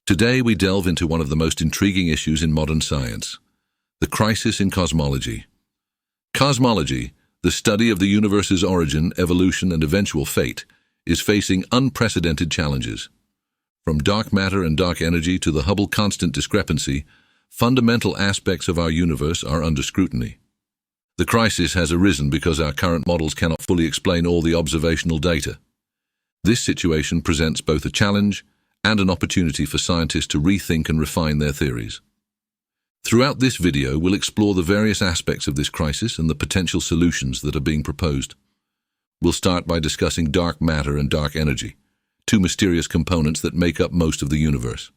Today we delve into one of the most intriguing issues in modern science, the crisis in cosmology. Cosmology, the study of the universe's origin, evolution, and eventual fate, is facing unprecedented challenges. From dark matter and dark energy to the Hubble constant discrepancy, fundamental aspects of our universe are under scrutiny. The crisis has arisen because our current models cannot fully explain all the observational data. This situation presents both a challenge and an opportunity for scientists to rethink and refine their theories. Throughout this video, we'll explore the various aspects of this crisis and the potential solutions that are being proposed. We'll start by discussing dark matter and dark energy, two mysterious components that make up most of the universe.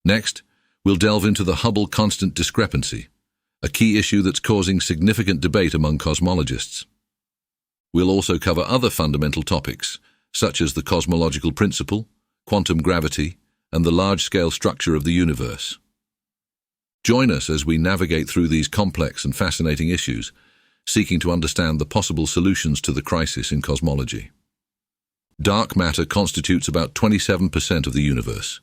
Next, we'll delve into the Hubble constant discrepancy, a key issue that's causing significant debate among cosmologists. We'll also cover other fundamental topics, such as the cosmological principle, quantum gravity, and the large-scale structure of the universe. Join us as we navigate through these complex and fascinating issues, seeking to understand the possible solutions to the crisis in cosmology. Dark matter constitutes about 27% of the universe,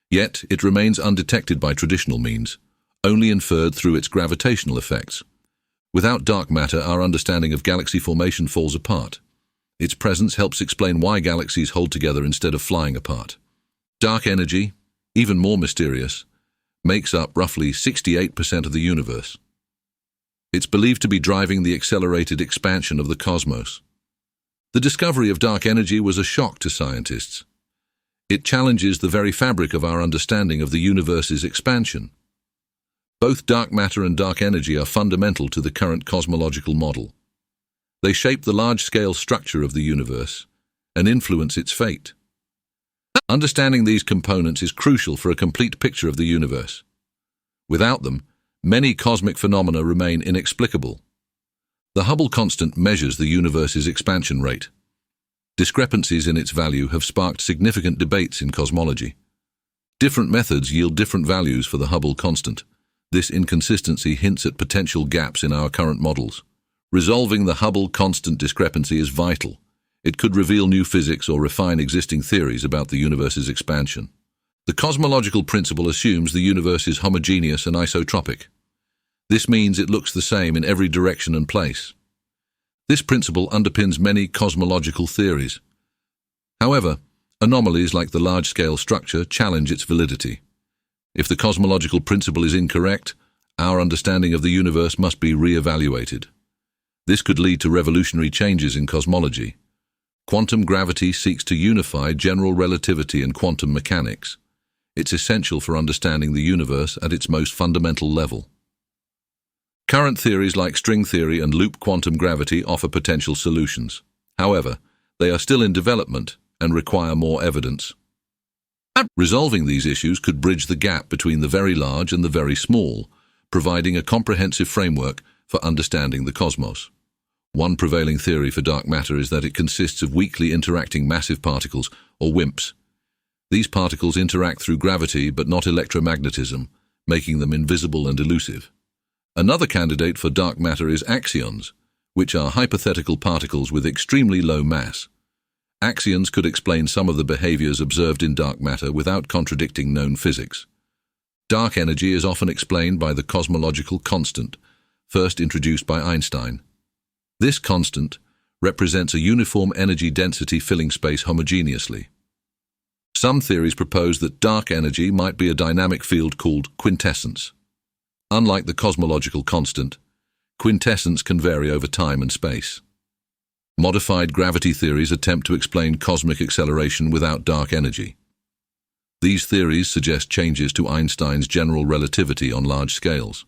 yet it remains undetected by traditional means, only inferred through its gravitational effects. Without dark matter, our understanding of galaxy formation falls apart. Its presence helps explain why galaxies hold together instead of flying apart. Dark energy, even more mysterious, makes up roughly 68% of the universe. It's believed to be driving the accelerated expansion of the cosmos. The discovery of dark energy was a shock to scientists. It challenges the very fabric of our understanding of the universe's expansion. Both dark matter and dark energy are fundamental to the current cosmological model. They shape the large-scale structure of the universe and influence its fate. Understanding these components is crucial for a complete picture of the universe. Without them, many cosmic phenomena remain inexplicable. The Hubble constant measures the universe's expansion rate. Discrepancies in its value have sparked significant debates in cosmology. Different methods yield different values for the Hubble constant. This inconsistency hints at potential gaps in our current models. Resolving the Hubble constant discrepancy is vital. It could reveal new physics or refine existing theories about the universe's expansion. The cosmological principle assumes the universe is homogeneous and isotropic. This means it looks the same in every direction and place. This principle underpins many cosmological theories. However, anomalies like the large-scale structure challenge its validity. If the cosmological principle is incorrect, our understanding of the universe must be re-evaluated. This could lead to revolutionary changes in cosmology. Quantum gravity seeks to unify general relativity and quantum mechanics. It's essential for understanding the universe at its most fundamental level. Current theories like string theory and loop quantum gravity offer potential solutions. However, they are still in development and require more evidence. Resolving these issues could bridge the gap between the very large and the very small, providing a comprehensive framework for understanding the cosmos. One prevailing theory for dark matter is that it consists of weakly interacting massive particles, or WIMPs. These particles interact through gravity but not electromagnetism, making them invisible and elusive. Another candidate for dark matter is axions, which are hypothetical particles with extremely low mass. Axions could explain some of the behaviors observed in dark matter without contradicting known physics. Dark energy is often explained by the cosmological constant, first introduced by Einstein. This constant represents a uniform energy density filling space homogeneously. Some theories propose that dark energy might be a dynamic field called quintessence. Unlike the cosmological constant, quintessence can vary over time and space. Modified gravity theories attempt to explain cosmic acceleration without dark energy. These theories suggest changes to Einstein's general relativity on large scales.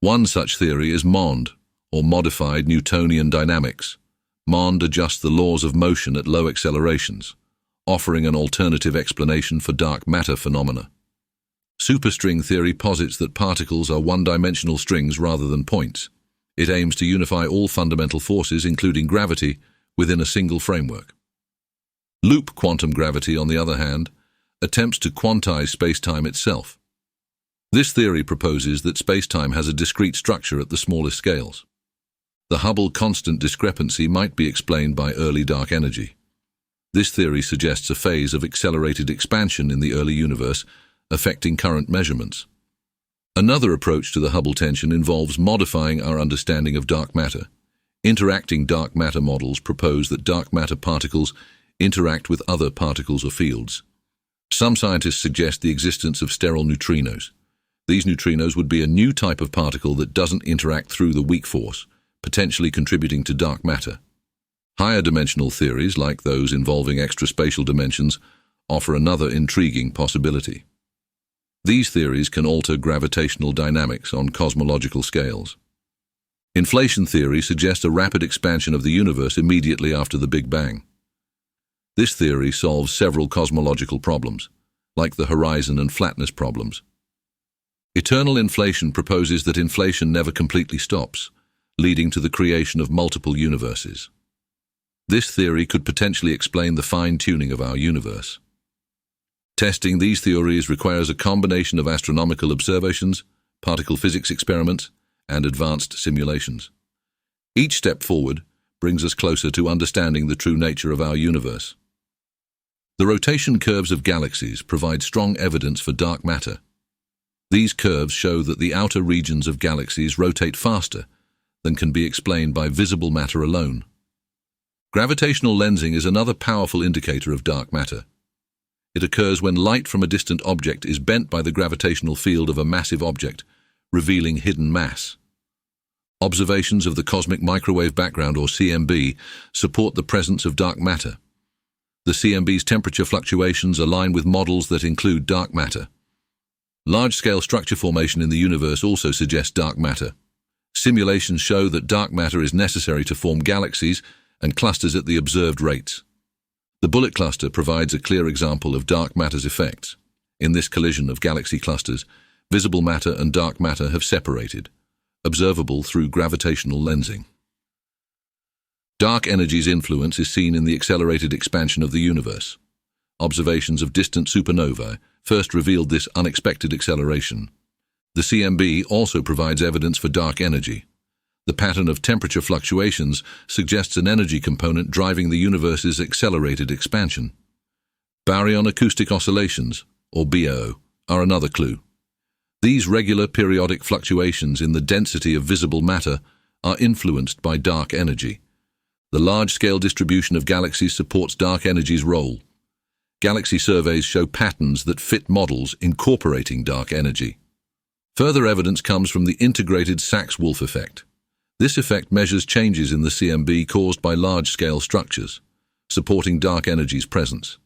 One such theory is MOND, or modified Newtonian dynamics. MOND adjusts the laws of motion at low accelerations, offering an alternative explanation for dark matter phenomena. Superstring theory posits that particles are one-dimensional strings rather than points. It aims to unify all fundamental forces, including gravity, within a single framework. Loop quantum gravity, on the other hand, attempts to quantize space-time itself. This theory proposes that space-time has a discrete structure at the smallest scales. The Hubble constant discrepancy might be explained by early dark energy. This theory suggests a phase of accelerated expansion in the early universe, affecting current measurements. Another approach to the Hubble tension involves modifying our understanding of dark matter. Interacting dark matter models propose that dark matter particles interact with other particles or fields. Some scientists suggest the existence of sterile neutrinos. These neutrinos would be a new type of particle that doesn't interact through the weak force, potentially contributing to dark matter. Higher dimensional theories, like those involving extraspatial dimensions, offer another intriguing possibility. These theories can alter gravitational dynamics on cosmological scales. Inflation theory suggests a rapid expansion of the universe immediately after the Big Bang. This theory solves several cosmological problems, like the horizon and flatness problems. Eternal inflation proposes that inflation never completely stops, leading to the creation of multiple universes. This theory could potentially explain the fine-tuning of our universe. Testing these theories requires a combination of astronomical observations, particle physics experiments, and advanced simulations. Each step forward brings us closer to understanding the true nature of our universe. The rotation curves of galaxies provide strong evidence for dark matter. These curves show that the outer regions of galaxies rotate faster than can be explained by visible matter alone. Gravitational lensing is another powerful indicator of dark matter. It occurs when light from a distant object is bent by the gravitational field of a massive object, revealing hidden mass. Observations of the cosmic microwave background, or CMB, support the presence of dark matter. The CMB's temperature fluctuations align with models that include dark matter. Large-scale structure formation in the universe also suggests dark matter. Simulations show that dark matter is necessary to form galaxies and clusters at the observed rates. The Bullet cluster provides a clear example of dark matter's effects. In this collision of galaxy clusters, visible matter and dark matter have separated, observable through gravitational lensing. Dark energy's influence is seen in the accelerated expansion of the universe. Observations of distant supernovae first revealed this unexpected acceleration. The CMB also provides evidence for dark energy. The pattern of temperature fluctuations suggests an energy component driving the universe's accelerated expansion. Baryon acoustic oscillations, or BAO, are another clue. These regular periodic fluctuations in the density of visible matter are influenced by dark energy. The large-scale distribution of galaxies supports dark energy's role. Galaxy surveys show patterns that fit models incorporating dark energy. Further evidence comes from the integrated Sachs-Wolf effect. This effect measures changes in the CMB caused by large-scale structures, supporting dark energy's presence.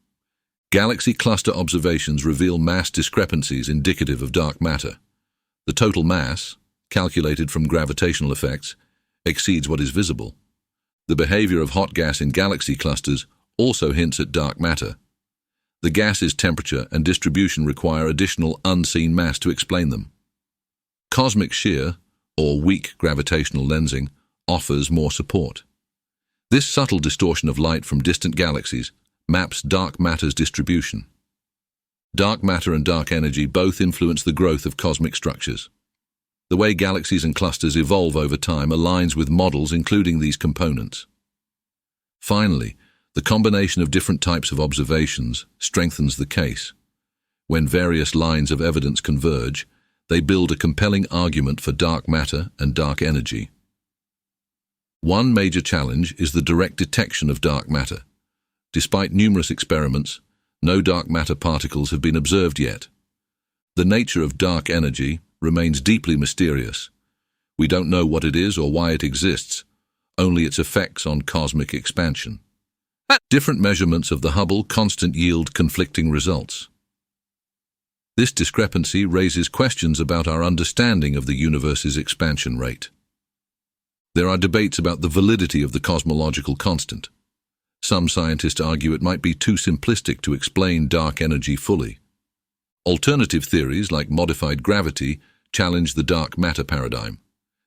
Galaxy cluster observations reveal mass discrepancies indicative of dark matter. The total mass, calculated from gravitational effects, exceeds what is visible. The behavior of hot gas in galaxy clusters also hints at dark matter. The gas's temperature and distribution require additional unseen mass to explain them. Cosmic shear, or weak gravitational lensing, offers more support. This subtle distortion of light from distant galaxies maps dark matter's distribution. Dark matter and dark energy both influence the growth of cosmic structures. The way galaxies and clusters evolve over time aligns with models including these components. Finally, the combination of different types of observations strengthens the case. When various lines of evidence converge, they build a compelling argument for dark matter and dark energy. One major challenge is the direct detection of dark matter. Despite numerous experiments, no dark matter particles have been observed yet. The nature of dark energy remains deeply mysterious. We don't know what it is or why it exists, only its effects on cosmic expansion. Different measurements of the Hubble constant yield conflicting results. This discrepancy raises questions about our understanding of the universe's expansion rate. There are debates about the validity of the cosmological constant. Some scientists argue it might be too simplistic to explain dark energy fully. Alternative theories, like modified gravity, challenge the dark matter paradigm.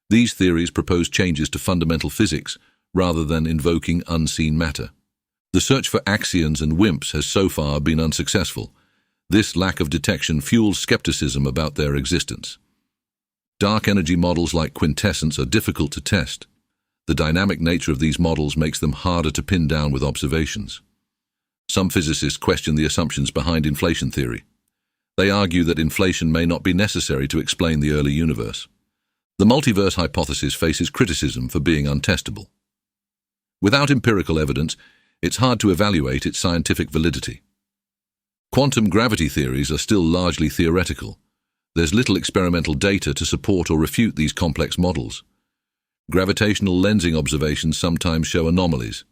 These theories propose changes to fundamental physics rather than invoking unseen matter. The search for axions and WIMPs has so far been unsuccessful. This lack of detection fuels skepticism about their existence. Dark energy models like quintessence are difficult to test. The dynamic nature of these models makes them harder to pin down with observations. Some physicists question the assumptions behind inflation theory. They argue that inflation may not be necessary to explain the early universe. The multiverse hypothesis faces criticism for being untestable. Without empirical evidence, it's hard to evaluate its scientific validity. Quantum gravity theories are still largely theoretical. There's little experimental data to support or refute these complex models. Gravitational lensing observations sometimes show anomalies.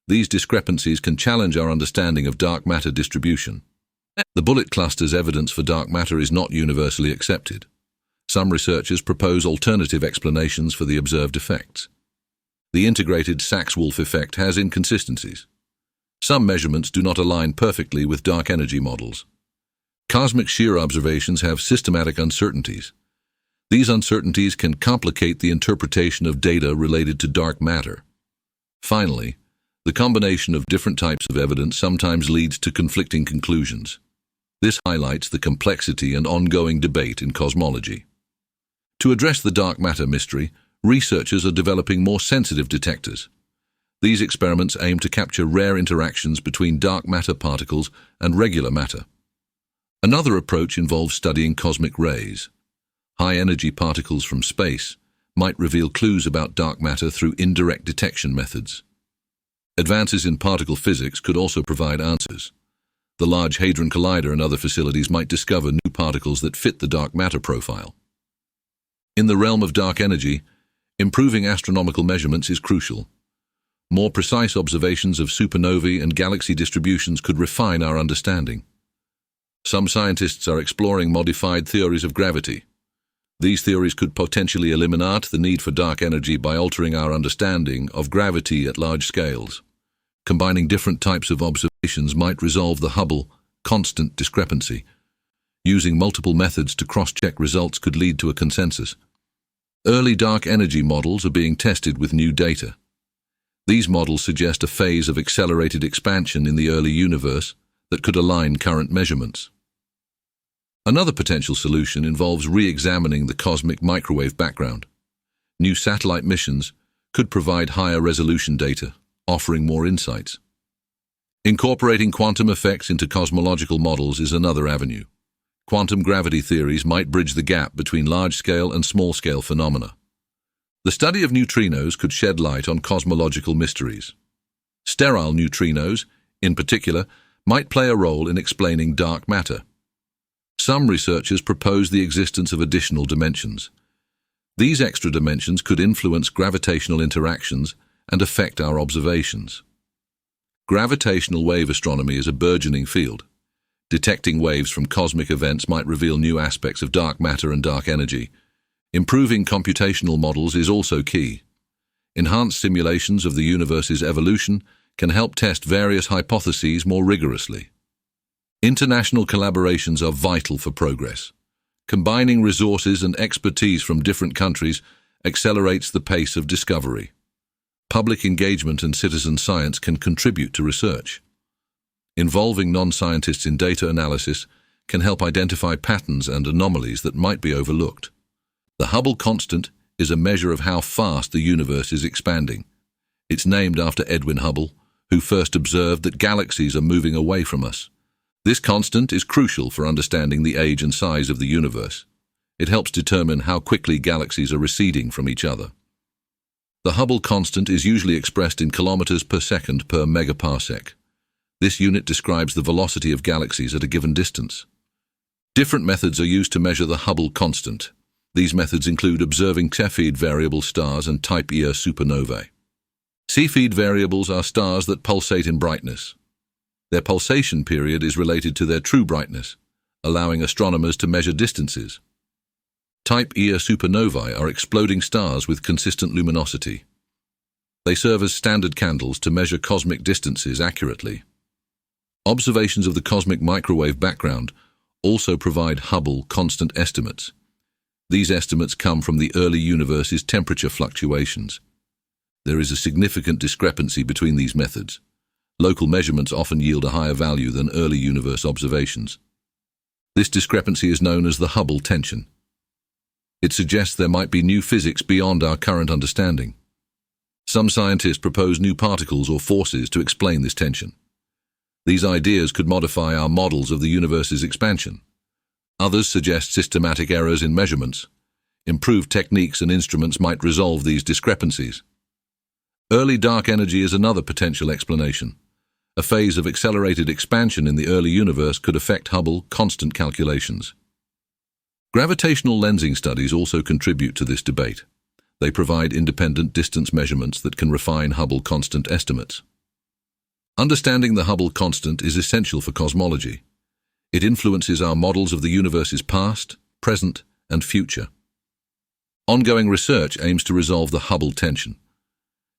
These discrepancies can challenge our understanding of dark matter distribution. The bullet cluster's evidence for dark matter is not universally accepted. Some researchers propose alternative explanations for the observed effects. The integrated Sachs-Wolf effect has inconsistencies. Some measurements do not align perfectly with dark energy models. Cosmic shear observations have systematic uncertainties. These uncertainties can complicate the interpretation of data related to dark matter. Finally, the combination of different types of evidence sometimes leads to conflicting conclusions. This highlights the complexity and ongoing debate in cosmology. To address the dark matter mystery, researchers are developing more sensitive detectors. These experiments aim to capture rare interactions between dark matter particles and regular matter. Another approach involves studying cosmic rays. High-energy particles from space might reveal clues about dark matter through indirect detection methods. Advances in particle physics could also provide answers. The Large Hadron Collider and other facilities might discover new particles that fit the dark matter profile. In the realm of dark energy, improving astronomical measurements is crucial. More precise observations of supernovae and galaxy distributions could refine our understanding. Some scientists are exploring modified theories of gravity. These theories could potentially eliminate the need for dark energy by altering our understanding of gravity at large scales. Combining different types of observations might resolve the Hubble constant discrepancy. Using multiple methods to cross-check results could lead to a consensus. Early dark energy models are being tested with new data. These models suggest a phase of accelerated expansion in the early universe that could align current measurements. Another potential solution involves re-examining the cosmic microwave background. New satellite missions could provide higher resolution data, offering more insights. Incorporating quantum effects into cosmological models is another avenue. Quantum gravity theories might bridge the gap between large-scale and small-scale phenomena. The study of neutrinos could shed light on cosmological mysteries. Sterile neutrinos, in particular, might play a role in explaining dark matter. Some researchers propose the existence of additional dimensions. These extra dimensions could influence gravitational interactions and affect our observations. Gravitational wave astronomy is a burgeoning field. Detecting waves from cosmic events might reveal new aspects of dark matter and dark energy. Improving computational models is also key. Enhanced simulations of the universe's evolution can help test various hypotheses more rigorously. International collaborations are vital for progress. Combining resources and expertise from different countries accelerates the pace of discovery. Public engagement and citizen science can contribute to research. Involving non-scientists in data analysis can help identify patterns and anomalies that might be overlooked. The Hubble constant is a measure of how fast the universe is expanding. It's named after Edwin Hubble, who first observed that galaxies are moving away from us. This constant is crucial for understanding the age and size of the universe. It helps determine how quickly galaxies are receding from each other. The Hubble constant is usually expressed in kilometers per second per megaparsec. This unit describes the velocity of galaxies at a given distance. Different methods are used to measure the Hubble constant. These methods include observing Cepheid variable stars and type Ia supernovae. Cepheid variables are stars that pulsate in brightness. Their pulsation period is related to their true brightness, allowing astronomers to measure distances. Type Ia supernovae are exploding stars with consistent luminosity. They serve as standard candles to measure cosmic distances accurately. Observations of the cosmic microwave background also provide Hubble constant estimates. These estimates come from the early universe's temperature fluctuations. There is a significant discrepancy between these methods. Local measurements often yield a higher value than early universe observations. This discrepancy is known as the Hubble tension. It suggests there might be new physics beyond our current understanding. Some scientists propose new particles or forces to explain this tension. These ideas could modify our models of the universe's expansion. Others suggest systematic errors in measurements. Improved techniques and instruments might resolve these discrepancies. Early dark energy is another potential explanation. A phase of accelerated expansion in the early universe could affect Hubble constant calculations. Gravitational lensing studies also contribute to this debate. They provide independent distance measurements that can refine Hubble constant estimates. Understanding the Hubble constant is essential for cosmology. It influences our models of the universe's past, present, and future. Ongoing research aims to resolve the Hubble tension.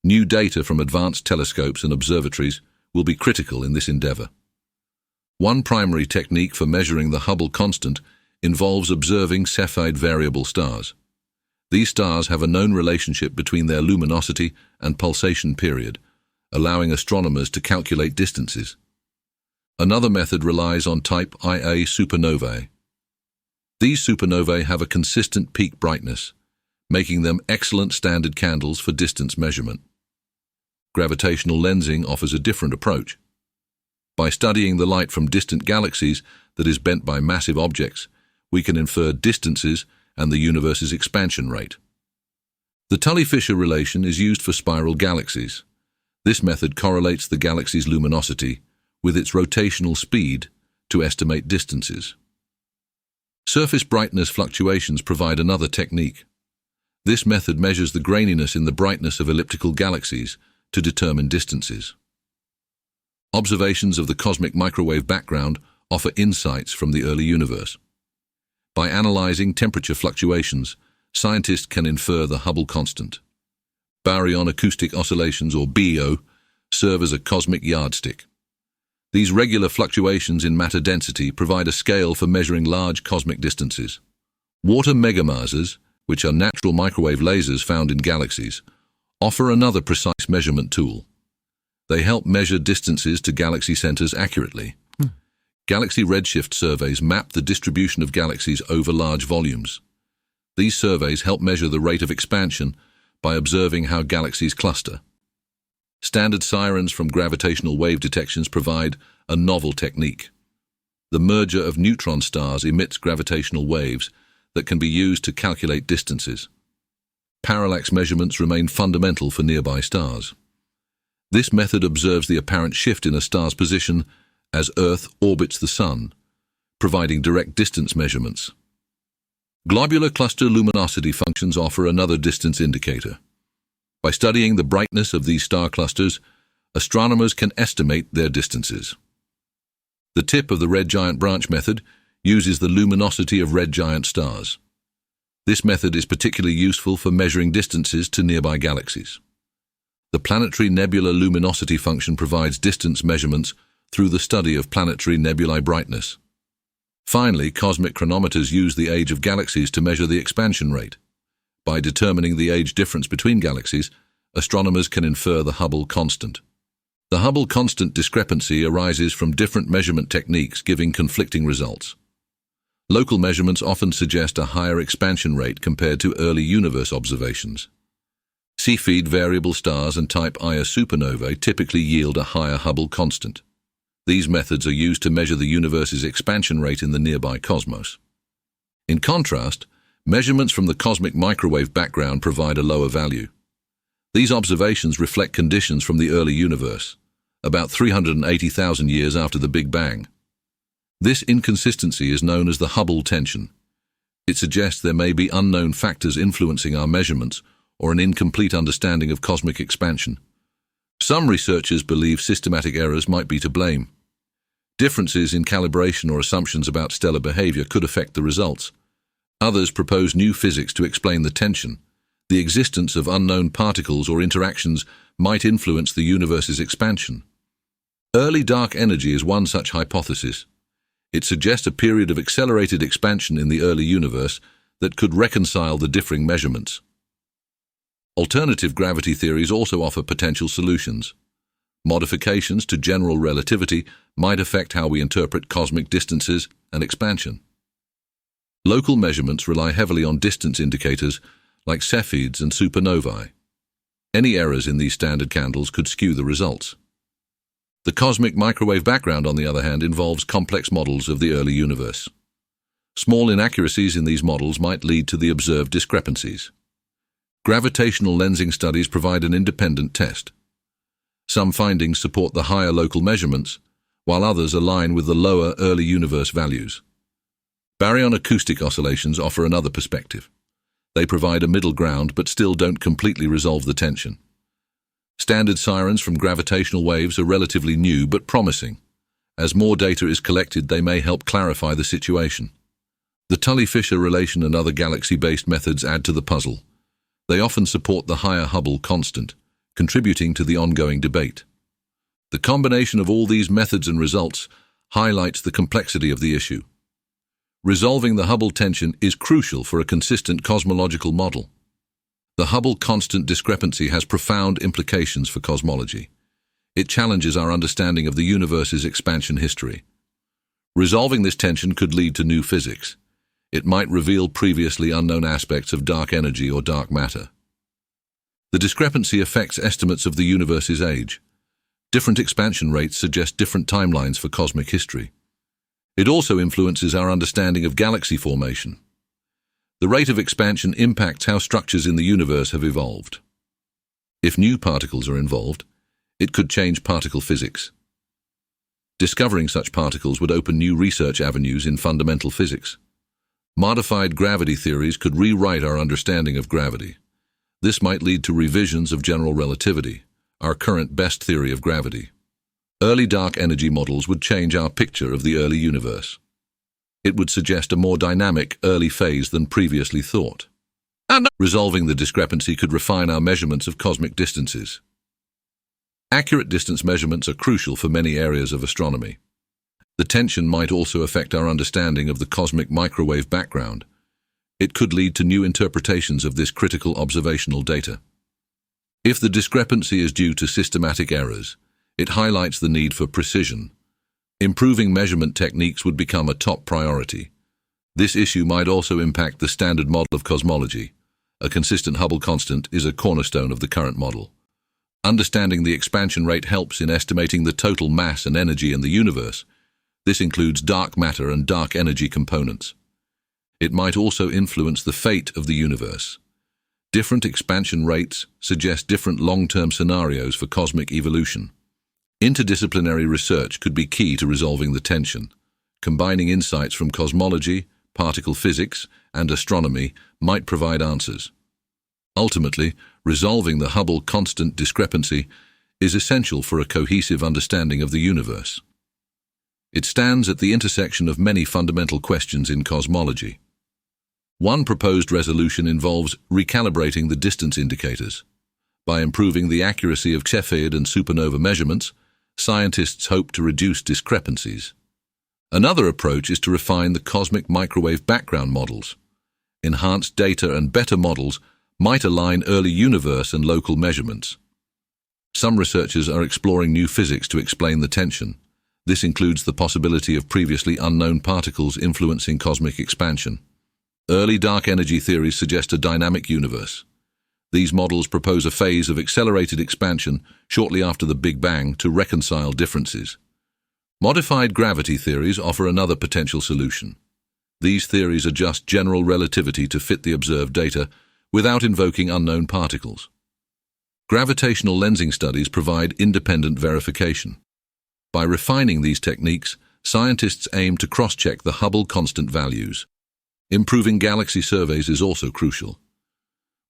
New data from advanced telescopes and observatories will be critical in this endeavor. One primary technique for measuring the Hubble constant involves observing Cepheid variable stars. These stars have a known relationship between their luminosity and pulsation period, allowing astronomers to calculate distances. Another method relies on type Ia supernovae. These supernovae have a consistent peak brightness, making them excellent standard candles for distance measurement. Gravitational lensing offers a different approach. By studying the light from distant galaxies that is bent by massive objects, we can infer distances and the universe's expansion rate. The Tully-Fisher relation is used for spiral galaxies. This method correlates the galaxy's luminosity with its rotational speed to estimate distances. Surface brightness fluctuations provide another technique. This method measures the graininess in the brightness of elliptical galaxies to determine distances. Observations of the cosmic microwave background offer insights from the early universe. By analyzing temperature fluctuations, scientists can infer the Hubble constant. Baryon acoustic oscillations, or BO, serve as a cosmic yardstick. These regular fluctuations in matter density provide a scale for measuring large cosmic distances. Water megamasers, which are natural microwave lasers found in galaxies, offer another precise measurement tool. They help measure distances to galaxy centers accurately. Galaxy redshift surveys map the distribution of galaxies over large volumes. These surveys help measure the rate of expansion by observing how galaxies cluster. Standard sirens from gravitational wave detections provide a novel technique. The merger of neutron stars emits gravitational waves that can be used to calculate distances. Parallax measurements remain fundamental for nearby stars. This method observes the apparent shift in a star's position as Earth orbits the Sun, providing direct distance measurements. Globular cluster luminosity functions offer another distance indicator. By studying the brightness of these star clusters, astronomers can estimate their distances. The tip of the red giant branch method uses the luminosity of red giant stars. This method is particularly useful for measuring distances to nearby galaxies. The planetary nebula luminosity function provides distance measurements through the study of planetary nebulae brightness. Finally, cosmic chronometers use the age of galaxies to measure the expansion rate. By determining the age difference between galaxies, astronomers can infer the Hubble constant. The Hubble constant discrepancy arises from different measurement techniques giving conflicting results. Local measurements often suggest a higher expansion rate compared to early universe observations. Cepheid variable stars and type Ia supernovae typically yield a higher Hubble constant. These methods are used to measure the universe's expansion rate in the nearby cosmos. In contrast, measurements from the cosmic microwave background provide a lower value. These observations reflect conditions from the early universe, about 380,000 years after the Big Bang. This inconsistency is known as the Hubble tension. It suggests there may be unknown factors influencing our measurements or an incomplete understanding of cosmic expansion. Some researchers believe systematic errors might be to blame. Differences in calibration or assumptions about stellar behavior could affect the results. Others propose new physics to explain the tension. The existence of unknown particles or interactions might influence the universe's expansion. Early dark energy is one such hypothesis. It suggests a period of accelerated expansion in the early universe that could reconcile the differing measurements. Alternative gravity theories also offer potential solutions. Modifications to general relativity might affect how we interpret cosmic distances and expansion. Local measurements rely heavily on distance indicators like Cepheids and supernovae. Any errors in these standard candles could skew the results. The cosmic microwave background, on the other hand, involves complex models of the early universe. Small inaccuracies in these models might lead to the observed discrepancies. Gravitational lensing studies provide an independent test. Some findings support the higher local measurements, while others align with the lower early universe values. Baryon acoustic oscillations offer another perspective. They provide a middle ground but still don't completely resolve the tension. Standard sirens from gravitational waves are relatively new but promising. As more data is collected, they may help clarify the situation. The Tully-Fisher relation and other galaxy-based methods add to the puzzle. They often support the higher Hubble constant, contributing to the ongoing debate. The combination of all these methods and results highlights the complexity of the issue. Resolving the Hubble tension is crucial for a consistent cosmological model. The Hubble constant discrepancy has profound implications for cosmology. It challenges our understanding of the universe's expansion history. Resolving this tension could lead to new physics. It might reveal previously unknown aspects of dark energy or dark matter. The discrepancy affects estimates of the universe's age. Different expansion rates suggest different timelines for cosmic history. It also influences our understanding of galaxy formation. The rate of expansion impacts how structures in the universe have evolved. If new particles are involved, it could change particle physics. Discovering such particles would open new research avenues in fundamental physics. Modified gravity theories could rewrite our understanding of gravity. This might lead to revisions of general relativity, our current best theory of gravity. Early dark energy models would change our picture of the early universe. It would suggest a more dynamic early phase than previously thought. And resolving the discrepancy could refine our measurements of cosmic distances. Accurate distance measurements are crucial for many areas of astronomy. The tension might also affect our understanding of the cosmic microwave background. It could lead to new interpretations of this critical observational data. If the discrepancy is due to systematic errors, it highlights the need for precision. Improving measurement techniques would become a top priority. This issue might also impact the standard model of cosmology. A consistent Hubble constant is a cornerstone of the current model. Understanding the expansion rate helps in estimating the total mass and energy in the universe. This includes dark matter and dark energy components. It might also influence the fate of the universe. Different expansion rates suggest different long-term scenarios for cosmic evolution. Interdisciplinary research could be key to resolving the tension. Combining insights from cosmology, particle physics, and astronomy might provide answers. Ultimately, resolving the Hubble constant discrepancy is essential for a cohesive understanding of the universe. It stands at the intersection of many fundamental questions in cosmology. One proposed resolution involves recalibrating the distance indicators. By improving the accuracy of Cepheid and supernova measurements, scientists hope to reduce discrepancies. Another approach is to refine the cosmic microwave background models. Enhanced data and better models might align early universe and local measurements. Some researchers are exploring new physics to explain the tension. This includes the possibility of previously unknown particles influencing cosmic expansion. Early dark energy theories suggest a dynamic universe. These models propose a phase of accelerated expansion shortly after the Big Bang to reconcile differences. Modified gravity theories offer another potential solution. These theories adjust general relativity to fit the observed data without invoking unknown particles. Gravitational lensing studies provide independent verification. By refining these techniques, scientists aim to cross-check the Hubble constant values. Improving galaxy surveys is also crucial.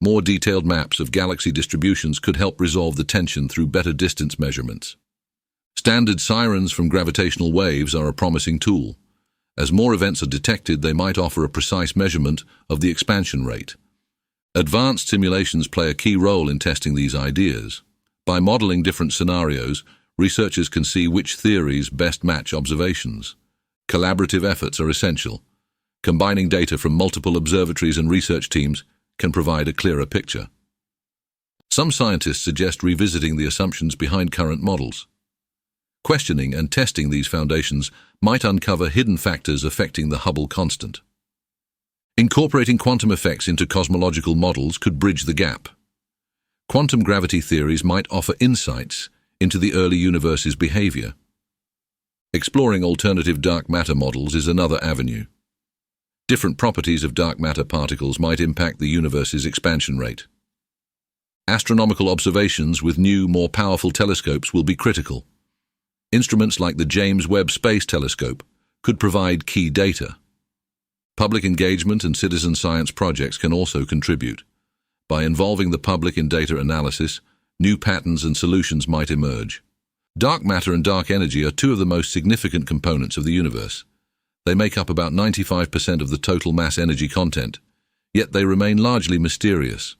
More detailed maps of galaxy distributions could help resolve the tension through better distance measurements. Standard sirens from gravitational waves are a promising tool. As more events are detected, they might offer a precise measurement of the expansion rate. Advanced simulations play a key role in testing these ideas. By modeling different scenarios, researchers can see which theories best match observations. Collaborative efforts are essential. Combining data from multiple observatories and research teams can provide a clearer picture. Some scientists suggest revisiting the assumptions behind current models. Questioning and testing these foundations might uncover hidden factors affecting the Hubble constant. Incorporating quantum effects into cosmological models could bridge the gap. Quantum gravity theories might offer insights into the early universe's behavior. Exploring alternative dark matter models is another avenue. Different properties of dark matter particles might impact the universe's expansion rate. Astronomical observations with new, more powerful telescopes will be critical. Instruments like the James Webb Space Telescope could provide key data. Public engagement and citizen science projects can also contribute. By involving the public in data analysis, new patterns and solutions might emerge. Dark matter and dark energy are two of the most significant components of the universe. They make up about 95% of the total mass energy content, yet they remain largely mysterious.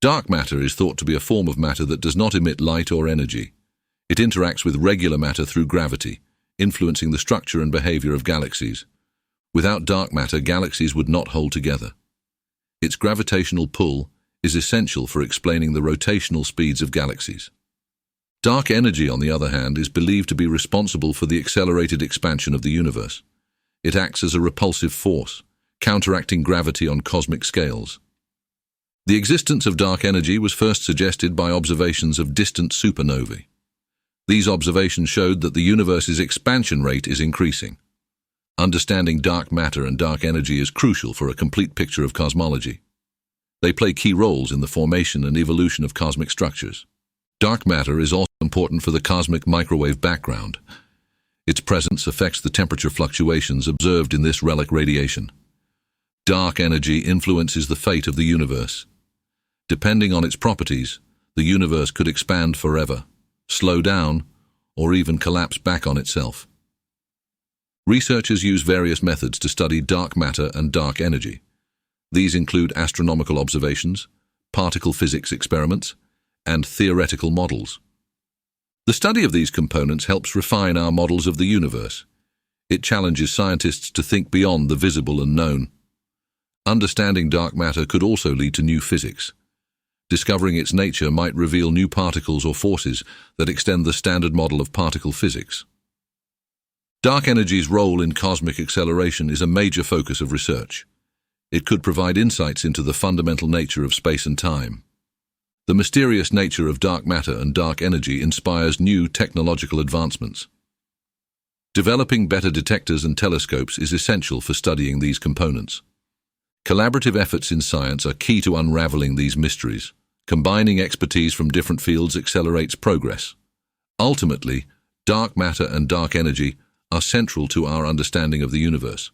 Dark matter is thought to be a form of matter that does not emit light or energy. It interacts with regular matter through gravity, influencing the structure and behavior of galaxies. Without dark matter, galaxies would not hold together. Its gravitational pull is essential for explaining the rotational speeds of galaxies. Dark energy, on the other hand, is believed to be responsible for the accelerated expansion of the universe. It acts as a repulsive force, counteracting gravity on cosmic scales. The existence of dark energy was first suggested by observations of distant supernovae. These observations showed that the universe's expansion rate is increasing. Understanding dark matter and dark energy is crucial for a complete picture of cosmology. They play key roles in the formation and evolution of cosmic structures. Dark matter is also important for the cosmic microwave background. Its presence affects the temperature fluctuations observed in this relic radiation. Dark energy influences the fate of the universe. Depending on its properties, the universe could expand forever, slow down, or even collapse back on itself. Researchers use various methods to study dark matter and dark energy. These include astronomical observations, particle physics experiments, and theoretical models. The study of these components helps refine our models of the universe. It challenges scientists to think beyond the visible and known. Understanding dark matter could also lead to new physics. Discovering its nature might reveal new particles or forces that extend the standard model of particle physics. Dark energy's role in cosmic acceleration is a major focus of research. It could provide insights into the fundamental nature of space and time. The mysterious nature of dark matter and dark energy inspires new technological advancements. Developing better detectors and telescopes is essential for studying these components. Collaborative efforts in science are key to unraveling these mysteries. Combining expertise from different fields accelerates progress. Ultimately, dark matter and dark energy are central to our understanding of the universe.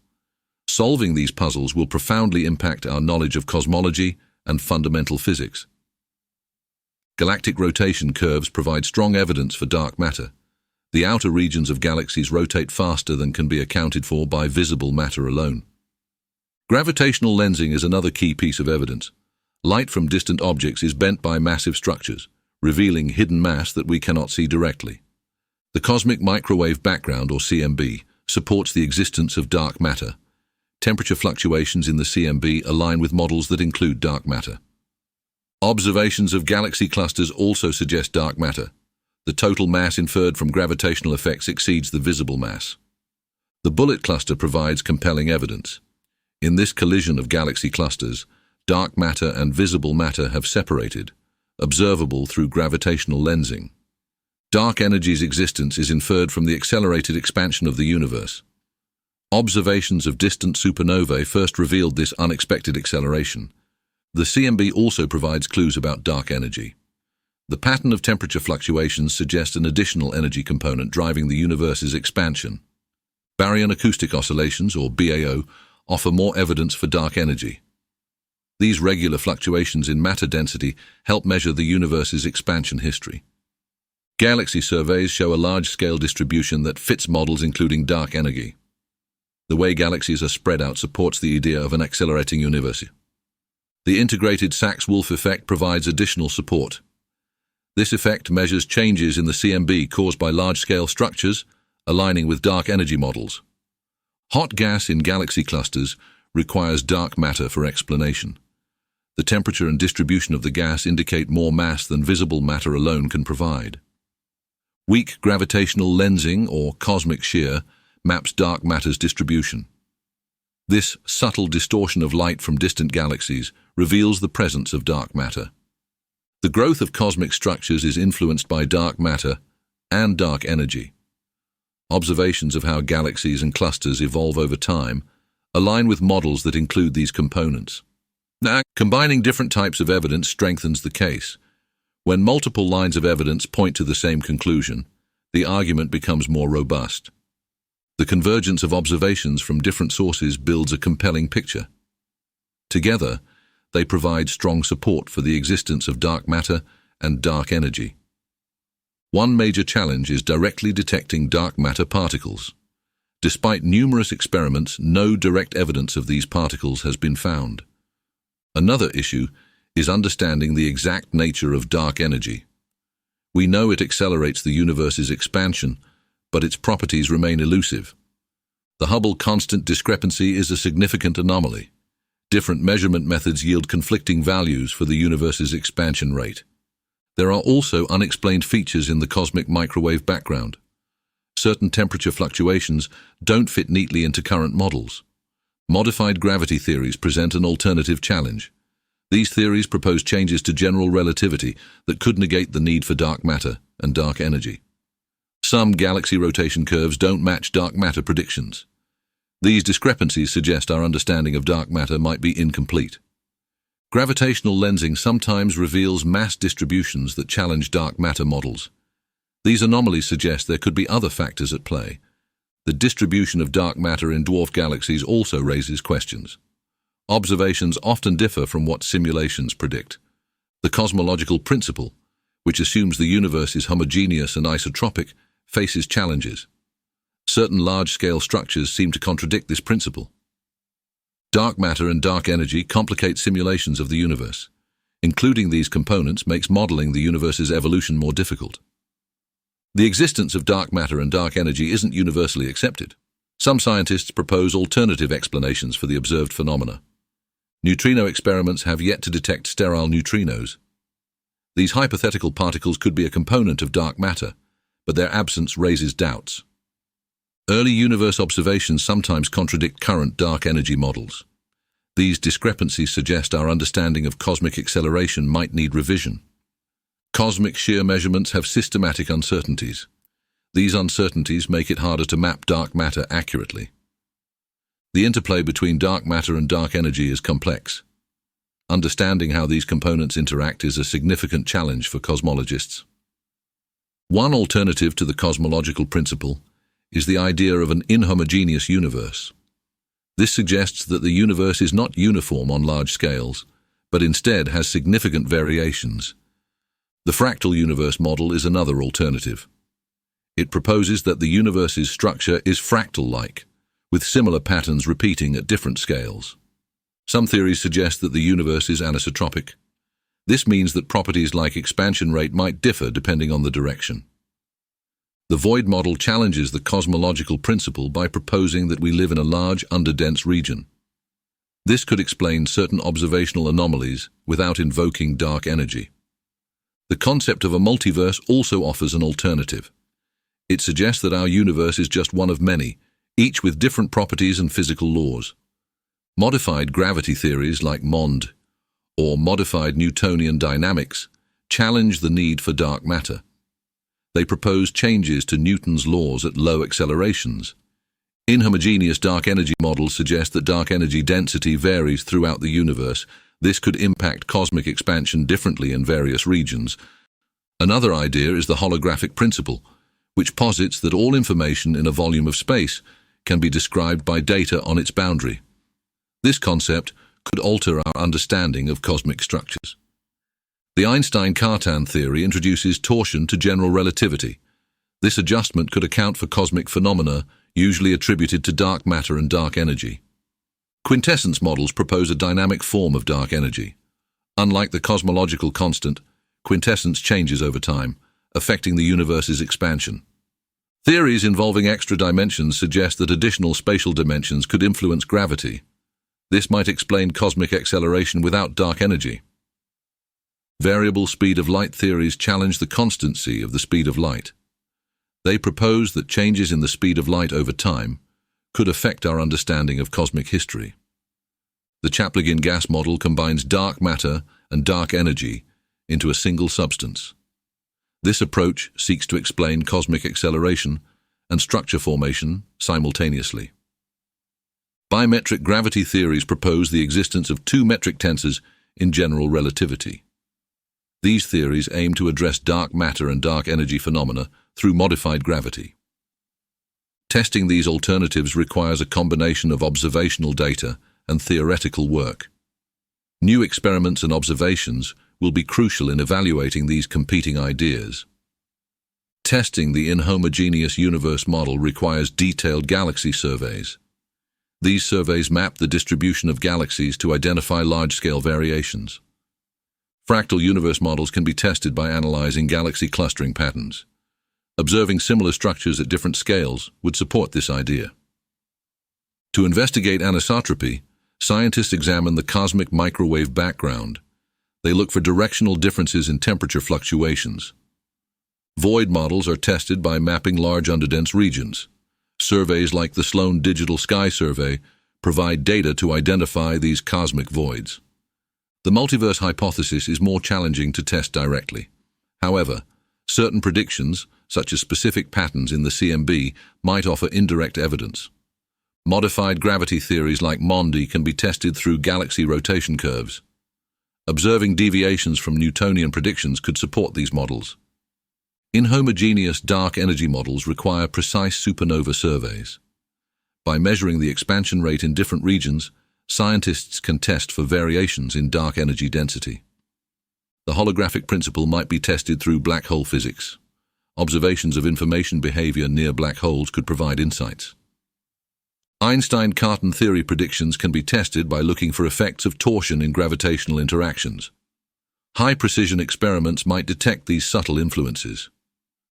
Solving these puzzles will profoundly impact our knowledge of cosmology and fundamental physics. Galactic rotation curves provide strong evidence for dark matter. The outer regions of galaxies rotate faster than can be accounted for by visible matter alone. Gravitational lensing is another key piece of evidence. Light from distant objects is bent by massive structures, revealing hidden mass that we cannot see directly. The cosmic microwave background, or CMB, supports the existence of dark matter. Temperature fluctuations in the CMB align with models that include dark matter. Observations of galaxy clusters also suggest dark matter. The total mass inferred from gravitational effects exceeds the visible mass. The bullet cluster provides compelling evidence. In this collision of galaxy clusters, dark matter and visible matter have separated, observable through gravitational lensing. Dark energy's existence is inferred from the accelerated expansion of the universe. Observations of distant supernovae first revealed this unexpected acceleration. The CMB also provides clues about dark energy. The pattern of temperature fluctuations suggests an additional energy component driving the universe's expansion. Baryon acoustic oscillations, or BAO, offer more evidence for dark energy. These regular fluctuations in matter density help measure the universe's expansion history. Galaxy surveys show a large-scale distribution that fits models including dark energy. The way galaxies are spread out supports the idea of an accelerating universe. The integrated Sachs-Wolf effect provides additional support. This effect measures changes in the CMB caused by large-scale structures, aligning with dark energy models. Hot gas in galaxy clusters requires dark matter for explanation. The temperature and distribution of the gas indicate more mass than visible matter alone can provide. Weak gravitational lensing, or cosmic shear, maps dark matter's distribution. This subtle distortion of light from distant galaxies reveals the presence of dark matter. The growth of cosmic structures is influenced by dark matter and dark energy. Observations of how galaxies and clusters evolve over time align with models that include these components. Now, combining different types of evidence strengthens the case. When multiple lines of evidence point to the same conclusion, the argument becomes more robust. The convergence of observations from different sources builds a compelling picture. Together, they provide strong support for the existence of dark matter and dark energy. One major challenge is directly detecting dark matter particles. Despite numerous experiments, no direct evidence of these particles has been found. Another issue is understanding the exact nature of dark energy. We know it accelerates the universe's expansion, but its properties remain elusive. The Hubble constant discrepancy is a significant anomaly. Different measurement methods yield conflicting values for the universe's expansion rate. There are also unexplained features in the cosmic microwave background. Certain temperature fluctuations don't fit neatly into current models. Modified gravity theories present an alternative challenge. These theories propose changes to general relativity that could negate the need for dark matter and dark energy. Some galaxy rotation curves don't match dark matter predictions. These discrepancies suggest our understanding of dark matter might be incomplete. Gravitational lensing sometimes reveals mass distributions that challenge dark matter models. These anomalies suggest there could be other factors at play. The distribution of dark matter in dwarf galaxies also raises questions. Observations often differ from what simulations predict. The cosmological principle, which assumes the universe is homogeneous and isotropic, faces challenges. Certain large-scale structures seem to contradict this principle. Dark matter and dark energy complicate simulations of the universe. Including these components makes modeling the universe's evolution more difficult. The existence of dark matter and dark energy isn't universally accepted. Some scientists propose alternative explanations for the observed phenomena. Neutrino experiments have yet to detect sterile neutrinos. These hypothetical particles could be a component of dark matter, but their absence raises doubts. Early universe observations sometimes contradict current dark energy models. These discrepancies suggest our understanding of cosmic acceleration might need revision. Cosmic shear measurements have systematic uncertainties. These uncertainties make it harder to map dark matter accurately. The interplay between dark matter and dark energy is complex. Understanding how these components interact is a significant challenge for cosmologists. One alternative to the cosmological principle is the idea of an inhomogeneous universe. This suggests that the universe is not uniform on large scales, but instead has significant variations. The fractal universe model is another alternative. It proposes that the universe's structure is fractal-like, with similar patterns repeating at different scales. Some theories suggest that the universe is anisotropic. This means that properties like expansion rate might differ depending on the direction. The void model challenges the cosmological principle by proposing that we live in a large, underdense region. This could explain certain observational anomalies without invoking dark energy. The concept of a multiverse also offers an alternative. It suggests that our universe is just one of many, each with different properties and physical laws. Modified gravity theories like MOND or modified Newtonian dynamics challenge the need for dark matter. They propose changes to Newton's laws at low accelerations. Inhomogeneous dark energy models suggest that dark energy density varies throughout the universe. This could impact cosmic expansion differently in various regions. Another idea is the holographic principle, which posits that all information in a volume of space can be described by data on its boundary. This concept could alter our understanding of cosmic structures. The Einstein-Cartan theory introduces torsion to general relativity. This adjustment could account for cosmic phenomena usually attributed to dark matter and dark energy. Quintessence models propose a dynamic form of dark energy. Unlike the cosmological constant, quintessence changes over time, affecting the universe's expansion. Theories involving extra dimensions suggest that additional spatial dimensions could influence gravity. This might explain cosmic acceleration without dark energy. Variable speed of light theories challenge the constancy of the speed of light. They propose that changes in the speed of light over time could affect our understanding of cosmic history. The Chaplygin gas model combines dark matter and dark energy into a single substance. This approach seeks to explain cosmic acceleration and structure formation simultaneously. Bimetric gravity theories propose the existence of two metric tensors in general relativity. These theories aim to address dark matter and dark energy phenomena through modified gravity. Testing these alternatives requires a combination of observational data and theoretical work. New experiments and observations will be crucial in evaluating these competing ideas. Testing the inhomogeneous universe model requires detailed galaxy surveys. These surveys map the distribution of galaxies to identify large-scale variations. Fractal universe models can be tested by analyzing galaxy clustering patterns. Observing similar structures at different scales would support this idea. To investigate anisotropy, scientists examine the cosmic microwave background. They look for directional differences in temperature fluctuations. Void models are tested by mapping large underdense regions. Surveys like the Sloan Digital Sky Survey provide data to identify these cosmic voids. The multiverse hypothesis is more challenging to test directly. However, certain predictions, such as specific patterns in the CMB, might offer indirect evidence. Modified gravity theories like MONDI can be tested through galaxy rotation curves. Observing deviations from Newtonian predictions could support these models. Inhomogeneous dark energy models require precise supernova surveys. By measuring the expansion rate in different regions, scientists can test for variations in dark energy density. The holographic principle might be tested through black hole physics. Observations of information behavior near black holes could provide insights. Einstein-Cartan theory predictions can be tested by looking for effects of torsion in gravitational interactions. High-precision experiments might detect these subtle influences.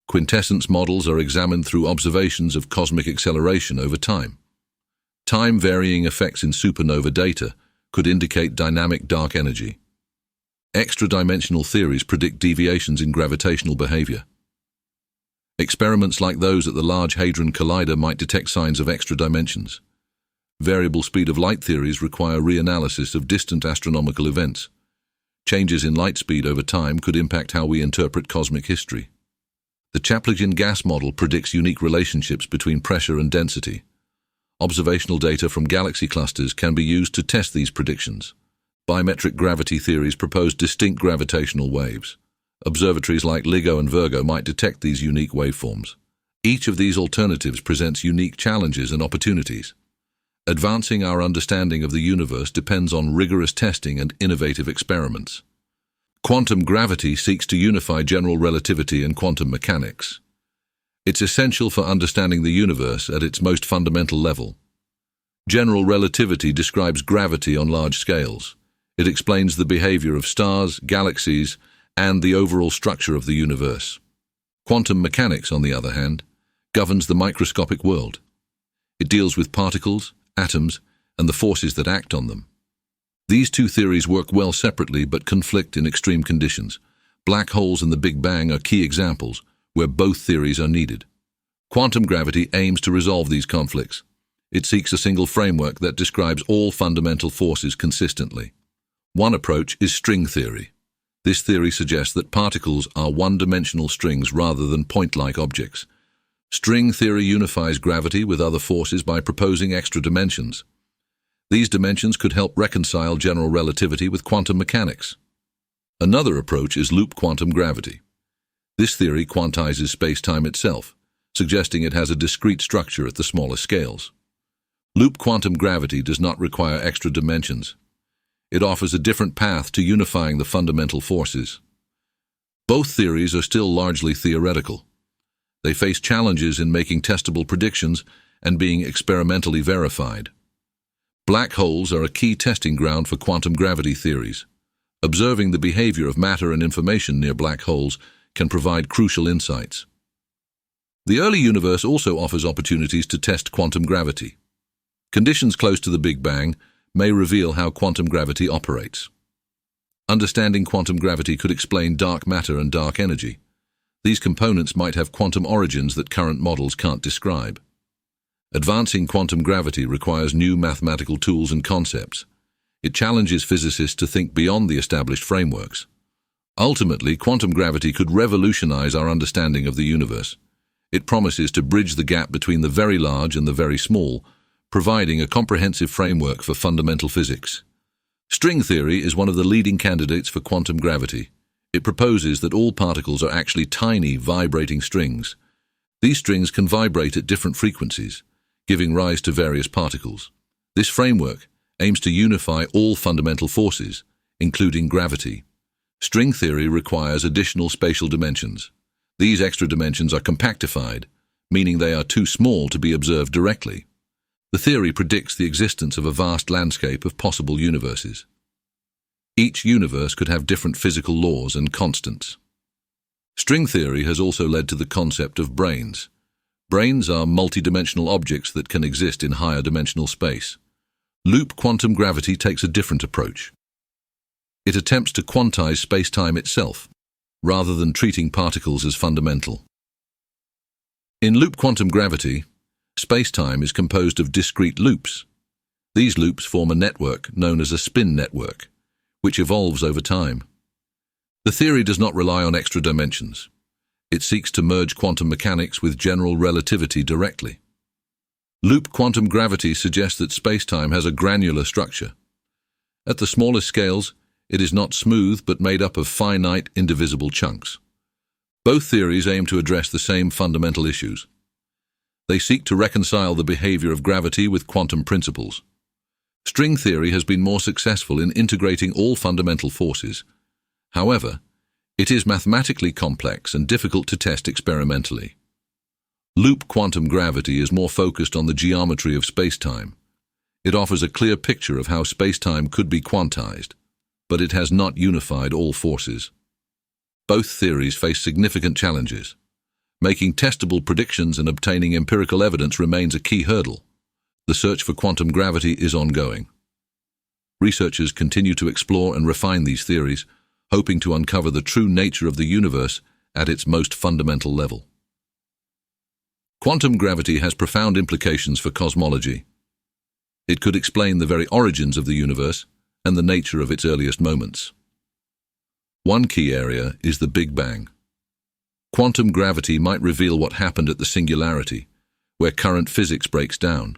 Quintessence models are examined through observations of cosmic acceleration over time. Time-varying effects in supernova data could indicate dynamic dark energy. Extra-dimensional theories predict deviations in gravitational behavior. Experiments like those at the Large Hadron Collider might detect signs of extra dimensions. Variable speed of light theories require reanalysis of distant astronomical events. Changes in light speed over time could impact how we interpret cosmic history. The Chaplygin gas model predicts unique relationships between pressure and density. Observational data from galaxy clusters can be used to test these predictions. Bimetric gravity theories propose distinct gravitational waves. Observatories like LIGO and Virgo might detect these unique waveforms. Each of these alternatives presents unique challenges and opportunities. Advancing our understanding of the universe depends on rigorous testing and innovative experiments. Quantum gravity seeks to unify general relativity and quantum mechanics. It's essential for understanding the universe at its most fundamental level. General relativity describes gravity on large scales. It explains the behavior of stars, galaxies, and the overall structure of the universe. Quantum mechanics, on the other hand, governs the microscopic world. It deals with particles, atoms, and the forces that act on them. These two theories work well separately but conflict in extreme conditions. Black holes and the Big Bang are key examples where both theories are needed. Quantum gravity aims to resolve these conflicts. It seeks a single framework that describes all fundamental forces consistently. One approach is string theory. This theory suggests that particles are one-dimensional strings rather than point-like objects. String theory unifies gravity with other forces by proposing extra dimensions. These dimensions could help reconcile general relativity with quantum mechanics. Another approach is loop quantum gravity. This theory quantizes space-time itself, suggesting it has a discrete structure at the smallest scales. Loop quantum gravity does not require extra dimensions. It offers a different path to unifying the fundamental forces. Both theories are still largely theoretical. They face challenges in making testable predictions and being experimentally verified. Black holes are a key testing ground for quantum gravity theories. Observing the behavior of matter and information near black holes can provide crucial insights. The early universe also offers opportunities to test quantum gravity. Conditions close to the Big Bang may reveal how quantum gravity operates. Understanding quantum gravity could explain dark matter and dark energy. These components might have quantum origins that current models can't describe. Advancing quantum gravity requires new mathematical tools and concepts. It challenges physicists to think beyond the established frameworks. Ultimately, quantum gravity could revolutionize our understanding of the universe. It promises to bridge the gap between the very large and the very small, providing a comprehensive framework for fundamental physics. String theory is one of the leading candidates for quantum gravity. It proposes that all particles are actually tiny, vibrating strings. These strings can vibrate at different frequencies, giving rise to various particles. This framework aims to unify all fundamental forces, including gravity. String theory requires additional spatial dimensions. These extra dimensions are compactified, meaning they are too small to be observed directly. The theory predicts the existence of a vast landscape of possible universes. Each universe could have different physical laws and constants. String theory has also led to the concept of brains. Brains are multidimensional objects that can exist in higher dimensional space. Loop quantum gravity takes a different approach. It attempts to quantize space-time itself, rather than treating particles as fundamental. In loop quantum gravity, space-time is composed of discrete loops. These loops form a network known as a spin network, which evolves over time. The theory does not rely on extra dimensions. It seeks to merge quantum mechanics with general relativity directly. Loop quantum gravity suggests that space-time has a granular structure. At the smallest scales, it is not smooth but made up of finite, indivisible chunks. Both theories aim to address the same fundamental issues. They seek to reconcile the behavior of gravity with quantum principles. String theory has been more successful in integrating all fundamental forces. However, it is mathematically complex and difficult to test experimentally. Loop quantum gravity is more focused on the geometry of space-time. It offers a clear picture of how space-time could be quantized, but it has not unified all forces. Both theories face significant challenges. Making testable predictions and obtaining empirical evidence remains a key hurdle. The search for quantum gravity is ongoing. Researchers continue to explore and refine these theories, hoping to uncover the true nature of the universe at its most fundamental level. Quantum gravity has profound implications for cosmology. It could explain the very origins of the universe and the nature of its earliest moments. One key area is the Big Bang. Quantum gravity might reveal what happened at the singularity, where current physics breaks down.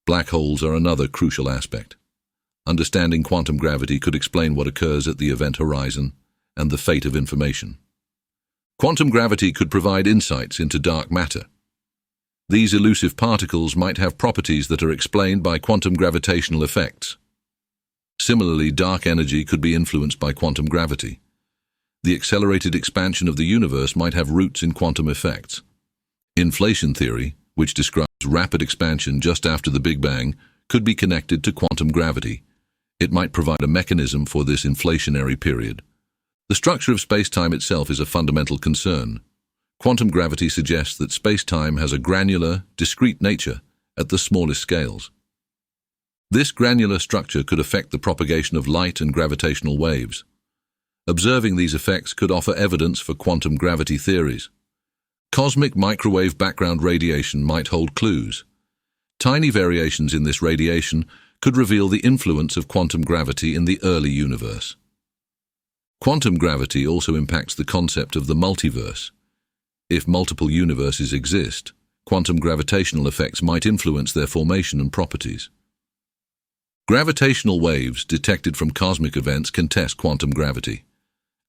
Black holes are another crucial aspect. Understanding quantum gravity could explain what occurs at the event horizon and the fate of information. Quantum gravity could provide insights into dark matter. These elusive particles might have properties that are explained by quantum gravitational effects. Similarly, dark energy could be influenced by quantum gravity. The accelerated expansion of the universe might have roots in quantum effects. Inflation theory, which describes rapid expansion just after the Big Bang, could be connected to quantum gravity. It might provide a mechanism for this inflationary period. The structure of space-time itself is a fundamental concern. Quantum gravity suggests that space-time has a granular, discrete nature at the smallest scales. This granular structure could affect the propagation of light and gravitational waves. Observing these effects could offer evidence for quantum gravity theories. Cosmic microwave background radiation might hold clues. Tiny variations in this radiation could reveal the influence of quantum gravity in the early universe. Quantum gravity also impacts the concept of the multiverse. If multiple universes exist, quantum gravitational effects might influence their formation and properties. Gravitational waves detected from cosmic events can test quantum gravity.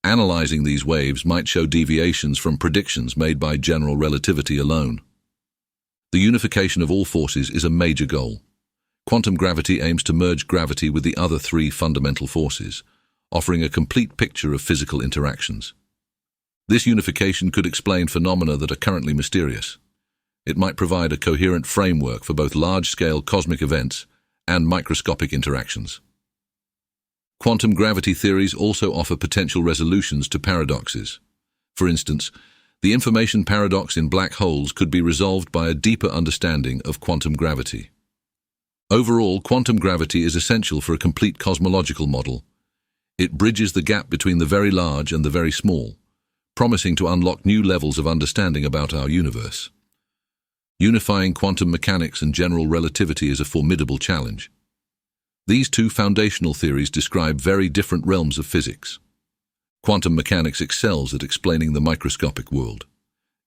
Analyzing these waves might show deviations from predictions made by general relativity alone. The unification of all forces is a major goal. Quantum gravity aims to merge gravity with the other three fundamental forces, offering a complete picture of physical interactions. This unification could explain phenomena that are currently mysterious. It might provide a coherent framework for both large-scale cosmic events and microscopic interactions. Quantum gravity theories also offer potential resolutions to paradoxes. For instance, the information paradox in black holes could be resolved by a deeper understanding of quantum gravity. Overall, quantum gravity is essential for a complete cosmological model. It bridges the gap between the very large and the very small, promising to unlock new levels of understanding about our universe. Unifying quantum mechanics and general relativity is a formidable challenge. These two foundational theories describe very different realms of physics. Quantum mechanics excels at explaining the microscopic world.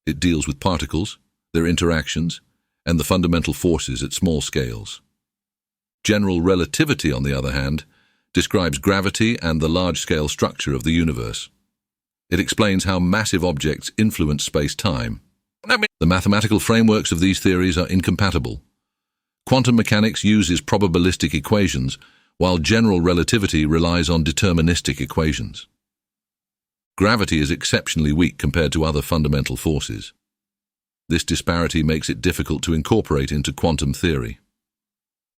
It deals with particles, their interactions, and the fundamental forces at small scales. General relativity, on the other hand, describes gravity and the large-scale structure of the universe. It explains how massive objects influence space-time. The mathematical frameworks of these theories are incompatible. Quantum mechanics uses probabilistic equations, while general relativity relies on deterministic equations. Gravity is exceptionally weak compared to other fundamental forces. This disparity makes it difficult to incorporate into quantum theory.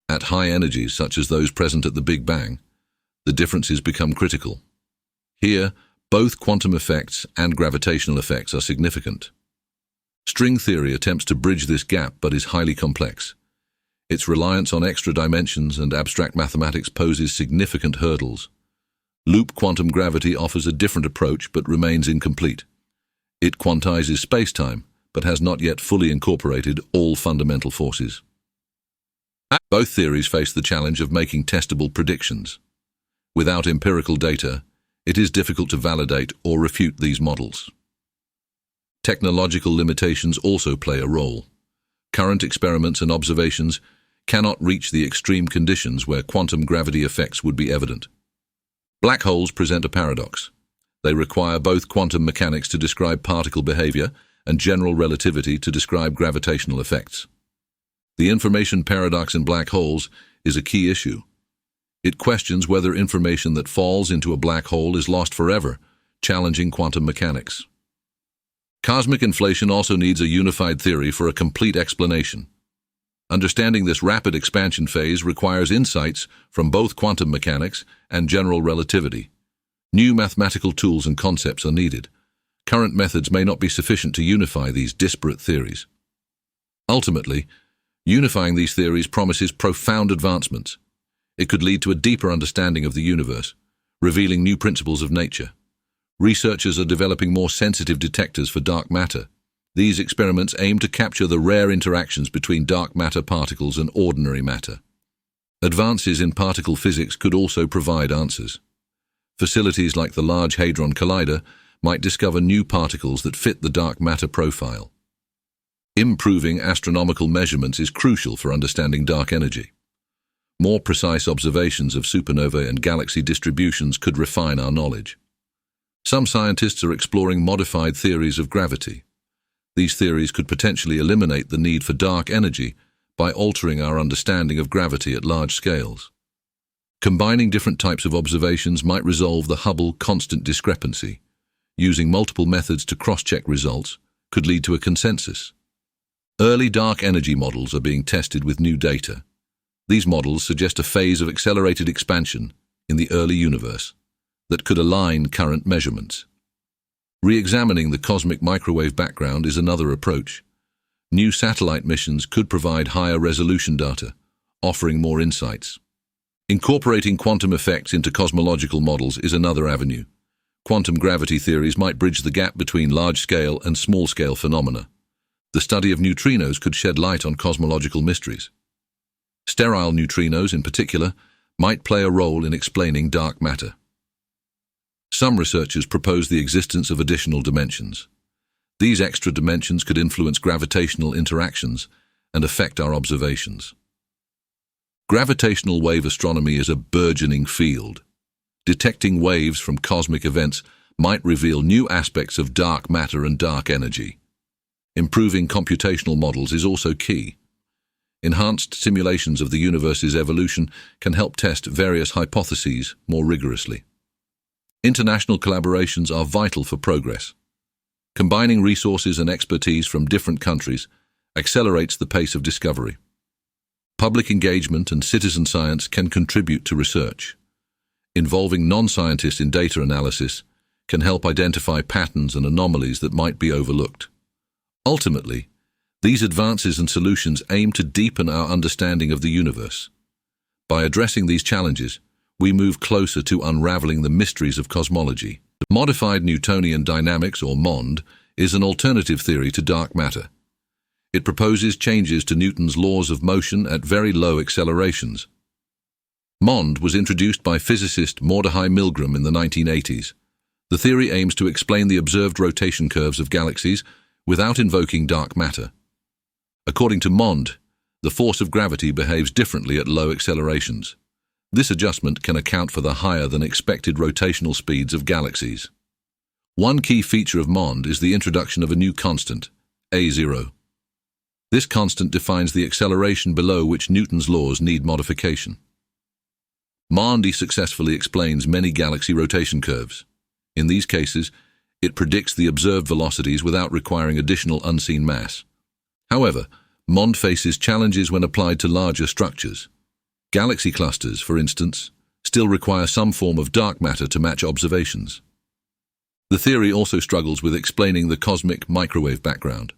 At high energies, such as those present at the Big Bang, the differences become critical. Here, both quantum effects and gravitational effects are significant. String theory attempts to bridge this gap but is highly complex. Its reliance on extra dimensions and abstract mathematics poses significant hurdles. Loop quantum gravity offers a different approach but remains incomplete. It quantizes spacetime but has not yet fully incorporated all fundamental forces. Both theories face the challenge of making testable predictions. Without empirical data, it is difficult to validate or refute these models. Technological limitations also play a role. Current experiments and observations cannot reach the extreme conditions where quantum gravity effects would be evident. Black holes present a paradox. They require both quantum mechanics to describe particle behavior and general relativity to describe gravitational effects. The information paradox in black holes is a key issue. It questions whether information that falls into a black hole is lost forever, challenging quantum mechanics. Cosmic inflation also needs a unified theory for a complete explanation. Understanding this rapid expansion phase requires insights from both quantum mechanics and general relativity. New mathematical tools and concepts are needed. Current methods may not be sufficient to unify these disparate theories. Ultimately, unifying these theories promises profound advancements. It could lead to a deeper understanding of the universe, revealing new principles of nature. Researchers are developing more sensitive detectors for dark matter. These experiments aim to capture the rare interactions between dark matter particles and ordinary matter. Advances in particle physics could also provide answers. Facilities like the Large Hadron Collider might discover new particles that fit the dark matter profile. Improving astronomical measurements is crucial for understanding dark energy. More precise observations of supernovae and galaxy distributions could refine our knowledge. Some scientists are exploring modified theories of gravity. These theories could potentially eliminate the need for dark energy by altering our understanding of gravity at large scales. Combining different types of observations might resolve the Hubble constant discrepancy. Using multiple methods to cross-check results could lead to a consensus. Early dark energy models are being tested with new data. These models suggest a phase of accelerated expansion in the early universe that could align current measurements. Re-examining the cosmic microwave background is another approach. New satellite missions could provide higher resolution data, offering more insights. Incorporating quantum effects into cosmological models is another avenue. Quantum gravity theories might bridge the gap between large-scale and small-scale phenomena. The study of neutrinos could shed light on cosmological mysteries. Sterile neutrinos, in particular, might play a role in explaining dark matter. Some researchers propose the existence of additional dimensions. These extra dimensions could influence gravitational interactions and affect our observations. Gravitational wave astronomy is a burgeoning field. Detecting waves from cosmic events might reveal new aspects of dark matter and dark energy. Improving computational models is also key. Enhanced simulations of the universe's evolution can help test various hypotheses more rigorously. International collaborations are vital for progress. Combining resources and expertise from different countries accelerates the pace of discovery. Public engagement and citizen science can contribute to research. Involving non-scientists in data analysis can help identify patterns and anomalies that might be overlooked. Ultimately, these advances and solutions aim to deepen our understanding of the universe. By addressing these challenges, we move closer to unraveling the mysteries of cosmology. Modified Newtonian dynamics, or MOND, is an alternative theory to dark matter. It proposes changes to Newton's laws of motion at very low accelerations. MOND was introduced by physicist Mordechai Milgram in the 1980s. The theory aims to explain the observed rotation curves of galaxies without invoking dark matter. According to Mond, the force of gravity behaves differently at low accelerations. This adjustment can account for the higher than expected rotational speeds of galaxies. One key feature of Mond is the introduction of a new constant, A0. This constant defines the acceleration below which Newton's laws need modification. Mond successfully explains many galaxy rotation curves. In these cases, it predicts the observed velocities without requiring additional unseen mass. However, Mond faces challenges when applied to larger structures. Galaxy clusters, for instance, still require some form of dark matter to match observations. The theory also struggles with explaining the cosmic microwave background.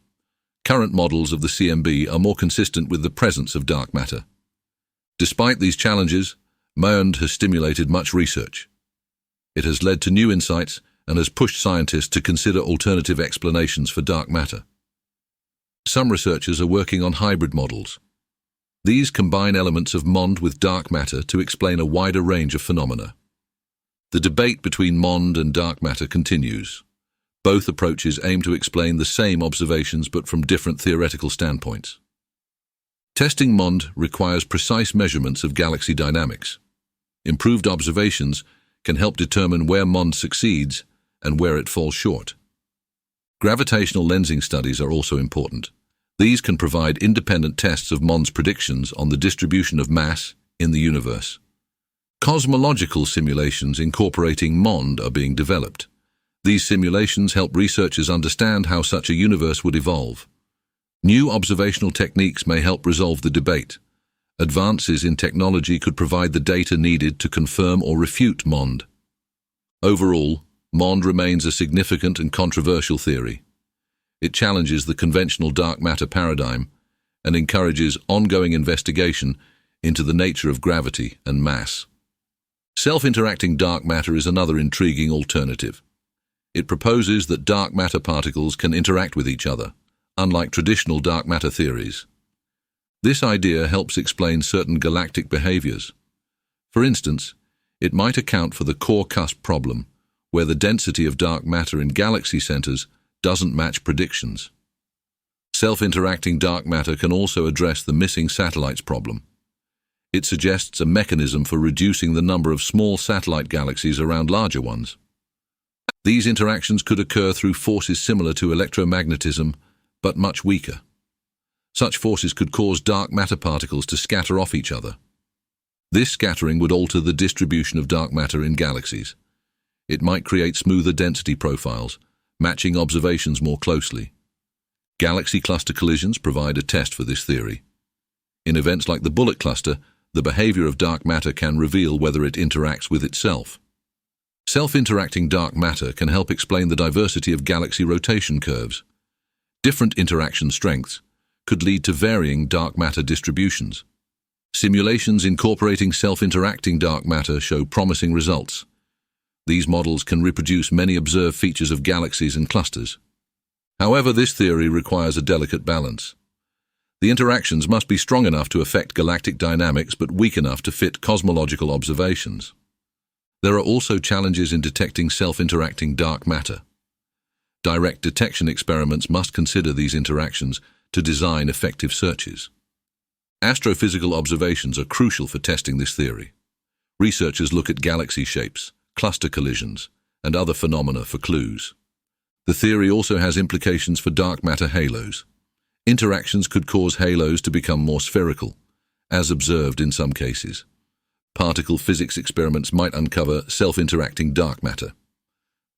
Current models of the CMB are more consistent with the presence of dark matter. Despite these challenges, Mond has stimulated much research. It has led to new insights and has pushed scientists to consider alternative explanations for dark matter. Some researchers are working on hybrid models. These combine elements of Mond with dark matter to explain a wider range of phenomena. The debate between Mond and dark matter continues. Both approaches aim to explain the same observations but from different theoretical standpoints. Testing Mond requires precise measurements of galaxy dynamics. Improved observations can help determine where Mond succeeds and where it falls short. Gravitational lensing studies are also important. These can provide independent tests of Mond's predictions on the distribution of mass in the universe. Cosmological simulations incorporating Mond are being developed. These simulations help researchers understand how such a universe would evolve. New observational techniques may help resolve the debate. Advances in technology could provide the data needed to confirm or refute Mond. Overall, Mond remains a significant and controversial theory. It challenges the conventional dark matter paradigm and encourages ongoing investigation into the nature of gravity and mass. Self-interacting dark matter is another intriguing alternative. It proposes that dark matter particles can interact with each other, unlike traditional dark matter theories. This idea helps explain certain galactic behaviors. For instance, it might account for the core cusp problem, where the density of dark matter in galaxy centers doesn't match predictions. Self-interacting dark matter can also address the missing satellites problem. It suggests a mechanism for reducing the number of small satellite galaxies around larger ones. These interactions could occur through forces similar to electromagnetism, but much weaker. Such forces could cause dark matter particles to scatter off each other. This scattering would alter the distribution of dark matter in galaxies. It might create smoother density profiles, matching observations more closely. Galaxy cluster collisions provide a test for this theory. In events like the bullet cluster, the behavior of dark matter can reveal whether it interacts with itself. Self-interacting dark matter can help explain the diversity of galaxy rotation curves. Different interaction strengths could lead to varying dark matter distributions. Simulations incorporating self-interacting dark matter show promising results. These models can reproduce many observed features of galaxies and clusters. However, this theory requires a delicate balance. The interactions must be strong enough to affect galactic dynamics but weak enough to fit cosmological observations. There are also challenges in detecting self-interacting dark matter. Direct detection experiments must consider these interactions to design effective searches. Astrophysical observations are crucial for testing this theory. Researchers look at galaxy shapes, cluster collisions, and other phenomena for clues. The theory also has implications for dark matter halos. Interactions could cause halos to become more spherical, as observed in some cases. Particle physics experiments might uncover self-interacting dark matter.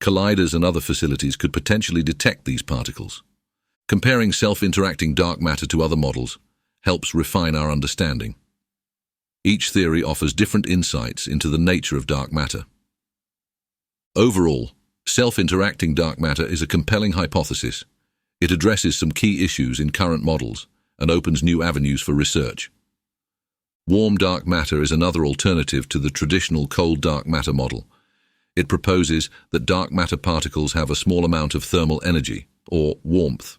Colliders and other facilities could potentially detect these particles. Comparing self-interacting dark matter to other models helps refine our understanding. Each theory offers different insights into the nature of dark matter. Overall, self-interacting dark matter is a compelling hypothesis. It addresses some key issues in current models and opens new avenues for research. Warm dark matter is another alternative to the traditional cold dark matter model. It proposes that dark matter particles have a small amount of thermal energy, or warmth.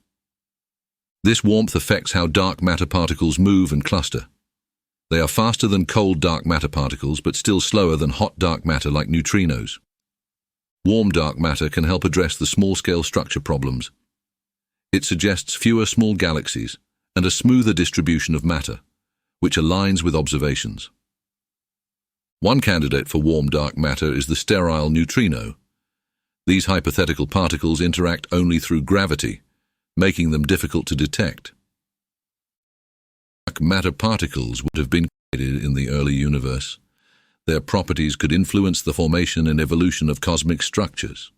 This warmth affects how dark matter particles move and cluster. They are faster than cold dark matter particles, but still slower than hot dark matter like neutrinos. Warm dark matter can help address the small-scale structure problems. It suggests fewer small galaxies and a smoother distribution of matter, which aligns with observations. One candidate for warm dark matter is the sterile neutrino. These hypothetical particles interact only through gravity, making them difficult to detect. Dark matter particles would have been created in the early universe. Their properties could influence the formation and evolution of cosmic structures.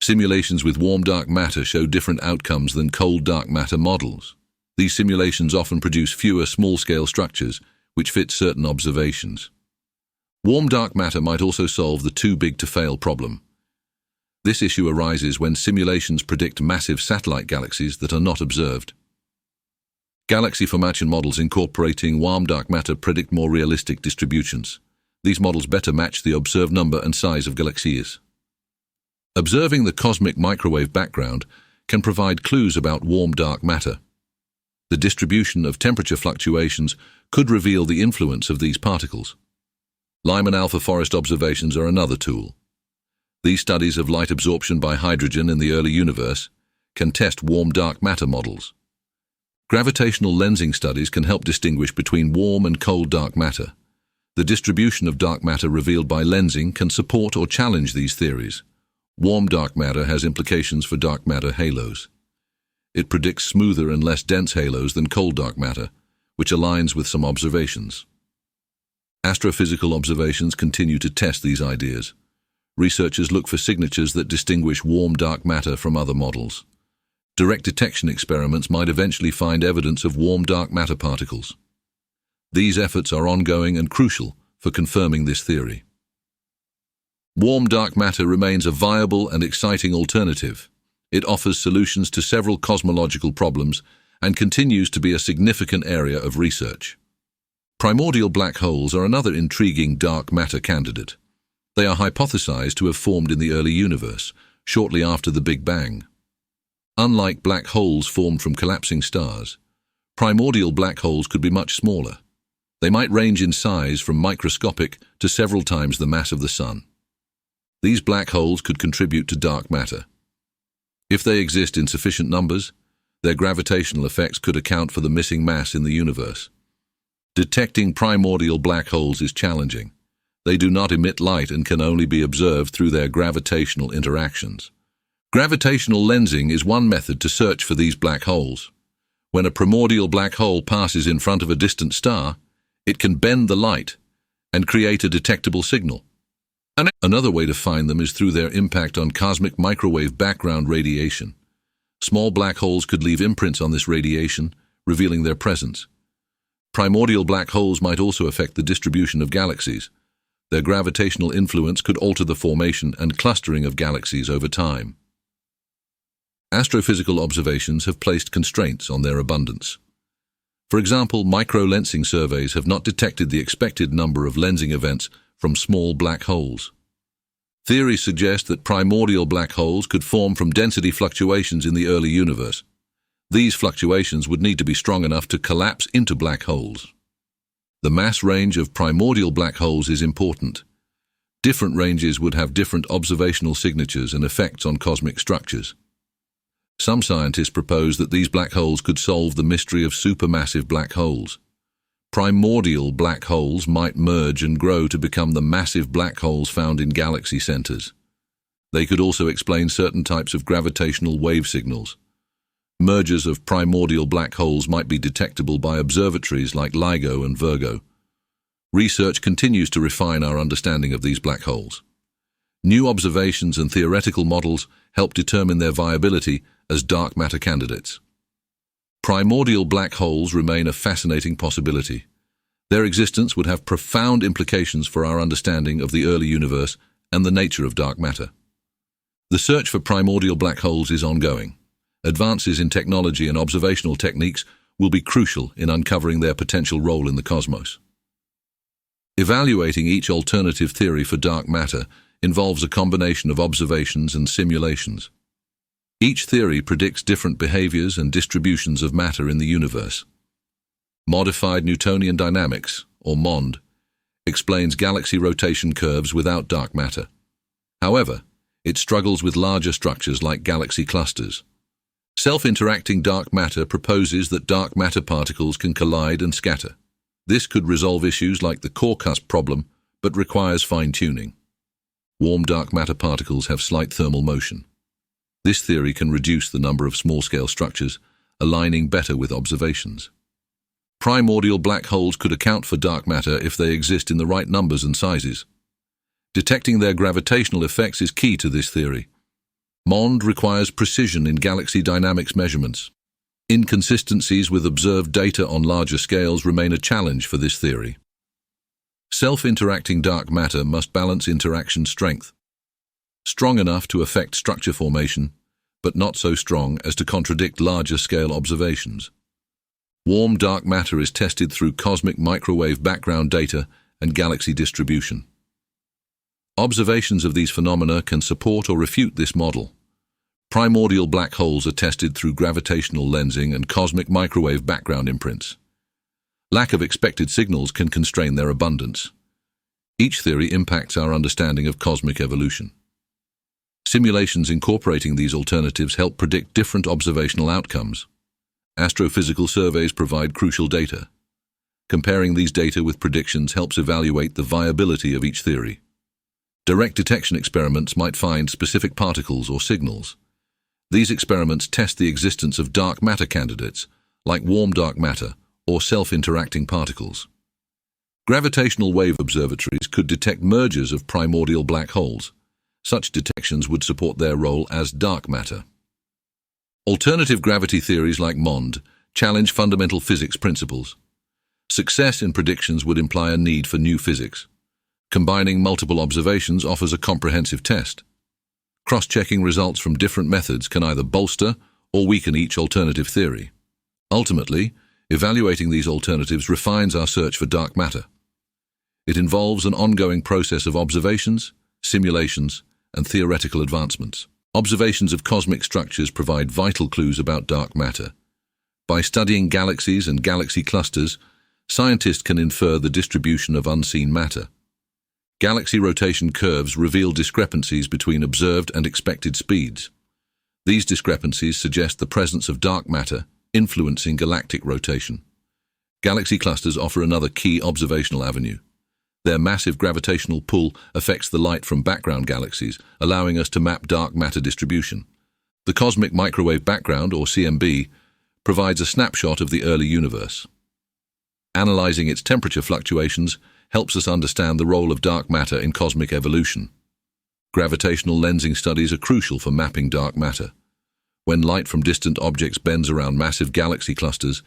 Simulations with warm dark matter show different outcomes than cold dark matter models. These simulations often produce fewer small-scale structures, which fit certain observations. Warm dark matter might also solve the too-big-to-fail problem. This issue arises when simulations predict massive satellite galaxies that are not observed. Galaxy formation models incorporating warm dark matter predict more realistic distributions. These models better match the observed number and size of galaxies. Observing the cosmic microwave background can provide clues about warm dark matter. The distribution of temperature fluctuations could reveal the influence of these particles. Lyman alpha forest observations are another tool. These studies of light absorption by hydrogen in the early universe can test warm dark matter models. Gravitational lensing studies can help distinguish between warm and cold dark matter. The distribution of dark matter revealed by lensing can support or challenge these theories. Warm dark matter has implications for dark matter halos. It predicts smoother and less dense halos than cold dark matter, which aligns with some observations. Astrophysical observations continue to test these ideas. Researchers look for signatures that distinguish warm dark matter from other models. Direct detection experiments might eventually find evidence of warm dark matter particles. These efforts are ongoing and crucial for confirming this theory. Warm dark matter remains a viable and exciting alternative. It offers solutions to several cosmological problems and continues to be a significant area of research. Primordial black holes are another intriguing dark matter candidate. They are hypothesized to have formed in the early universe, shortly after the Big Bang. Unlike black holes formed from collapsing stars, primordial black holes could be much smaller. They might range in size from microscopic to several times the mass of the Sun. These black holes could contribute to dark matter. If they exist in sufficient numbers, their gravitational effects could account for the missing mass in the universe. Detecting primordial black holes is challenging. They do not emit light and can only be observed through their gravitational interactions. Gravitational lensing is one method to search for these black holes. When a primordial black hole passes in front of a distant star, it can bend the light and create a detectable signal. Another way to find them is through their impact on cosmic microwave background radiation. Small black holes could leave imprints on this radiation, revealing their presence. Primordial black holes might also affect the distribution of galaxies. Their gravitational influence could alter the formation and clustering of galaxies over time. Astrophysical observations have placed constraints on their abundance. For example, micro-lensing surveys have not detected the expected number of lensing events from small black holes. Theories suggest that primordial black holes could form from density fluctuations in the early universe. These fluctuations would need to be strong enough to collapse into black holes. The mass range of primordial black holes is important. Different ranges would have different observational signatures and effects on cosmic structures. Some scientists propose that these black holes could solve the mystery of supermassive black holes. Primordial black holes might merge and grow to become the massive black holes found in galaxy centers. They could also explain certain types of gravitational wave signals. Mergers of primordial black holes might be detectable by observatories like LIGO and Virgo. Research continues to refine our understanding of these black holes. New observations and theoretical models help determine their viability as dark matter candidates. Primordial black holes remain a fascinating possibility. Their existence would have profound implications for our understanding of the early universe and the nature of dark matter. The search for primordial black holes is ongoing. Advances in technology and observational techniques will be crucial in uncovering their potential role in the cosmos. Evaluating each alternative theory for dark matter involves a combination of observations and simulations. Each theory predicts different behaviors and distributions of matter in the universe. Modified Newtonian dynamics, or MOND, explains galaxy rotation curves without dark matter. However, It struggles with larger structures like galaxy clusters. Self-interacting dark matter proposes that dark matter particles can collide and scatter. This could resolve issues like the core cusp problem, but requires fine-tuning. Warm dark matter particles have slight thermal motion. This theory can reduce the number of small-scale structures, aligning better with observations. Primordial black holes could account for dark matter if they exist in the right numbers and sizes. Detecting their gravitational effects is key to this theory. MOND requires precision in galaxy dynamics measurements. Inconsistencies with observed data on larger scales remain a challenge for this theory. Self-interacting dark matter must balance interaction strength. Strong enough to affect structure formation, but not so strong as to contradict larger-scale observations. Warm dark matter is tested through cosmic microwave background data and galaxy distribution. Observations of these phenomena can support or refute this model. Primordial black holes are tested through gravitational lensing and cosmic microwave background imprints. Lack of expected signals can constrain their abundance. Each theory impacts our understanding of cosmic evolution. Simulations incorporating these alternatives help predict different observational outcomes. Astrophysical surveys provide crucial data. Comparing these data with predictions helps evaluate the viability of each theory. Direct detection experiments might find specific particles or signals. These experiments test the existence of dark matter candidates, like warm dark matter or self-interacting particles. Gravitational wave observatories could detect mergers of primordial black holes. Such detections would support their role as dark matter. Alternative gravity theories like MOND challenge fundamental physics principles. Success in predictions would imply a need for new physics. Combining multiple observations offers a comprehensive test. Cross-checking results from different methods can either bolster or weaken each alternative theory. Ultimately, evaluating these alternatives refines our search for dark matter. It involves an ongoing process of observations, simulations, and theoretical advancements. Observations of cosmic structures provide vital clues about dark matter. By studying galaxies and galaxy clusters, scientists can infer the distribution of unseen matter. Galaxy rotation curves reveal discrepancies between observed and expected speeds. These discrepancies suggest the presence of dark matter influencing galactic rotation. Galaxy clusters offer another key observational avenue. Their massive gravitational pull affects the light from background galaxies, allowing us to map dark matter distribution. The Cosmic Microwave Background, or CMB, provides a snapshot of the early universe. Analyzing its temperature fluctuations helps us understand the role of dark matter in cosmic evolution. Gravitational lensing studies are crucial for mapping dark matter. When light from distant objects bends around massive galaxy clusters,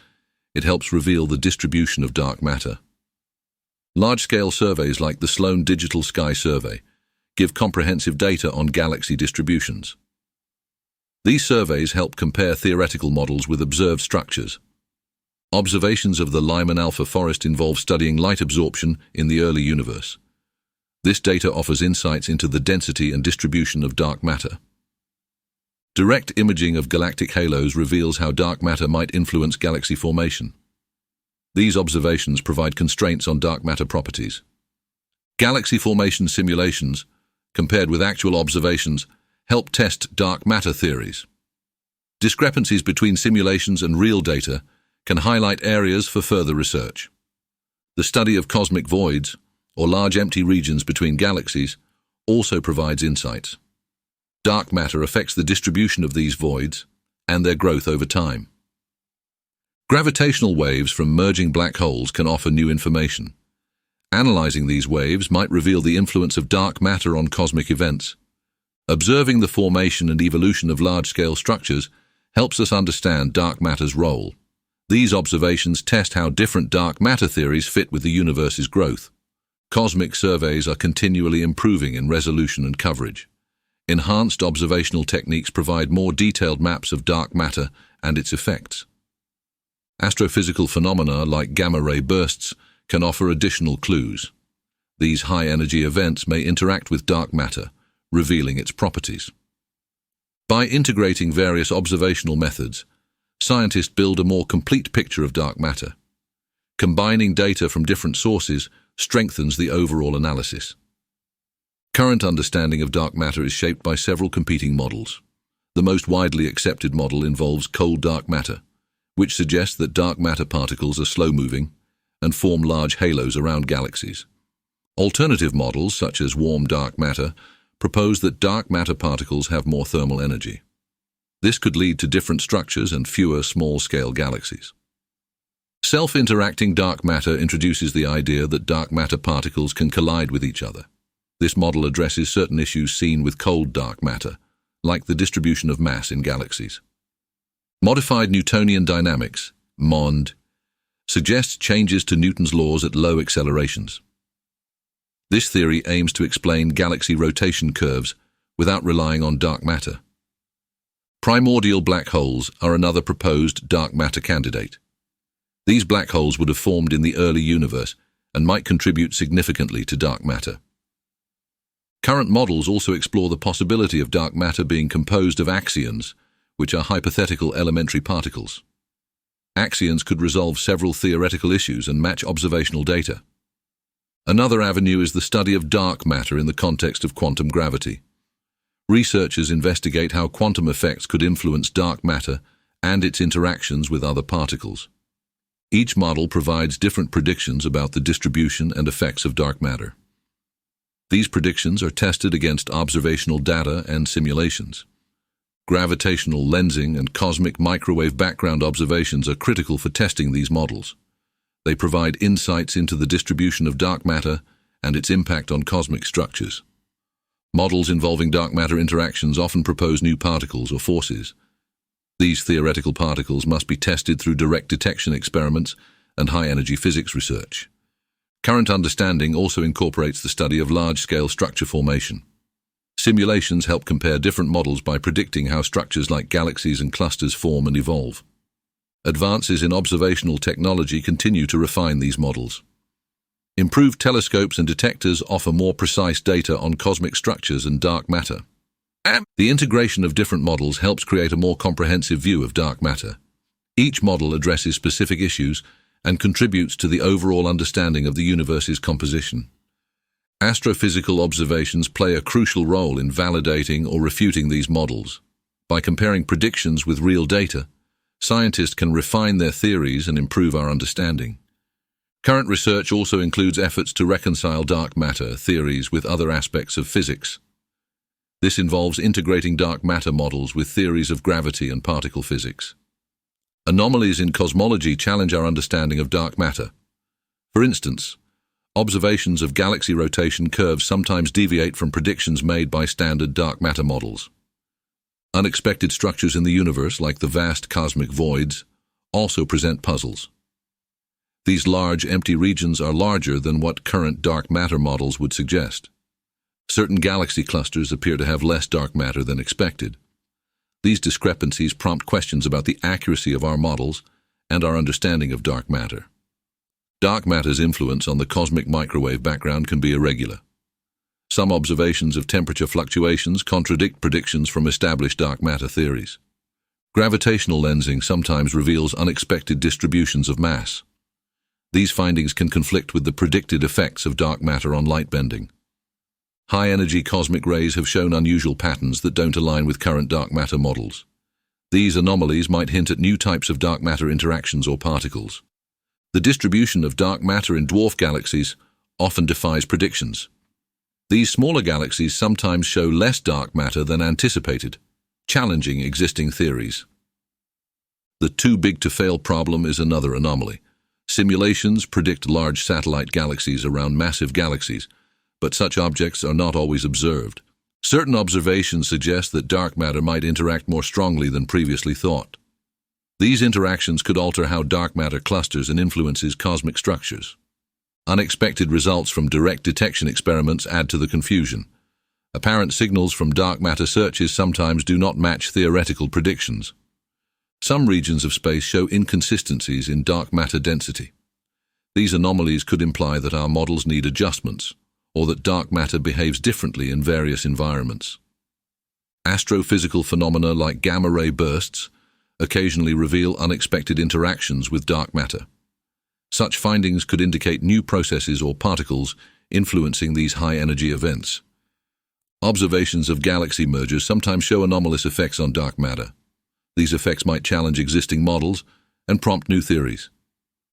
it helps reveal the distribution of dark matter. Large-scale surveys like the Sloan Digital Sky Survey give comprehensive data on galaxy distributions. These surveys help compare theoretical models with observed structures. Observations of the Lyman Alpha Forest involve studying light absorption in the early universe. This data offers insights into the density and distribution of dark matter. Direct imaging of galactic halos reveals how dark matter might influence galaxy formation. These observations provide constraints on dark matter properties. Galaxy formation simulations, compared with actual observations, help test dark matter theories. Discrepancies between simulations and real data can highlight areas for further research. The study of cosmic voids, or large empty regions between galaxies, also provides insights. Dark matter affects the distribution of these voids and their growth over time. Gravitational waves from merging black holes can offer new information. Analyzing these waves might reveal the influence of dark matter on cosmic events. Observing the formation and evolution of large-scale structures helps us understand dark matter's role. These observations test how different dark matter theories fit with the universe's growth. Cosmic surveys are continually improving in resolution and coverage. Enhanced observational techniques provide more detailed maps of dark matter and its effects. Astrophysical phenomena like gamma-ray bursts can offer additional clues. These high-energy events may interact with dark matter, revealing its properties. By integrating various observational methods, scientists build a more complete picture of dark matter. Combining data from different sources strengthens the overall analysis. Current understanding of dark matter is shaped by several competing models. The most widely accepted model involves cold dark matter, which suggests that dark matter particles are slow-moving and form large halos around galaxies. Alternative models, such as warm dark matter, propose that dark matter particles have more thermal energy. This could lead to different structures and fewer small-scale galaxies. Self-interacting dark matter introduces the idea that dark matter particles can collide with each other. This model addresses certain issues seen with cold dark matter, like the distribution of mass in galaxies. Modified Newtonian dynamics, MOND, suggests changes to Newton's laws at low accelerations. This theory aims to explain galaxy rotation curves without relying on dark matter. Primordial black holes are another proposed dark matter candidate. These black holes would have formed in the early universe and might contribute significantly to dark matter. Current models also explore the possibility of dark matter being composed of axions, which are hypothetical elementary particles. Axions could resolve several theoretical issues and match observational data. Another avenue is the study of dark matter in the context of quantum gravity. Researchers investigate how quantum effects could influence dark matter and its interactions with other particles. Each model provides different predictions about the distribution and effects of dark matter. These predictions are tested against observational data and simulations. Gravitational lensing and cosmic microwave background observations are critical for testing these models. They provide insights into the distribution of dark matter and its impact on cosmic structures. Models involving dark matter interactions often propose new particles or forces. These theoretical particles must be tested through direct detection experiments and high-energy physics research. Current understanding also incorporates the study of large-scale structure formation. Simulations help compare different models by predicting how structures like galaxies and clusters form and evolve. Advances in observational technology continue to refine these models. Improved telescopes and detectors offer more precise data on cosmic structures and dark matter. The integration of different models helps create a more comprehensive view of dark matter. Each model addresses specific issues and contributes to the overall understanding of the universe's composition. Astrophysical observations play a crucial role in validating or refuting these models. By comparing predictions with real data, scientists can refine their theories and improve our understanding. Current research also includes efforts to reconcile dark matter theories with other aspects of physics. This involves integrating dark matter models with theories of gravity and particle physics. Anomalies in cosmology challenge our understanding of dark matter. For instance, observations of galaxy rotation curves sometimes deviate from predictions made by standard dark matter models. Unexpected structures in the universe, like the vast cosmic voids, also present puzzles. These large, empty regions are larger than what current dark matter models would suggest. Certain galaxy clusters appear to have less dark matter than expected. These discrepancies prompt questions about the accuracy of our models and our understanding of dark matter. Dark matter's influence on the cosmic microwave background can be irregular. Some observations of temperature fluctuations contradict predictions from established dark matter theories. Gravitational lensing sometimes reveals unexpected distributions of mass. These findings can conflict with the predicted effects of dark matter on light bending. High-energy cosmic rays have shown unusual patterns that don't align with current dark matter models. These anomalies might hint at new types of dark matter interactions or particles. The distribution of dark matter in dwarf galaxies often defies predictions. These smaller galaxies sometimes show less dark matter than anticipated, challenging existing theories. The too-big-to-fail problem is another anomaly. Simulations predict large satellite galaxies around massive galaxies, but such objects are not always observed. Certain observations suggest that dark matter might interact more strongly than previously thought. These interactions could alter how dark matter clusters and influences cosmic structures. Unexpected results from direct detection experiments add to the confusion. Apparent signals from dark matter searches sometimes do not match theoretical predictions. Some regions of space show inconsistencies in dark matter density. These anomalies could imply that our models need adjustments, or that dark matter behaves differently in various environments. Astrophysical phenomena like gamma-ray bursts occasionally reveal unexpected interactions with dark matter. Such findings could indicate new processes or particles influencing these high-energy events. Observations of galaxy mergers sometimes show anomalous effects on dark matter. These effects might challenge existing models and prompt new theories.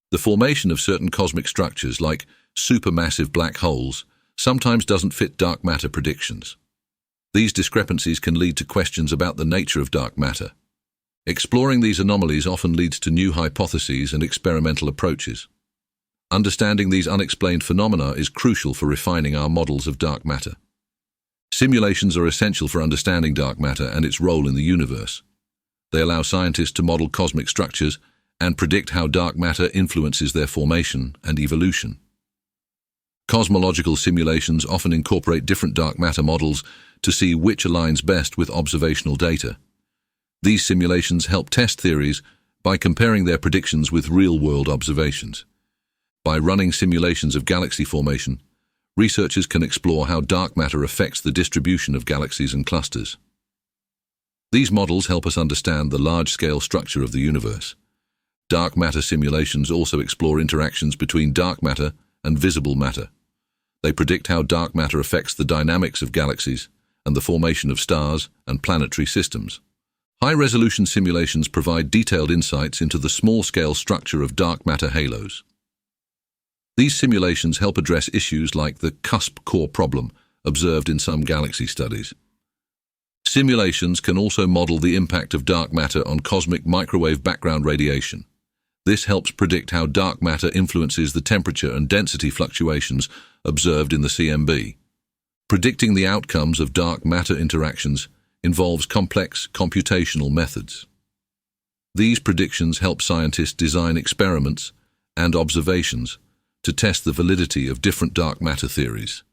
The formation of certain cosmic structures, like supermassive black holes, sometimes doesn't fit dark matter predictions. These discrepancies can lead to questions about the nature of dark matter. Exploring these anomalies often leads to new hypotheses and experimental approaches. Understanding these unexplained phenomena is crucial for refining our models of dark matter. Simulations are essential for understanding dark matter and its role in the universe. They allow scientists to model cosmic structures and predict how dark matter influences their formation and evolution. Cosmological simulations often incorporate different dark matter models to see which aligns best with observational data. These simulations help test theories by comparing their predictions with real-world observations. By running simulations of galaxy formation, researchers can explore how dark matter affects the distribution of galaxies and clusters. These models help us understand the large-scale structure of the universe. Dark matter simulations also explore interactions between dark matter and visible matter. They predict how dark matter affects the dynamics of galaxies and the formation of stars and planetary systems. High-resolution simulations provide detailed insights into the small-scale structure of dark matter halos. These simulations help address issues like the cusp core problem observed in some galaxy studies. Simulations can also model the impact of dark matter on cosmic microwave background radiation. This helps predict how dark matter influences the temperature and density fluctuations observed in the CMB. Predicting the outcomes of dark matter interactions involves complex computational methods. These predictions help scientists design experiments and observations to test the validity of different dark matter theories.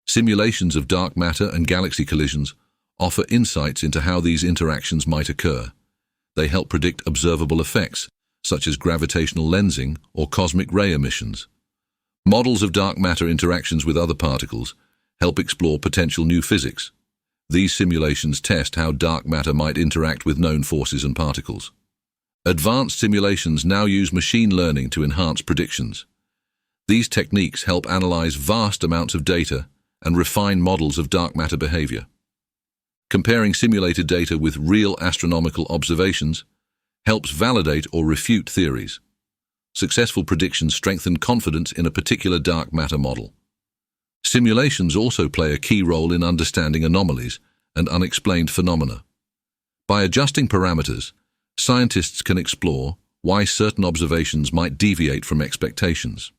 Simulations of dark matter and galaxy collisions offer insights into how these interactions might occur. They help predict observable effects, such as gravitational lensing or cosmic ray emissions. Models of dark matter interactions with other particles help explore potential new physics. These simulations test how dark matter might interact with known forces and particles. Advanced simulations now use machine learning to enhance predictions. These techniques help analyze vast amounts of data and refine models of dark matter behavior. Comparing simulated data with real astronomical observations helps validate or refute theories. Successful predictions strengthen confidence in a particular dark matter model. Simulations also play a key role in understanding anomalies and unexplained phenomena. By adjusting parameters, scientists can explore why certain observations might deviate from expectations.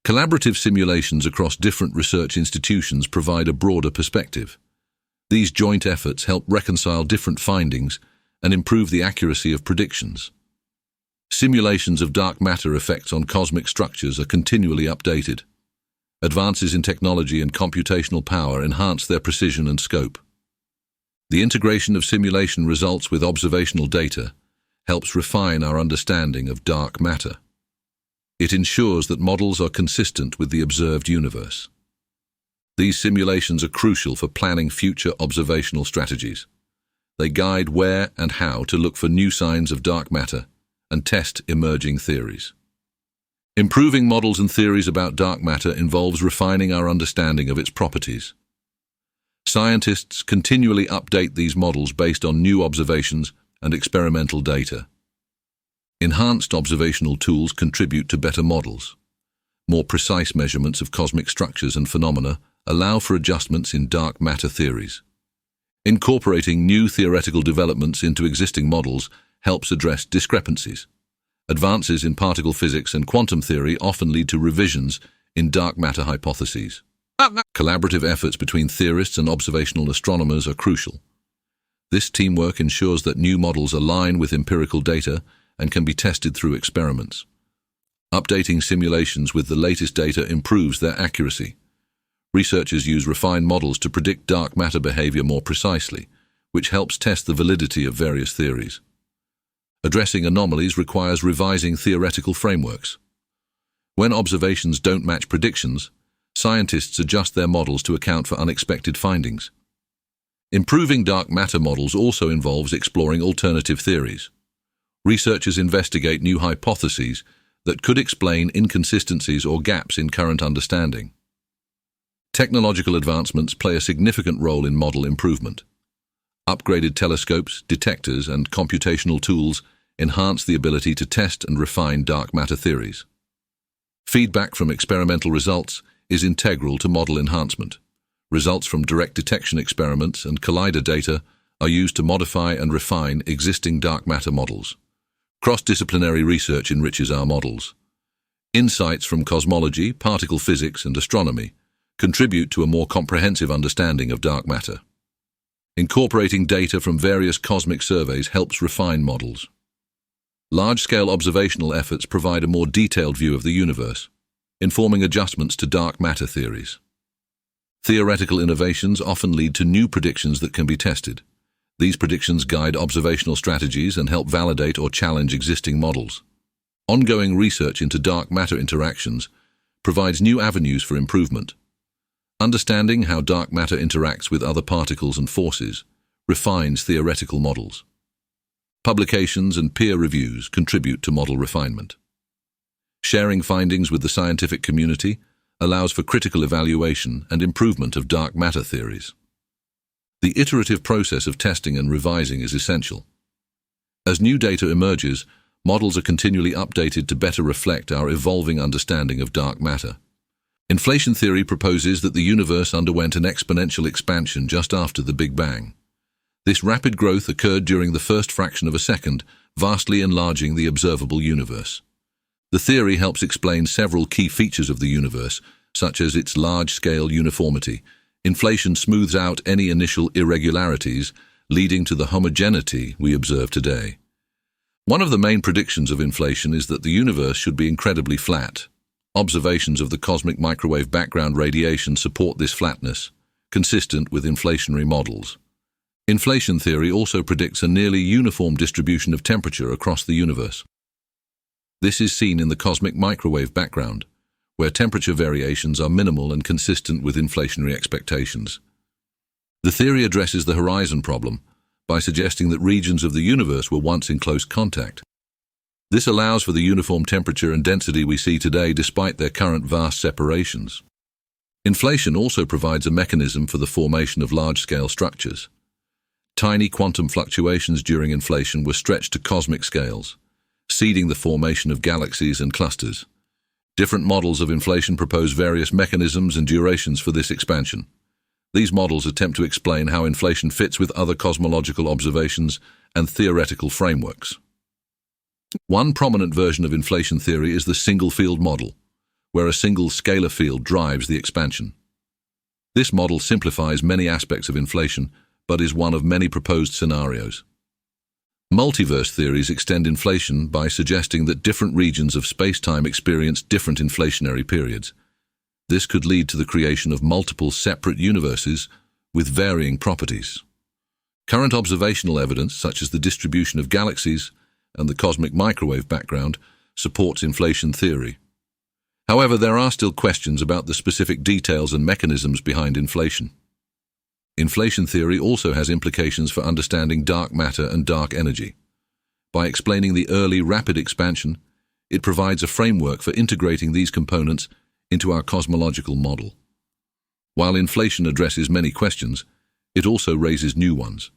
Collaborative simulations across different research institutions provide a broader perspective. These joint efforts help reconcile different findings and improve the accuracy of predictions. Simulations of dark matter effects on cosmic structures are continually updated. Advances in technology and computational power enhance their precision and scope. The integration of simulation results with observational data helps refine our understanding of dark matter. It ensures that models are consistent with the observed universe. These simulations are crucial for planning future observational strategies. They guide where and how to look for new signs of dark matter and test emerging theories. Improving models and theories about dark matter involves refining our understanding of its properties. Scientists continually update these models based on new observations and experimental data. Enhanced observational tools contribute to better models. More precise measurements of cosmic structures and phenomena allow for adjustments in dark matter theories. Incorporating new theoretical developments into existing models helps address discrepancies. Advances in particle physics and quantum theory often lead to revisions in dark matter hypotheses. Collaborative efforts between theorists and observational astronomers are crucial. This teamwork ensures that new models align with empirical data and can be tested through experiments. Updating simulations with the latest data improves their accuracy. Researchers use refined models to predict dark matter behavior more precisely, which helps test the validity of various theories. Addressing anomalies requires revising theoretical frameworks. When observations don't match predictions, scientists adjust their models to account for unexpected findings. Improving dark matter models also involves exploring alternative theories. Researchers investigate new hypotheses that could explain inconsistencies or gaps in current understanding. Technological advancements play a significant role in model improvement. Upgraded telescopes, detectors, and computational tools enhance the ability to test and refine dark matter theories. Feedback from experimental results is integral to model enhancement. Results from direct detection experiments and collider data are used to modify and refine existing dark matter models. Cross-disciplinary research enriches our models. Insights from cosmology, particle physics, and astronomy contribute to a more comprehensive understanding of dark matter. Incorporating data from various cosmic surveys helps refine models. Large-scale observational efforts provide a more detailed view of the universe, informing adjustments to dark matter theories. Theoretical innovations often lead to new predictions that can be tested. These predictions guide observational strategies and help validate or challenge existing models. Ongoing research into dark matter interactions provides new avenues for improvement. Understanding how dark matter interacts with other particles and forces refines theoretical models. Publications and peer reviews contribute to model refinement. Sharing findings with the scientific community allows for critical evaluation and improvement of dark matter theories. The iterative process of testing and revising is essential. As new data emerges, models are continually updated to better reflect our evolving understanding of dark matter. Inflation theory proposes that the universe underwent an exponential expansion just after the Big Bang. This rapid growth occurred during the first fraction of a second, vastly enlarging the observable universe. The theory helps explain several key features of the universe, such as its large-scale uniformity. Inflation smooths out any initial irregularities, leading to the homogeneity we observe today. One of the main predictions of inflation is that the universe should be incredibly flat. Observations of the cosmic microwave background radiation support this flatness, consistent with inflationary models. Inflation theory also predicts a nearly uniform distribution of temperature across the universe. This is seen in the cosmic microwave background, where temperature variations are minimal and consistent with inflationary expectations. The theory addresses the horizon problem by suggesting that regions of the universe were once in close contact. This allows for the uniform temperature and density we see today despite their current vast separations. Inflation also provides a mechanism for the formation of large-scale structures. Tiny quantum fluctuations during inflation were stretched to cosmic scales, seeding the formation of galaxies and clusters. Different models of inflation propose various mechanisms and durations for this expansion. These models attempt to explain how inflation fits with other cosmological observations and theoretical frameworks. One prominent version of inflation theory is the single-field model, where a single scalar field drives the expansion. This model simplifies many aspects of inflation, but is one of many proposed scenarios. Multiverse theories extend inflation by suggesting that different regions of space-time experience different inflationary periods. This could lead to the creation of multiple separate universes with varying properties. Current observational evidence, such as the distribution of galaxies and the cosmic microwave background, supports inflation theory. However, there are still questions about the specific details and mechanisms behind inflation. Inflation theory also has implications for understanding dark matter and dark energy. By explaining the early rapid expansion, it provides a framework for integrating these components into our cosmological model. While inflation addresses many questions, it also raises new ones.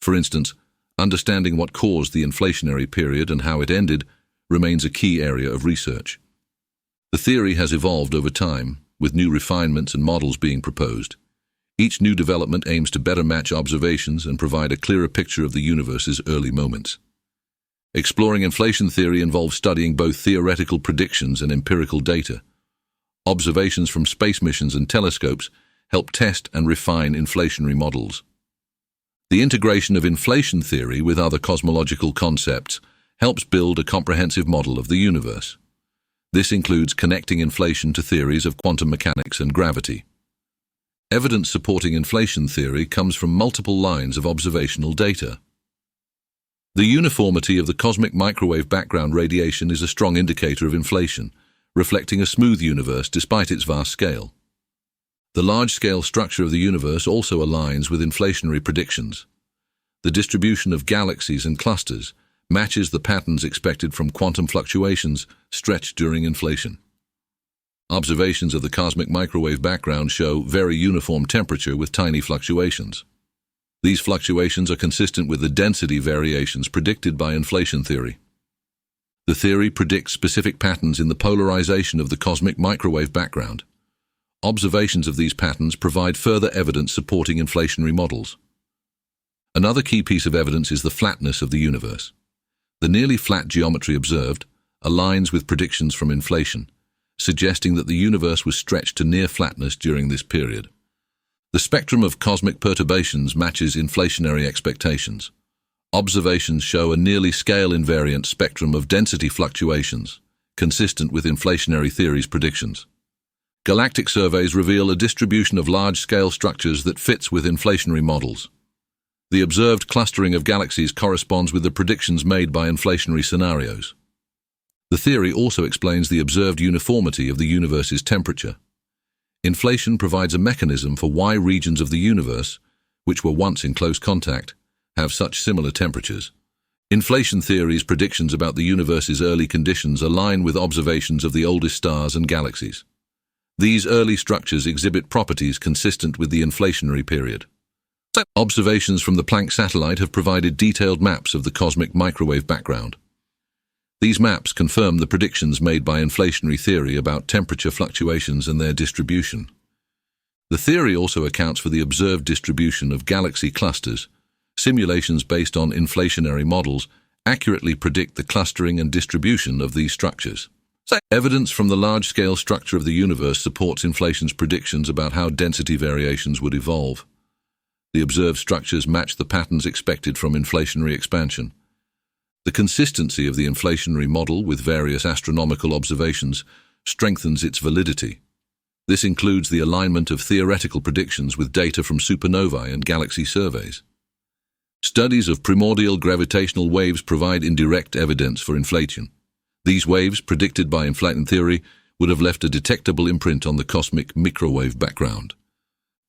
For instance, understanding what caused the inflationary period and how it ended remains a key area of research. The theory has evolved over time, with new refinements and models being proposed. Each new development aims to better match observations and provide a clearer picture of the universe's early moments. Exploring inflation theory involves studying both theoretical predictions and empirical data. Observations from space missions and telescopes help test and refine inflationary models. The integration of inflation theory with other cosmological concepts helps build a comprehensive model of the universe. This includes connecting inflation to theories of quantum mechanics and gravity. Evidence supporting inflation theory comes from multiple lines of observational data. The uniformity of the cosmic microwave background radiation is a strong indicator of inflation, reflecting a smooth universe despite its vast scale. The large-scale structure of the universe also aligns with inflationary predictions. The distribution of galaxies and clusters matches the patterns expected from quantum fluctuations stretched during inflation. Observations of the cosmic microwave background show very uniform temperature with tiny fluctuations. These fluctuations are consistent with the density variations predicted by inflation theory. The theory predicts specific patterns in the polarization of the cosmic microwave background. Observations of these patterns provide further evidence supporting inflationary models. Another key piece of evidence is the flatness of the universe. The nearly flat geometry observed aligns with predictions from inflation, suggesting that the universe was stretched to near flatness during this period. The spectrum of cosmic perturbations matches inflationary expectations. Observations show a nearly scale-invariant spectrum of density fluctuations, consistent with inflationary theory's predictions. Galactic surveys reveal a distribution of large-scale structures that fits with inflationary models. The observed clustering of galaxies corresponds with the predictions made by inflationary scenarios. The theory also explains the observed uniformity of the universe's temperature. Inflation provides a mechanism for why regions of the universe, which were once in close contact, have such similar temperatures. Inflation theory's predictions about the universe's early conditions align with observations of the oldest stars and galaxies. These early structures exhibit properties consistent with the inflationary period. Observations from the Planck satellite have provided detailed maps of the cosmic microwave background. These maps confirm the predictions made by inflationary theory about temperature fluctuations and their distribution. The theory also accounts for the observed distribution of galaxy clusters. Simulations based on inflationary models accurately predict the clustering and distribution of these structures. Evidence from the large-scale structure of the universe supports inflation's predictions about how density variations would evolve. The observed structures match the patterns expected from inflationary expansion. The consistency of the inflationary model with various astronomical observations strengthens its validity. This includes the alignment of theoretical predictions with data from supernovae and galaxy surveys. Studies of primordial gravitational waves provide indirect evidence for inflation. These waves, predicted by inflation theory, would have left a detectable imprint on the cosmic microwave background.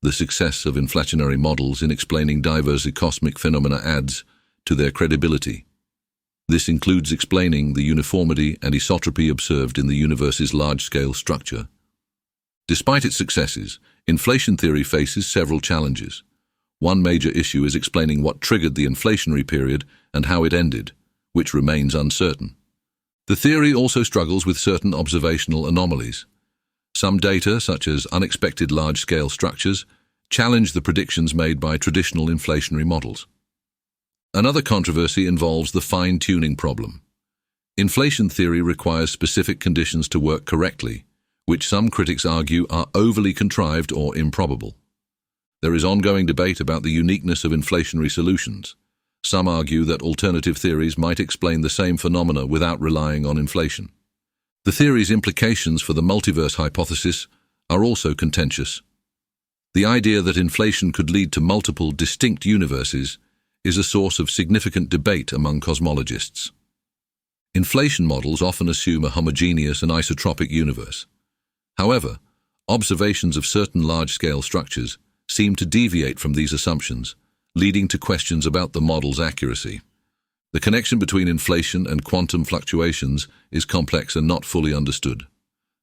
The success of inflationary models in explaining diverse cosmic phenomena adds to their credibility. This includes explaining the uniformity and isotropy observed in the universe's large-scale structure. Despite its successes, inflation theory faces several challenges. One major issue is explaining what triggered the inflationary period and how it ended, which remains uncertain. The theory also struggles with certain observational anomalies. Some data, such as unexpected large-scale structures, challenge the predictions made by traditional inflationary models. Another controversy involves the fine-tuning problem. Inflation theory requires specific conditions to work correctly, which some critics argue are overly contrived or improbable. There is ongoing debate about the uniqueness of inflationary solutions. Some argue that alternative theories might explain the same phenomena without relying on inflation. The theory's implications for the multiverse hypothesis are also contentious. The idea that inflation could lead to multiple distinct universes is a source of significant debate among cosmologists. Inflation models often assume a homogeneous and isotropic universe. However, observations of certain large-scale structures seem to deviate from these assumptions, leading to questions about the model's accuracy. The connection between inflation and quantum fluctuations is complex and not fully understood.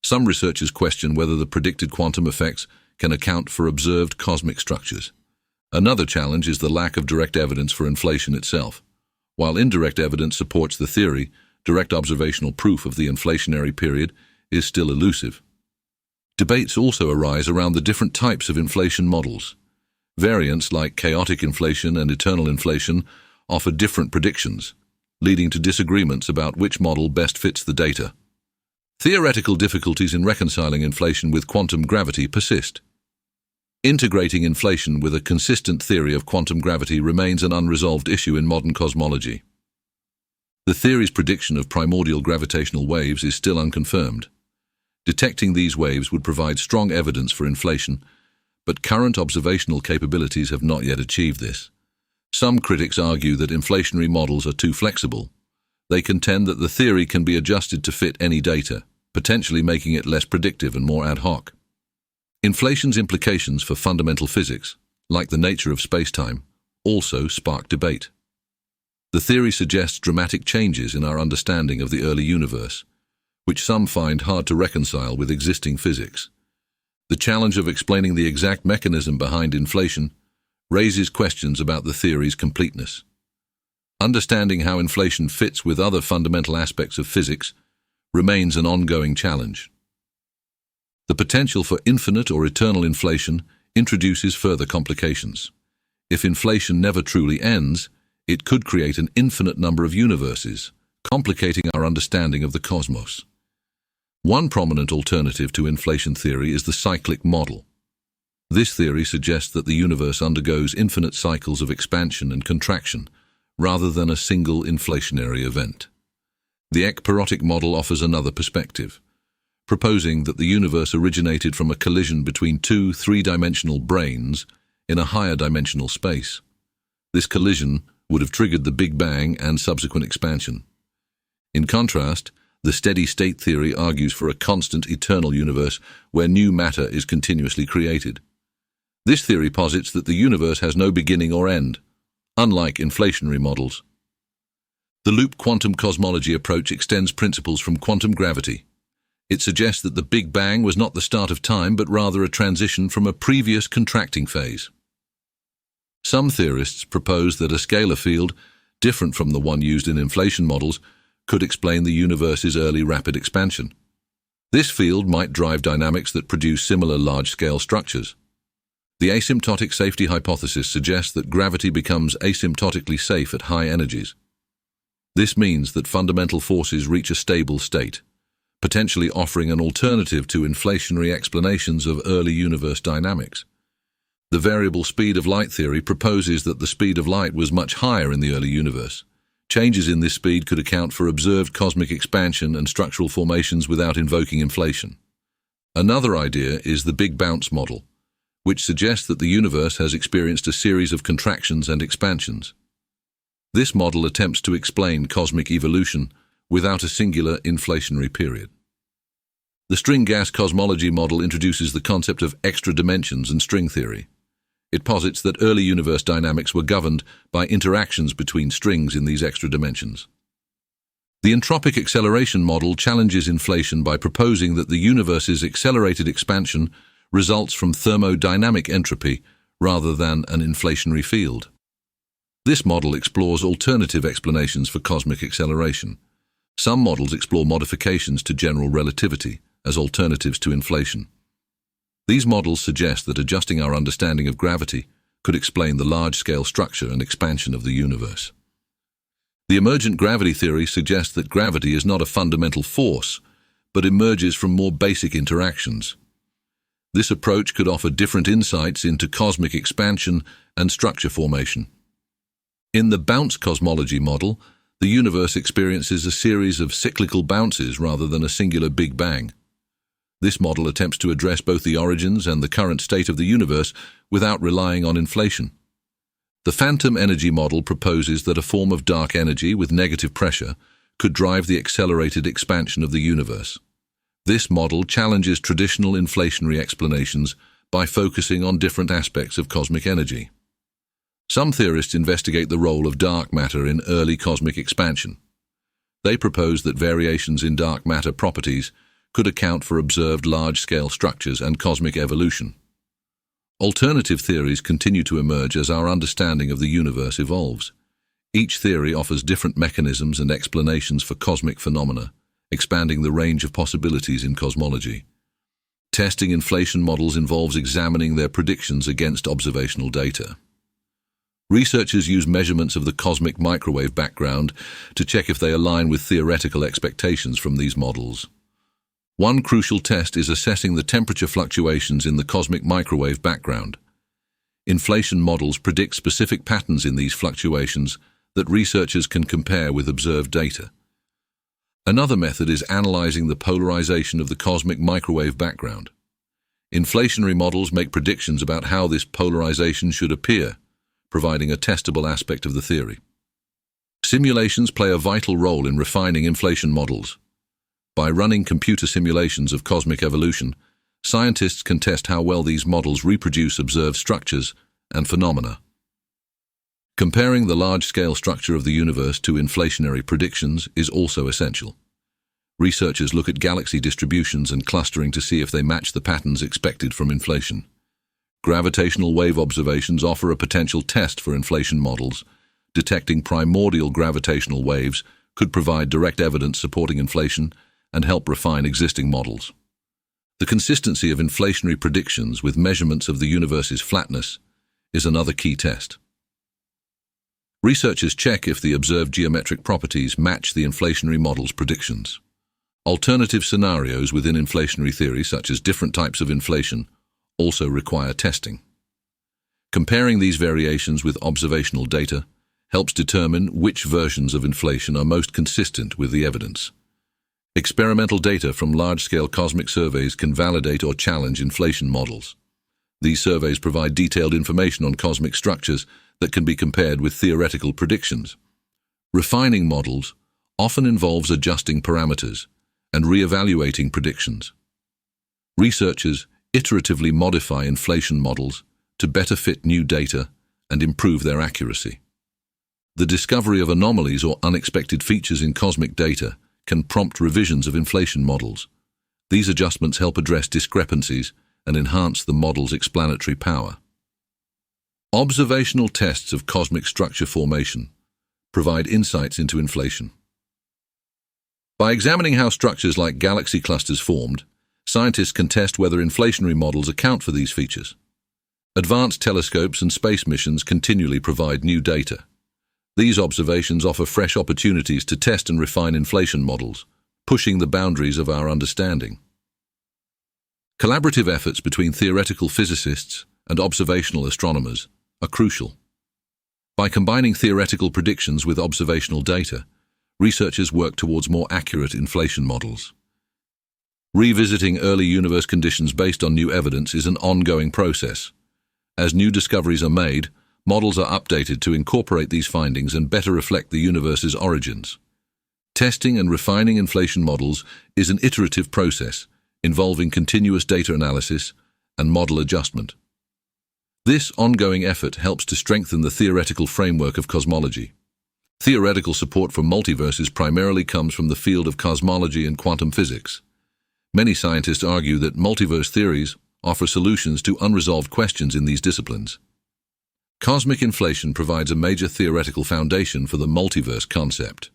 Some researchers question whether the predicted quantum effects can account for observed cosmic structures. Another challenge is the lack of direct evidence for inflation itself. While indirect evidence supports the theory, direct observational proof of the inflationary period is still elusive. Debates also arise around the different types of inflation models. Variants like chaotic inflation and eternal inflation offer different predictions, leading to disagreements about which model best fits the data. Theoretical difficulties in reconciling inflation with quantum gravity persist. Integrating inflation with a consistent theory of quantum gravity remains an unresolved issue in modern cosmology. The theory's prediction of primordial gravitational waves is still unconfirmed. Detecting these waves would provide strong evidence for inflation, but current observational capabilities have not yet achieved this. Some critics argue that inflationary models are too flexible. They contend that the theory can be adjusted to fit any data, potentially making it less predictive and more ad hoc. Inflation's implications for fundamental physics, like the nature of space-time, also spark debate. The theory suggests dramatic changes in our understanding of the early universe, which some find hard to reconcile with existing physics. The challenge of explaining the exact mechanism behind inflation raises questions about the theory's completeness. Understanding how inflation fits with other fundamental aspects of physics remains an ongoing challenge. The potential for infinite or eternal inflation introduces further complications. If inflation never truly ends, it could create an infinite number of universes, complicating our understanding of the cosmos. One prominent alternative to inflation theory is the cyclic model. This theory suggests that the universe undergoes infinite cycles of expansion and contraction, rather than a single inflationary event. The ekpyrotic model offers another perspective, proposing that the universe originated from a collision between two three-dimensional branes in a higher dimensional space. This collision would have triggered the Big Bang and subsequent expansion. In contrast, the steady-state theory argues for a constant, eternal universe where new matter is continuously created. This theory posits that the universe has no beginning or end, unlike inflationary models. The loop quantum cosmology approach extends principles from quantum gravity. It suggests that the Big Bang was not the start of time, but rather a transition from a previous contracting phase. Some theorists propose that a scalar field, different from the one used in inflation models, could explain the universe's early rapid expansion. This field might drive dynamics that produce similar large-scale structures. The asymptotic safety hypothesis suggests that gravity becomes asymptotically safe at high energies. This means that fundamental forces reach a stable state, potentially offering an alternative to inflationary explanations of early universe dynamics. The variable speed of light theory proposes that the speed of light was much higher in the early universe. Changes in this speed could account for observed cosmic expansion and structural formations without invoking inflation. Another idea is the Big Bounce model, which suggests that the universe has experienced a series of contractions and expansions. This model attempts to explain cosmic evolution without a singular inflationary period. The string gas cosmology model introduces the concept of extra dimensions and string theory. It posits that early universe dynamics were governed by interactions between strings in these extra dimensions. The entropic acceleration model challenges inflation by proposing that the universe's accelerated expansion results from thermodynamic entropy rather than an inflationary field. This model explores alternative explanations for cosmic acceleration. Some models explore modifications to general relativity as alternatives to inflation. These models suggest that adjusting our understanding of gravity could explain the large-scale structure and expansion of the universe. The emergent gravity theory suggests that gravity is not a fundamental force, but emerges from more basic interactions. This approach could offer different insights into cosmic expansion and structure formation. In the bounce cosmology model, the universe experiences a series of cyclical bounces rather than a singular Big Bang. This model attempts to address both the origins and the current state of the universe without relying on inflation. The phantom energy model proposes that a form of dark energy with negative pressure could drive the accelerated expansion of the universe. This model challenges traditional inflationary explanations by focusing on different aspects of cosmic energy. Some theorists investigate the role of dark matter in early cosmic expansion. They propose that variations in dark matter properties could account for observed large-scale structures and cosmic evolution. Alternative theories continue to emerge as our understanding of the universe evolves. Each theory offers different mechanisms and explanations for cosmic phenomena, expanding the range of possibilities in cosmology. Testing inflation models involves examining their predictions against observational data. Researchers use measurements of the cosmic microwave background to check if they align with theoretical expectations from these models. One crucial test is assessing the temperature fluctuations in the cosmic microwave background. Inflation models predict specific patterns in these fluctuations that researchers can compare with observed data. Another method is analyzing the polarization of the cosmic microwave background. Inflationary models make predictions about how this polarization should appear, providing a testable aspect of the theory. Simulations play a vital role in refining inflation models. By running computer simulations of cosmic evolution, scientists can test how well these models reproduce observed structures and phenomena. Comparing the large-scale structure of the universe to inflationary predictions is also essential. Researchers look at galaxy distributions and clustering to see if they match the patterns expected from inflation. Gravitational wave observations offer a potential test for inflation models. Detecting primordial gravitational waves could provide direct evidence supporting inflation and help refine existing models. The consistency of inflationary predictions with measurements of the universe's flatness is another key test. Researchers check if the observed geometric properties match the inflationary model's predictions. Alternative scenarios within inflationary theory, such as different types of inflation, also require testing. Comparing these variations with observational data helps determine which versions of inflation are most consistent with the evidence. Experimental data from large-scale cosmic surveys can validate or challenge inflation models. These surveys provide detailed information on cosmic structures that can be compared with theoretical predictions. Refining models often involves adjusting parameters and re-evaluating predictions. Researchers iteratively modify inflation models to better fit new data and improve their accuracy. The discovery of anomalies or unexpected features in cosmic data can prompt revisions of inflation models. These adjustments help address discrepancies and enhance the model's explanatory power. Observational tests of cosmic structure formation provide insights into inflation. By examining how structures like galaxy clusters formed, scientists can test whether inflationary models account for these features. Advanced telescopes and space missions continually provide new data. These observations offer fresh opportunities to test and refine inflation models, pushing the boundaries of our understanding. Collaborative efforts between theoretical physicists and observational astronomers are crucial. By combining theoretical predictions with observational data, researchers work towards more accurate inflation models. Revisiting early universe conditions based on new evidence is an ongoing process. As new discoveries are made, models are updated to incorporate these findings and better reflect the universe's origins. Testing and refining inflation models is an iterative process involving continuous data analysis and model adjustment. This ongoing effort helps to strengthen the theoretical framework of cosmology. Theoretical support for multiverses primarily comes from the field of cosmology and quantum physics. Many scientists argue that multiverse theories offer solutions to unresolved questions in these disciplines. Cosmic inflation provides a major theoretical foundation for the multiverse concept.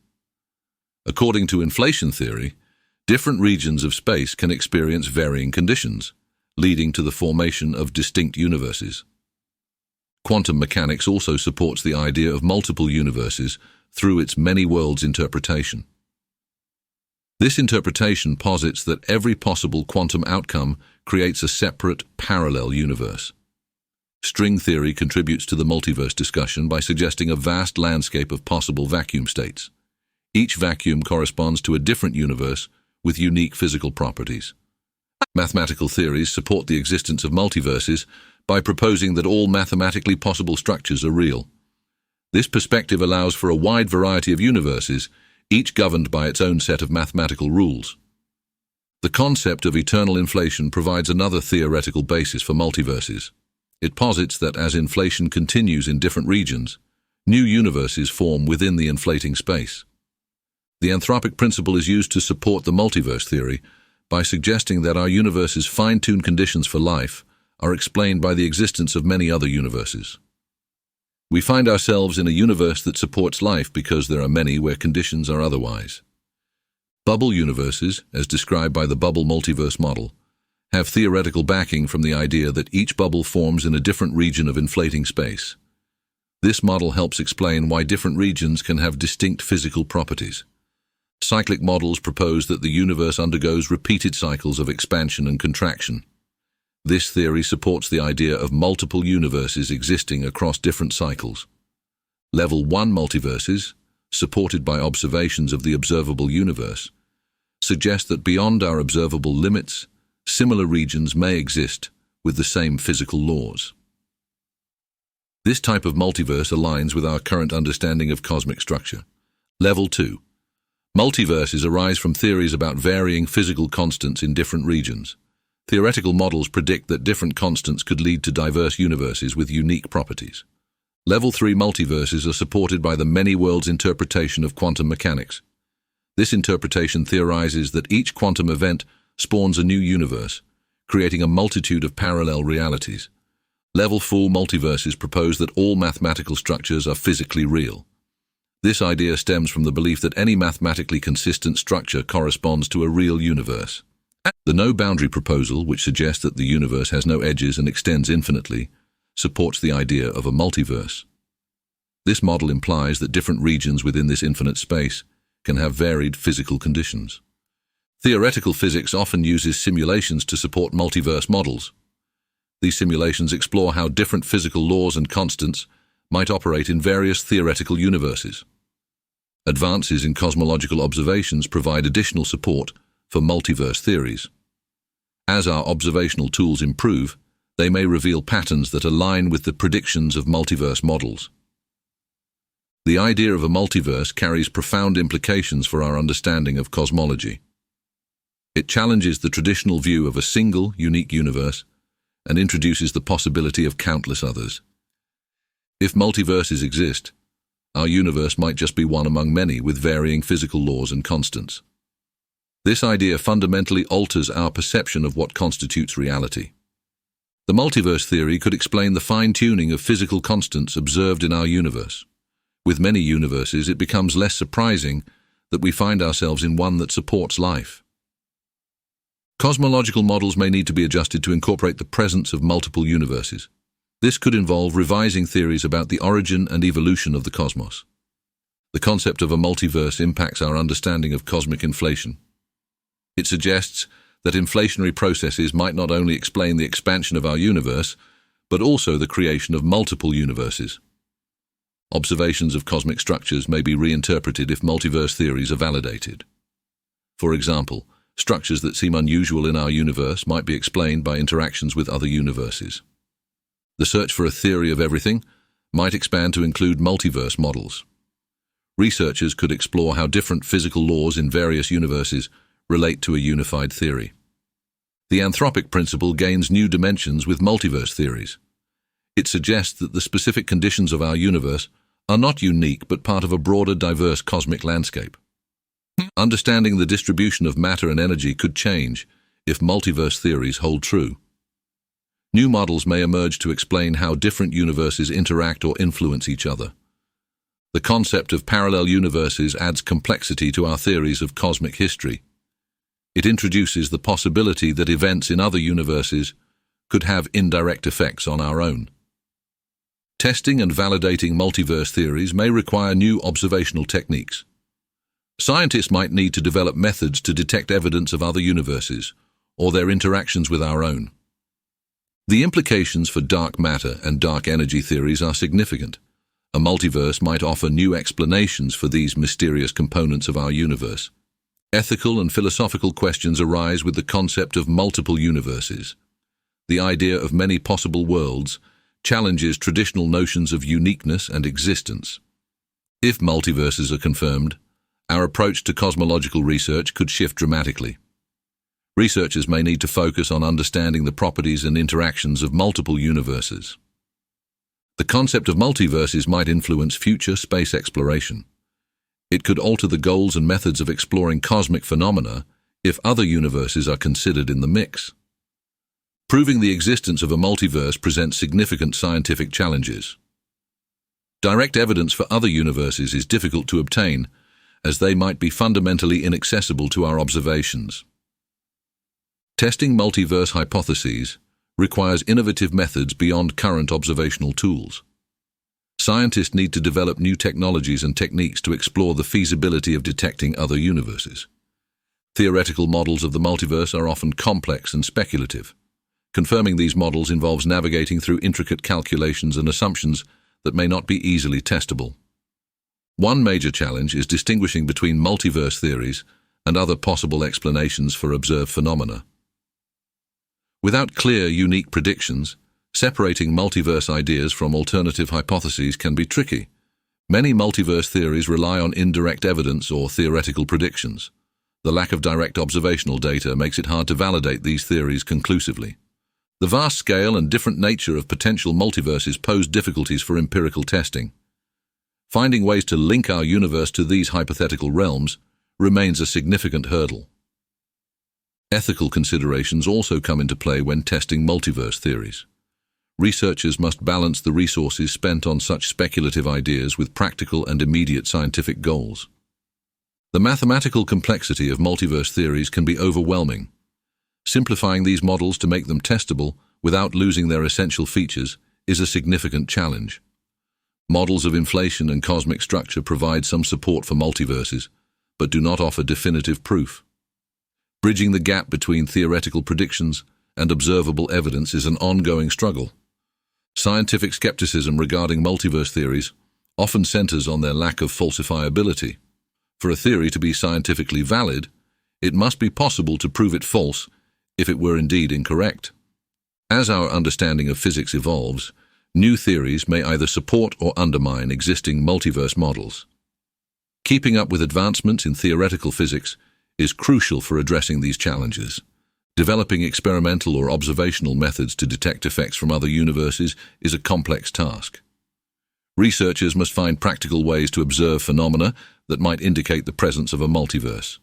According to inflation theory, different regions of space can experience varying conditions, leading to the formation of distinct universes. Quantum mechanics also supports the idea of multiple universes through its many worlds interpretation. This interpretation posits that every possible quantum outcome creates a separate, parallel universe. String theory contributes to the multiverse discussion by suggesting a vast landscape of possible vacuum states. Each vacuum corresponds to a different universe with unique physical properties. Mathematical theories support the existence of multiverses by proposing that all mathematically possible structures are real. This perspective allows for a wide variety of universes, each governed by its own set of mathematical rules. The concept of eternal inflation provides another theoretical basis for multiverses. It posits that as inflation continues in different regions, new universes form within the inflating space. The anthropic principle is used to support the multiverse theory by suggesting that our universe's fine-tuned conditions for life are explained by the existence of many other universes. We find ourselves in a universe that supports life because there are many where conditions are otherwise. Bubble universes, as described by the bubble multiverse model, have theoretical backing from the idea that each bubble forms in a different region of inflating space. This model helps explain why different regions can have distinct physical properties. Cyclic models propose that the universe undergoes repeated cycles of expansion and contraction. This theory supports the idea of multiple universes existing across different cycles. Level 1 multiverses, supported by observations of the observable universe, suggest that beyond our observable limits, similar regions may exist with the same physical laws. This type of multiverse aligns with our current understanding of cosmic structure. Level 2. Multiverses arise from theories about varying physical constants in different regions. Theoretical models predict that different constants could lead to diverse universes with unique properties. Level 3 multiverses are supported by the many worlds interpretation of quantum mechanics. This interpretation theorizes that each quantum event spawns a new universe, creating a multitude of parallel realities. Level 4 multiverses propose that all mathematical structures are physically real. This idea stems from the belief that any mathematically consistent structure corresponds to a real universe. The no-boundary proposal, which suggests that the universe has no edges and extends infinitely, supports the idea of a multiverse. This model implies that different regions within this infinite space can have varied physical conditions. Theoretical physics often uses simulations to support multiverse models. These simulations explore how different physical laws and constants might operate in various theoretical universes. Advances in cosmological observations provide additional support for multiverse theories. As our observational tools improve, they may reveal patterns that align with the predictions of multiverse models. The idea of a multiverse carries profound implications for our understanding of cosmology. It challenges the traditional view of a single, unique universe and introduces the possibility of countless others. If multiverses exist, our universe might just be one among many with varying physical laws and constants. This idea fundamentally alters our perception of what constitutes reality. The multiverse theory could explain the fine-tuning of physical constants observed in our universe. With many universes, it becomes less surprising that we find ourselves in one that supports life. Cosmological models may need to be adjusted to incorporate the presence of multiple universes. This could involve revising theories about the origin and evolution of the cosmos. The concept of a multiverse impacts our understanding of cosmic inflation. It suggests that inflationary processes might not only explain the expansion of our universe, but also the creation of multiple universes. Observations of cosmic structures may be reinterpreted if multiverse theories are validated. For example, structures that seem unusual in our universe might be explained by interactions with other universes. The search for a theory of everything might expand to include multiverse models. Researchers could explore how different physical laws in various universes relate to a unified theory. The anthropic principle gains new dimensions with multiverse theories. It suggests that the specific conditions of our universe are not unique but part of a broader, diverse cosmic landscape. Understanding the distribution of matter and energy could change if multiverse theories hold true. New models may emerge to explain how different universes interact or influence each other. The concept of parallel universes adds complexity to our theories of cosmic history. It introduces the possibility that events in other universes could have indirect effects on our own. Testing and validating multiverse theories may require new observational techniques. Scientists might need to develop methods to detect evidence of other universes or their interactions with our own. The implications for dark matter and dark energy theories are significant. A multiverse might offer new explanations for these mysterious components of our universe. Ethical and philosophical questions arise with the concept of multiple universes. The idea of many possible worlds challenges traditional notions of uniqueness and existence. If multiverses are confirmed, our approach to cosmological research could shift dramatically. Researchers may need to focus on understanding the properties and interactions of multiple universes. The concept of multiverses might influence future space exploration. It could alter the goals and methods of exploring cosmic phenomena if other universes are considered in the mix. Proving the existence of a multiverse presents significant scientific challenges. Direct evidence for other universes is difficult to obtain, as they might be fundamentally inaccessible to our observations. Testing multiverse hypotheses requires innovative methods beyond current observational tools. Scientists need to develop new technologies and techniques to explore the feasibility of detecting other universes. Theoretical models of the multiverse are often complex and speculative. Confirming these models involves navigating through intricate calculations and assumptions that may not be easily testable. One major challenge is distinguishing between multiverse theories and other possible explanations for observed phenomena. Without clear, unique predictions, separating multiverse ideas from alternative hypotheses can be tricky. Many multiverse theories rely on indirect evidence or theoretical predictions. The lack of direct observational data makes it hard to validate these theories conclusively. The vast scale and different nature of potential multiverses pose difficulties for empirical testing. Finding ways to link our universe to these hypothetical realms remains a significant hurdle. Ethical considerations also come into play when testing multiverse theories. Researchers must balance the resources spent on such speculative ideas with practical and immediate scientific goals. The mathematical complexity of multiverse theories can be overwhelming. Simplifying these models to make them testable without losing their essential features is a significant challenge. Models of inflation and cosmic structure provide some support for multiverses, but do not offer definitive proof. Bridging the gap between theoretical predictions and observable evidence is an ongoing struggle. Scientific skepticism regarding multiverse theories often centers on their lack of falsifiability. For a theory to be scientifically valid, it must be possible to prove it false if it were indeed incorrect. As our understanding of physics evolves, new theories may either support or undermine existing multiverse models. Keeping up with advancements in theoretical physics is crucial for addressing these challenges. Developing experimental or observational methods to detect effects from other universes is a complex task. Researchers must find practical ways to observe phenomena that might indicate the presence of a multiverse.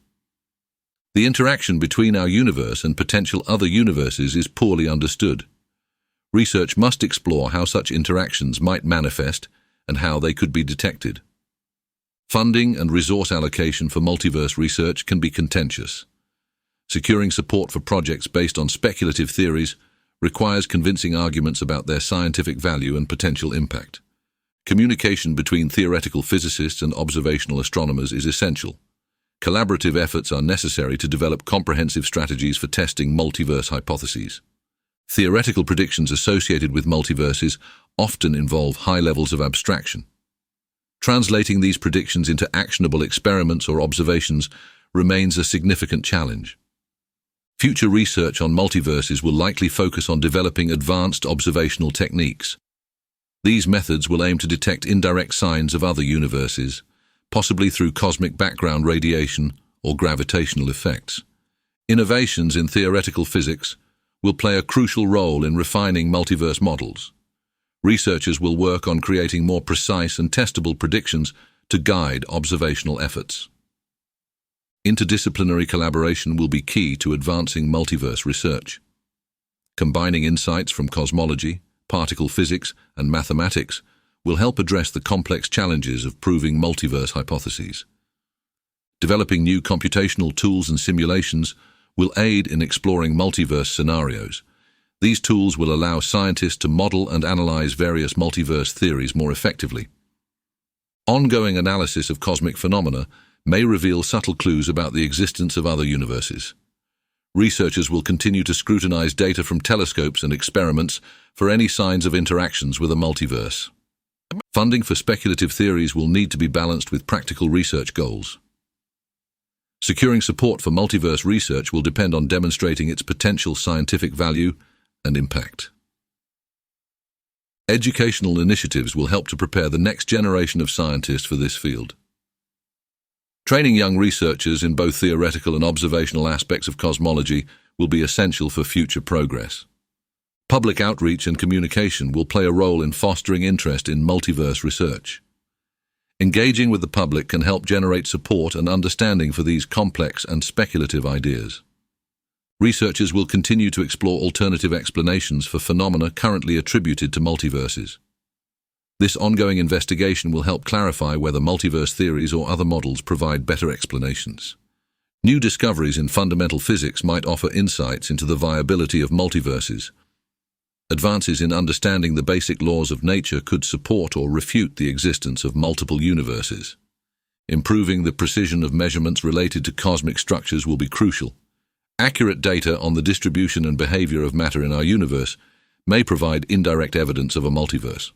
The interaction between our universe and potential other universes is poorly understood. Research must explore how such interactions might manifest and how they could be detected. Funding and resource allocation for multiverse research can be contentious. Securing support for projects based on speculative theories requires convincing arguments about their scientific value and potential impact. Communication between theoretical physicists and observational astronomers is essential. Collaborative efforts are necessary to develop comprehensive strategies for testing multiverse hypotheses. Theoretical predictions associated with multiverses often involve high levels of abstraction. Translating these predictions into actionable experiments or observations remains a significant challenge. Future research on multiverses will likely focus on developing advanced observational techniques. These methods will aim to detect indirect signs of other universes, possibly through cosmic background radiation or gravitational effects. Innovations in theoretical physics will play a crucial role in refining multiverse models. Researchers will work on creating more precise and testable predictions to guide observational efforts. Interdisciplinary collaboration will be key to advancing multiverse research. Combining insights from cosmology, particle physics, and mathematics will help address the complex challenges of proving multiverse hypotheses. Developing new computational tools and simulations will aid in exploring multiverse scenarios. These tools will allow scientists to model and analyze various multiverse theories more effectively. Ongoing analysis of cosmic phenomena may reveal subtle clues about the existence of other universes. Researchers will continue to scrutinize data from telescopes and experiments for any signs of interactions with a multiverse. Funding for speculative theories will need to be balanced with practical research goals. Securing support for multiverse research will depend on demonstrating its potential scientific value and impact. Educational initiatives will help to prepare the next generation of scientists for this field. Training young researchers in both theoretical and observational aspects of cosmology will be essential for future progress. Public outreach and communication will play a role in fostering interest in multiverse research. Engaging with the public can help generate support and understanding for these complex and speculative ideas. Researchers will continue to explore alternative explanations for phenomena currently attributed to multiverses. This ongoing investigation will help clarify whether multiverse theories or other models provide better explanations. New discoveries in fundamental physics might offer insights into the viability of multiverses. Advances in understanding the basic laws of nature could support or refute the existence of multiple universes. Improving the precision of measurements related to cosmic structures will be crucial. Accurate data on the distribution and behavior of matter in our universe may provide indirect evidence of a multiverse.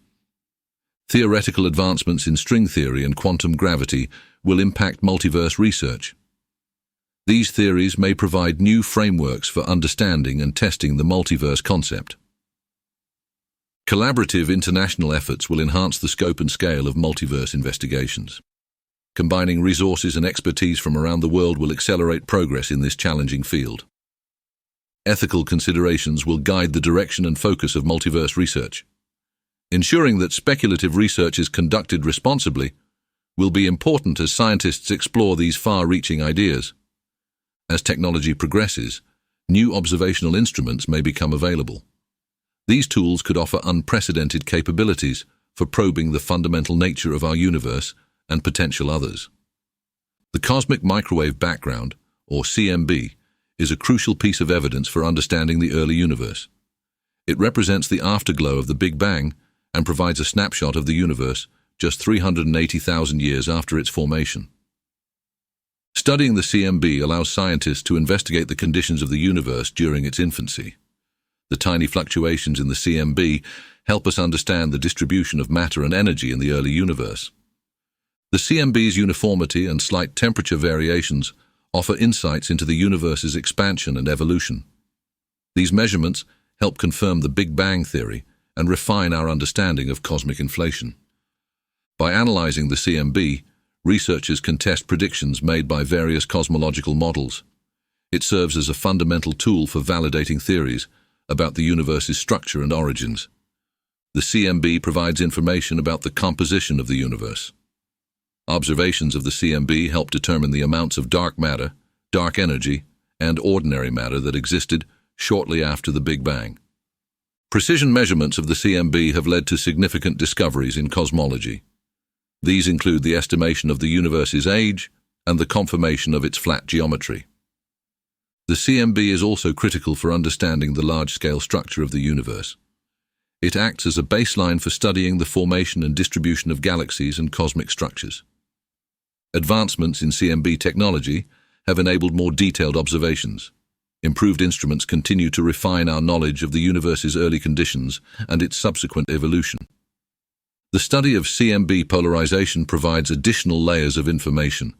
Theoretical advancements in string theory and quantum gravity will impact multiverse research. These theories may provide new frameworks for understanding and testing the multiverse concept. Collaborative international efforts will enhance the scope and scale of multiverse investigations. Combining resources and expertise from around the world will accelerate progress in this challenging field. Ethical considerations will guide the direction and focus of multiverse research. Ensuring that speculative research is conducted responsibly will be important as scientists explore these far-reaching ideas. As technology progresses, new observational instruments may become available. These tools could offer unprecedented capabilities for probing the fundamental nature of our universe and potential others. The cosmic microwave background, or CMB, is a crucial piece of evidence for understanding the early universe. It represents the afterglow of the Big Bang and provides a snapshot of the universe just 380,000 years after its formation. Studying the CMB allows scientists to investigate the conditions of the universe during its infancy. The tiny fluctuations in the CMB help us understand the distribution of matter and energy in the early universe. The CMB's uniformity and slight temperature variations offer insights into the universe's expansion and evolution. These measurements help confirm the Big Bang theory and refine our understanding of cosmic inflation. By analyzing the CMB, researchers can test predictions made by various cosmological models. It serves as a fundamental tool for validating theories about the universe's structure and origins. The CMB provides information about the composition of the universe. Observations of the CMB help determine the amounts of dark matter, dark energy, and ordinary matter that existed shortly after the Big Bang. Precision measurements of the CMB have led to significant discoveries in cosmology. These include the estimation of the universe's age and the confirmation of its flat geometry. The CMB is also critical for understanding the large-scale structure of the universe. It acts as a baseline for studying the formation and distribution of galaxies and cosmic structures. Advancements in CMB technology have enabled more detailed observations. Improved instruments continue to refine our knowledge of the universe's early conditions and its subsequent evolution. The study of CMB polarization provides additional layers of information.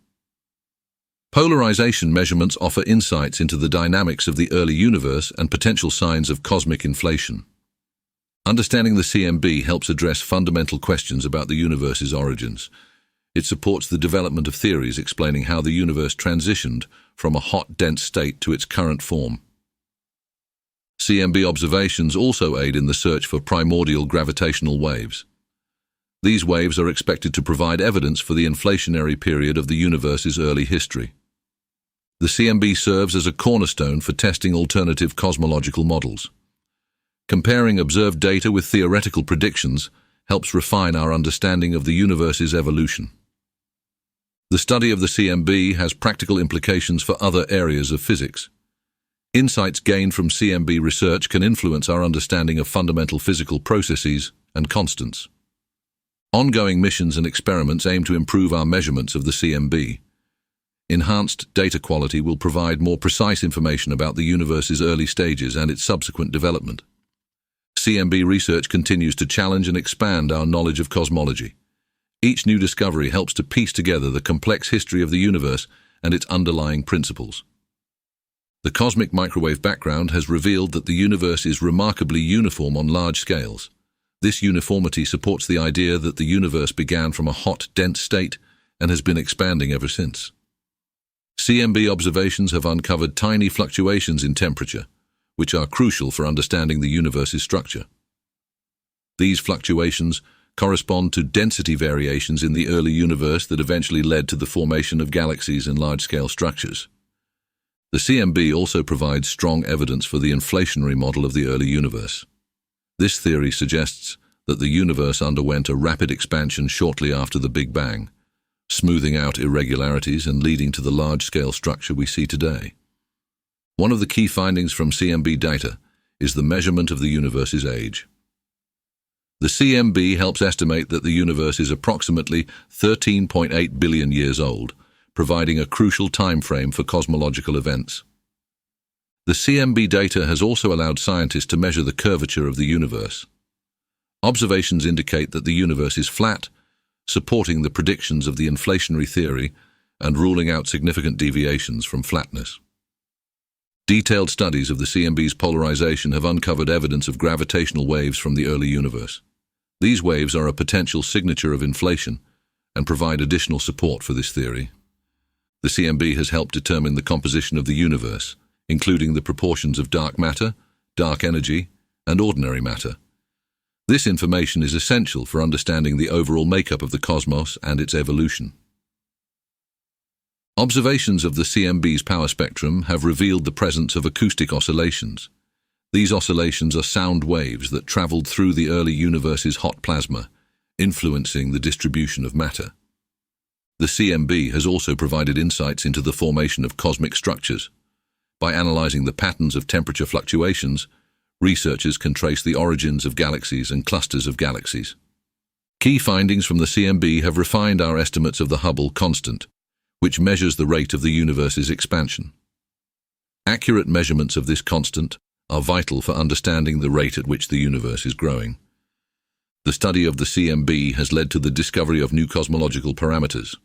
Polarization measurements offer insights into the dynamics of the early universe and potential signs of cosmic inflation. Understanding the CMB helps address fundamental questions about the universe's origins. It supports the development of theories explaining how the universe transitioned from a hot, dense state to its current form. CMB observations also aid in the search for primordial gravitational waves. These waves are expected to provide evidence for the inflationary period of the universe's early history. The CMB serves as a cornerstone for testing alternative cosmological models. Comparing observed data with theoretical predictions helps refine our understanding of the universe's evolution. The study of the CMB has practical implications for other areas of physics. Insights gained from CMB research can influence our understanding of fundamental physical processes and constants. Ongoing missions and experiments aim to improve our measurements of the CMB. Enhanced data quality will provide more precise information about the universe's early stages and its subsequent development. CMB research continues to challenge and expand our knowledge of cosmology. Each new discovery helps to piece together the complex history of the universe and its underlying principles. The cosmic microwave background has revealed that the universe is remarkably uniform on large scales. This uniformity supports the idea that the universe began from a hot, dense state and has been expanding ever since. CMB observations have uncovered tiny fluctuations in temperature, which are crucial for understanding the universe's structure. These fluctuations correspond to density variations in the early universe that eventually led to the formation of galaxies and large-scale structures. The CMB also provides strong evidence for the inflationary model of the early universe. This theory suggests that the universe underwent a rapid expansion shortly after the Big Bang, smoothing out irregularities and leading to the large-scale structure we see today. One of the key findings from CMB data is the measurement of the universe's age. The CMB helps estimate that the universe is approximately 13.8 billion years old, providing a crucial time frame for cosmological events. The CMB data has also allowed scientists to measure the curvature of the universe. Observations indicate that the universe is flat, supporting the predictions of the inflationary theory and ruling out significant deviations from flatness. Detailed studies of the CMB's polarization have uncovered evidence of gravitational waves from the early universe. These waves are a potential signature of inflation and provide additional support for this theory. The CMB has helped determine the composition of the universe, including the proportions of dark matter, dark energy, and ordinary matter. This information is essential for understanding the overall makeup of the cosmos and its evolution. Observations of the CMB's power spectrum have revealed the presence of acoustic oscillations. These oscillations are sound waves that traveled through the early universe's hot plasma, influencing the distribution of matter. The CMB has also provided insights into the formation of cosmic structures. By analyzing the patterns of temperature fluctuations, researchers can trace the origins of galaxies and clusters of galaxies. Key findings from the CMB have refined our estimates of the Hubble constant, which measures the rate of the universe's expansion. Accurate measurements of this constant are vital for understanding the rate at which the universe is growing. The study of the CMB has led to the discovery of new cosmological parameters.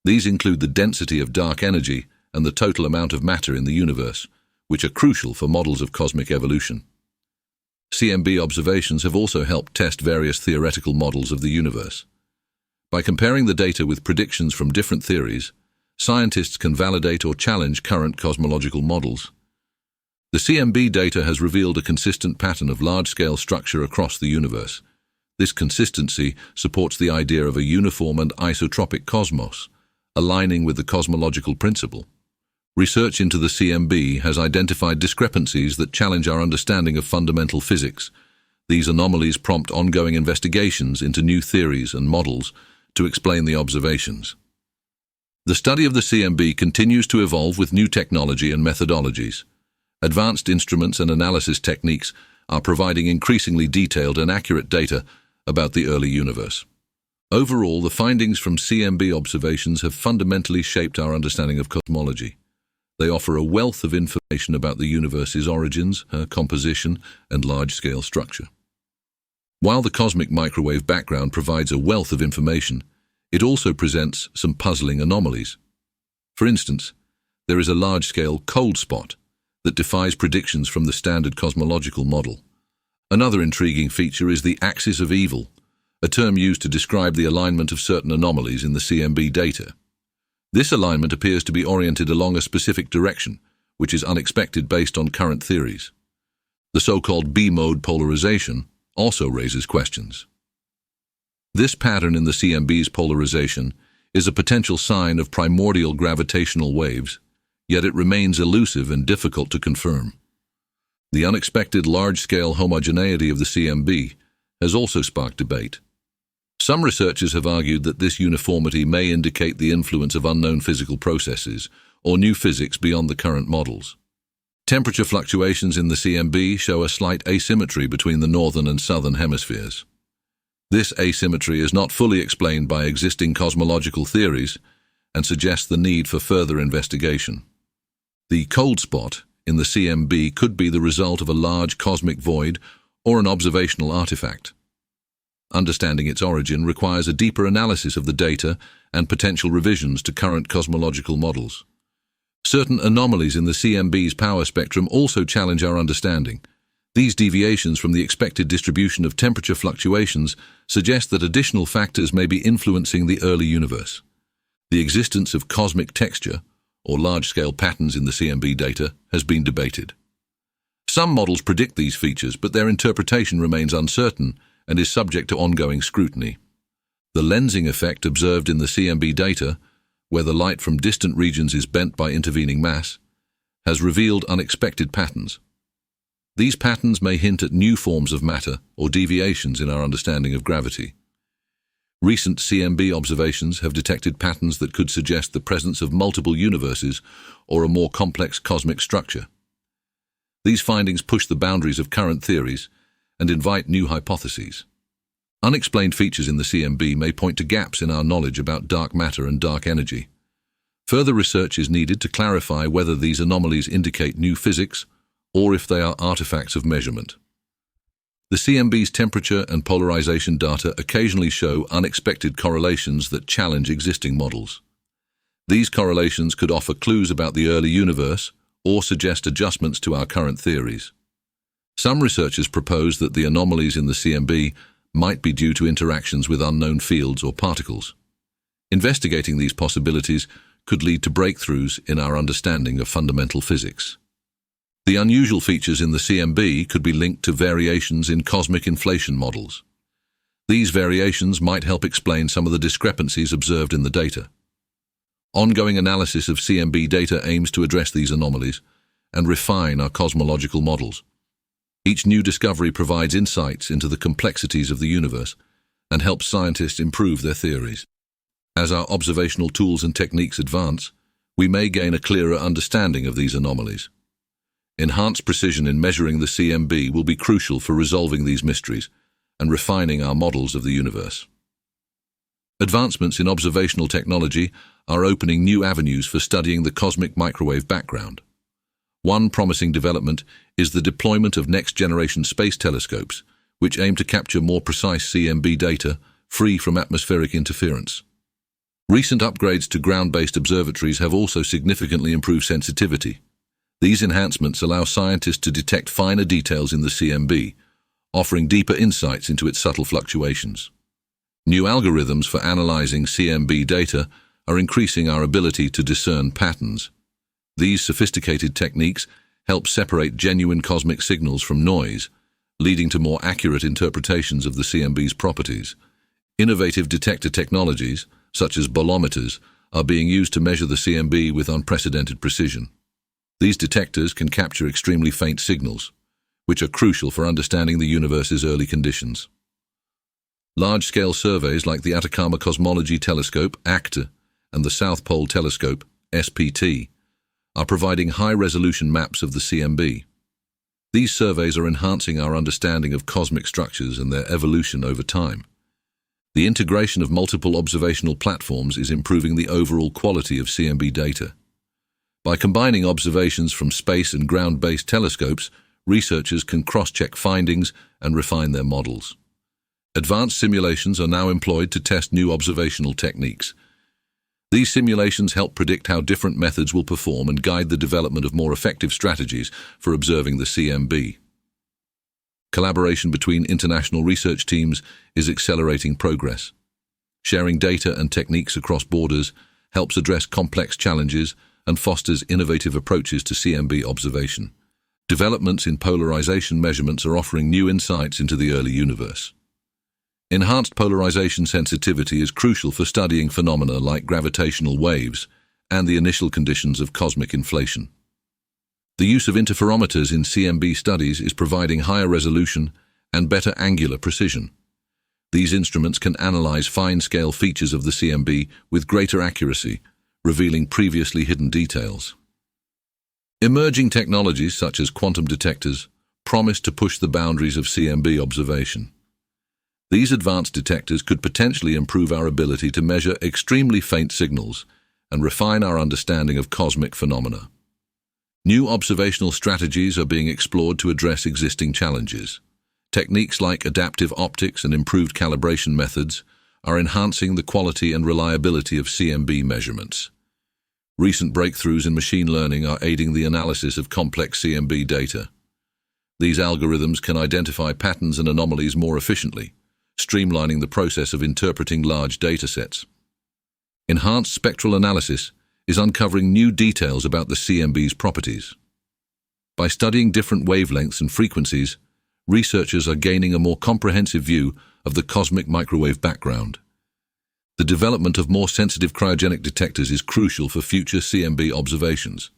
These include the density of dark energy and the total amount of matter in the universe, which are crucial for models of cosmic evolution. CMB observations have also helped test various theoretical models of the universe. By comparing the data with predictions from different theories, scientists can validate or challenge current cosmological models. The CMB data has revealed a consistent pattern of large-scale structure across the universe. This consistency supports the idea of a uniform and isotropic cosmos, aligning with the cosmological principle. Research into the CMB has identified discrepancies that challenge our understanding of fundamental physics. These anomalies prompt ongoing investigations into new theories and models to explain the observations. The study of the CMB continues to evolve with new technology and methodologies. Advanced instruments and analysis techniques are providing increasingly detailed and accurate data about the early universe. Overall, the findings from CMB observations have fundamentally shaped our understanding of cosmology. They offer a wealth of information about the universe's origins, composition, and large-scale structure. While the cosmic microwave background provides a wealth of information, it also presents some puzzling anomalies. For instance, there is a large-scale cold spot that defies predictions from the standard cosmological model. Another intriguing feature is the axis of evil, a term used to describe the alignment of certain anomalies in the CMB data. This alignment appears to be oriented along a specific direction, which is unexpected based on current theories. The so-called B-mode polarization also raises questions. This pattern in the CMB's polarization is a potential sign of primordial gravitational waves, yet it remains elusive and difficult to confirm. The unexpected large-scale homogeneity of the CMB has also sparked debate. Some researchers have argued that this uniformity may indicate the influence of unknown physical processes or new physics beyond the current models. Temperature fluctuations in the CMB show a slight asymmetry between the northern and southern hemispheres. This asymmetry is not fully explained by existing cosmological theories and suggests the need for further investigation. The cold spot in the CMB could be the result of a large cosmic void or an observational artifact. Understanding its origin requires a deeper analysis of the data and potential revisions to current cosmological models. Certain anomalies in the CMB's power spectrum also challenge our understanding. These deviations from the expected distribution of temperature fluctuations suggest that additional factors may be influencing the early universe. The existence of cosmic texture, or large-scale patterns in the CMB data, has been debated. Some models predict these features, but their interpretation remains uncertain and is subject to ongoing scrutiny. The lensing effect observed in the CMB data, where the light from distant regions is bent by intervening mass, has revealed unexpected patterns. These patterns may hint at new forms of matter or deviations in our understanding of gravity. Recent CMB observations have detected patterns that could suggest the presence of multiple universes or a more complex cosmic structure. These findings push the boundaries of current theories and invite new hypotheses. Unexplained features in the CMB may point to gaps in our knowledge about dark matter and dark energy. Further research is needed to clarify whether these anomalies indicate new physics or if they are artifacts of measurement. The CMB's temperature and polarization data occasionally show unexpected correlations that challenge existing models. These correlations could offer clues about the early universe or suggest adjustments to our current theories. Some researchers propose that the anomalies in the CMB might be due to interactions with unknown fields or particles. Investigating these possibilities could lead to breakthroughs in our understanding of fundamental physics. The unusual features in the CMB could be linked to variations in cosmic inflation models. These variations might help explain some of the discrepancies observed in the data. Ongoing analysis of CMB data aims to address these anomalies and refine our cosmological models. Each new discovery provides insights into the complexities of the universe and helps scientists improve their theories. As our observational tools and techniques advance, we may gain a clearer understanding of these anomalies. Enhanced precision in measuring the CMB will be crucial for resolving these mysteries and refining our models of the universe. Advancements in observational technology are opening new avenues for studying the cosmic microwave background. One promising development is the deployment of next-generation space telescopes, which aim to capture more precise CMB data free from atmospheric interference. Recent upgrades to ground-based observatories have also significantly improved sensitivity. These enhancements allow scientists to detect finer details in the CMB, offering deeper insights into its subtle fluctuations. New algorithms for analyzing CMB data are increasing our ability to discern patterns. These sophisticated techniques help separate genuine cosmic signals from noise, leading to more accurate interpretations of the CMB's properties. Innovative detector technologies, such as bolometers, are being used to measure the CMB with unprecedented precision. These detectors can capture extremely faint signals, which are crucial for understanding the universe's early conditions. Large-scale surveys like the Atacama Cosmology Telescope, ACTA, and the South Pole Telescope, SPT, are providing high-resolution maps of the CMB. These surveys are enhancing our understanding of cosmic structures and their evolution over time. The integration of multiple observational platforms is improving the overall quality of CMB data. By combining observations from space and ground-based telescopes, researchers can cross-check findings and refine their models. Advanced simulations are now employed to test new observational techniques. These simulations help predict how different methods will perform and guide the development of more effective strategies for observing the CMB. Collaboration between international research teams is accelerating progress. Sharing data and techniques across borders helps address complex challenges and fosters innovative approaches to CMB observation. Developments in polarization measurements are offering new insights into the early universe. Enhanced polarization sensitivity is crucial for studying phenomena like gravitational waves and the initial conditions of cosmic inflation. The use of interferometers in CMB studies is providing higher resolution and better angular precision. These instruments can analyze fine-scale features of the CMB with greater accuracy, revealing previously hidden details. Emerging technologies such as quantum detectors promise to push the boundaries of CMB observation. These advanced detectors could potentially improve our ability to measure extremely faint signals and refine our understanding of cosmic phenomena. New observational strategies are being explored to address existing challenges. Techniques like adaptive optics and improved calibration methods are enhancing the quality and reliability of CMB measurements. Recent breakthroughs in machine learning are aiding the analysis of complex CMB data. These algorithms can identify patterns and anomalies more efficiently, streamlining the process of interpreting large datasets. Enhanced spectral analysis is uncovering new details about the CMB's properties. By studying different wavelengths and frequencies, researchers are gaining a more comprehensive view of the cosmic microwave background. The development of more sensitive cryogenic detectors is crucial for future CMB observations.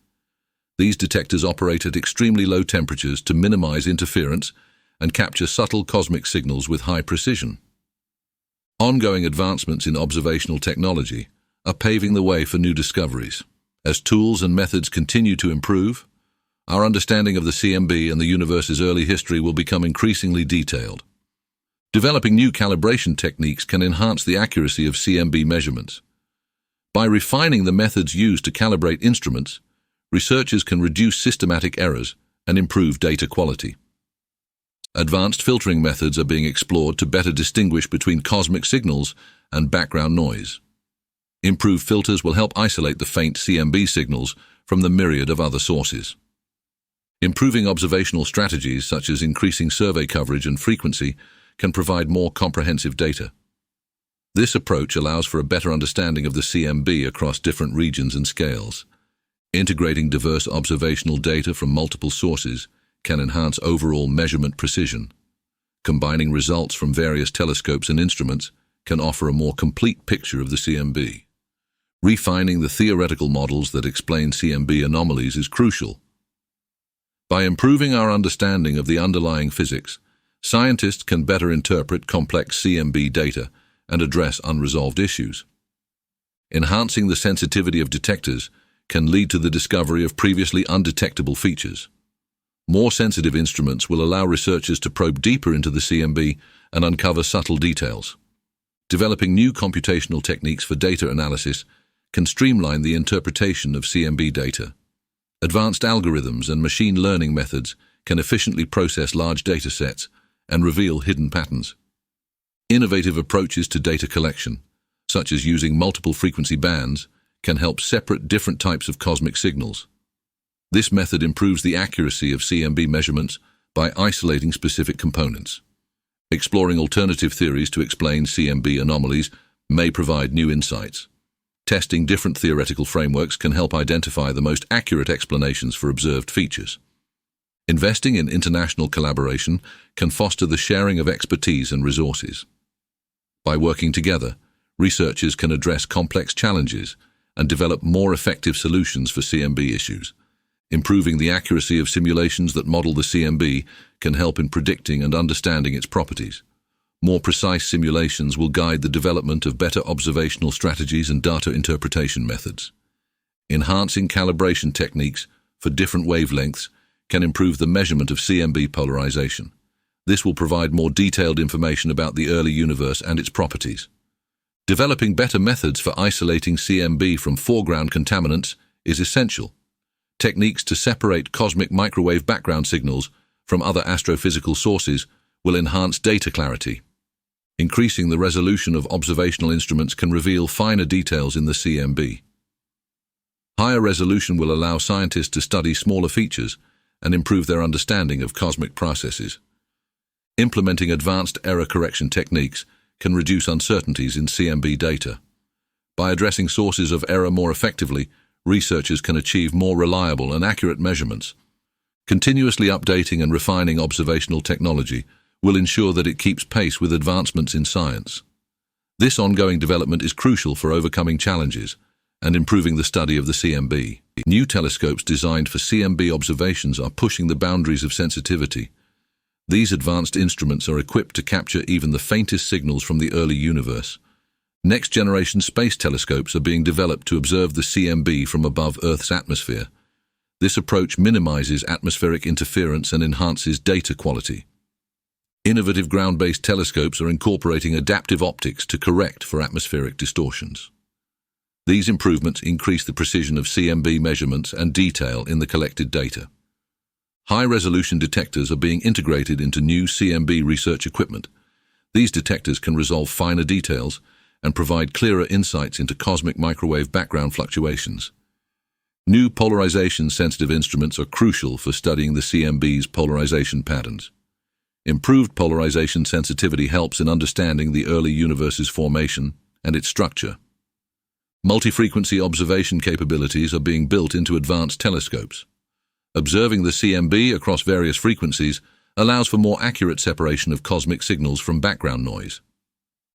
These detectors operate at extremely low temperatures to minimize interference and capture subtle cosmic signals with high precision. Ongoing advancements in observational technology are paving the way for new discoveries. As tools and methods continue to improve, our understanding of the CMB and the universe's early history will become increasingly detailed. Developing new calibration techniques can enhance the accuracy of CMB measurements. By refining the methods used to calibrate instruments, researchers can reduce systematic errors and improve data quality. Advanced filtering methods are being explored to better distinguish between cosmic signals and background noise. Improved filters will help isolate the faint CMB signals from the myriad of other sources. Improving observational strategies such as increasing survey coverage and frequency can provide more comprehensive data. This approach allows for a better understanding of the CMB across different regions and scales. Integrating diverse observational data from multiple sources can enhance overall measurement precision. Combining results from various telescopes and instruments can offer a more complete picture of the CMB. Refining the theoretical models that explain CMB anomalies is crucial. By improving our understanding of the underlying physics, scientists can better interpret complex CMB data and address unresolved issues. Enhancing the sensitivity of detectors can lead to the discovery of previously undetectable features. More sensitive instruments will allow researchers to probe deeper into the CMB and uncover subtle details. Developing new computational techniques for data analysis can streamline the interpretation of CMB data. Advanced algorithms and machine learning methods can efficiently process large data sets and reveal hidden patterns. Innovative approaches to data collection, such as using multiple frequency bands, can help separate different types of cosmic signals. This method improves the accuracy of CMB measurements by isolating specific components. Exploring alternative theories to explain CMB anomalies may provide new insights. Testing different theoretical frameworks can help identify the most accurate explanations for observed features. Investing in international collaboration can foster the sharing of expertise and resources. By working together, researchers can address complex challenges and develop more effective solutions for CMB issues. Improving the accuracy of simulations that model the CMB can help in predicting and understanding its properties. More precise simulations will guide the development of better observational strategies and data interpretation methods. Enhancing calibration techniques for different wavelengths can improve the measurement of CMB polarization. This will provide more detailed information about the early universe and its properties. Developing better methods for isolating CMB from foreground contaminants is essential. Techniques to separate cosmic microwave background signals from other astrophysical sources will enhance data clarity. Increasing the resolution of observational instruments can reveal finer details in the CMB. Higher resolution will allow scientists to study smaller features and improve their understanding of cosmic processes. Implementing advanced error correction techniques can reduce uncertainties in CMB data. By addressing sources of error more effectively, researchers can achieve more reliable and accurate measurements. Continuously updating and refining observational technology will ensure that it keeps pace with advancements in science. This ongoing development is crucial for overcoming challenges and improving the study of the CMB. New telescopes designed for CMB observations are pushing the boundaries of sensitivity. These advanced instruments are equipped to capture even the faintest signals from the early universe. Next-generation space telescopes are being developed to observe the CMB from above Earth's atmosphere. This approach minimizes atmospheric interference and enhances data quality. Innovative ground-based telescopes are incorporating adaptive optics to correct for atmospheric distortions. These improvements increase the precision of CMB measurements and detail in the collected data. High-resolution detectors are being integrated into new CMB research equipment. These detectors can resolve finer details and provide clearer insights into cosmic microwave background fluctuations. New polarization-sensitive instruments are crucial for studying the CMB's polarization patterns. Improved polarization sensitivity helps in understanding the early universe's formation and its structure. Multi-frequency observation capabilities are being built into advanced telescopes. Observing the CMB across various frequencies allows for more accurate separation of cosmic signals from background noise.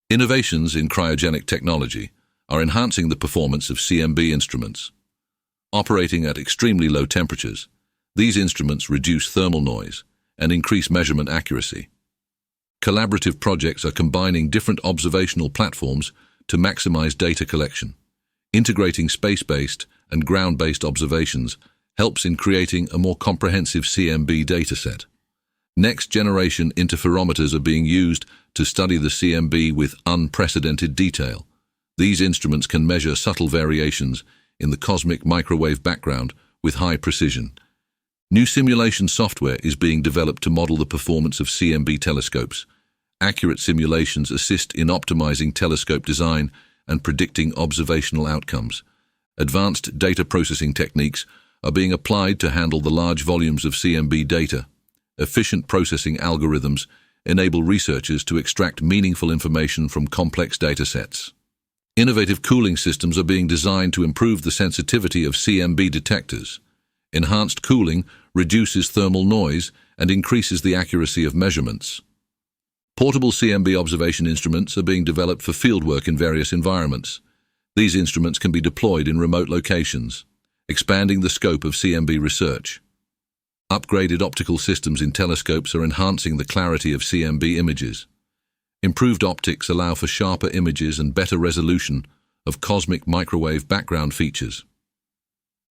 Innovations in cryogenic technology are enhancing the performance of CMB instruments. Operating at extremely low temperatures, these instruments reduce thermal noise and increase measurement accuracy. Collaborative projects are combining different observational platforms to maximize data collection. Integrating space-based and ground-based observations helps in creating a more comprehensive CMB dataset. Next-generation interferometers are being used to study the CMB with unprecedented detail. These instruments can measure subtle variations in the cosmic microwave background with high precision. New simulation software is being developed to model the performance of CMB telescopes. Accurate simulations assist in optimizing telescope design and predicting observational outcomes. Advanced data processing techniques are being applied to handle the large volumes of CMB data. Efficient processing algorithms enable researchers to extract meaningful information from complex data sets. Innovative cooling systems are being designed to improve the sensitivity of CMB detectors. Enhanced cooling reduces thermal noise and increases the accuracy of measurements. Portable CMB observation instruments are being developed for fieldwork in various environments. These instruments can be deployed in remote locations, expanding the scope of CMB research. Upgraded optical systems in telescopes are enhancing the clarity of CMB images. Improved optics allow for sharper images and better resolution of cosmic microwave background features.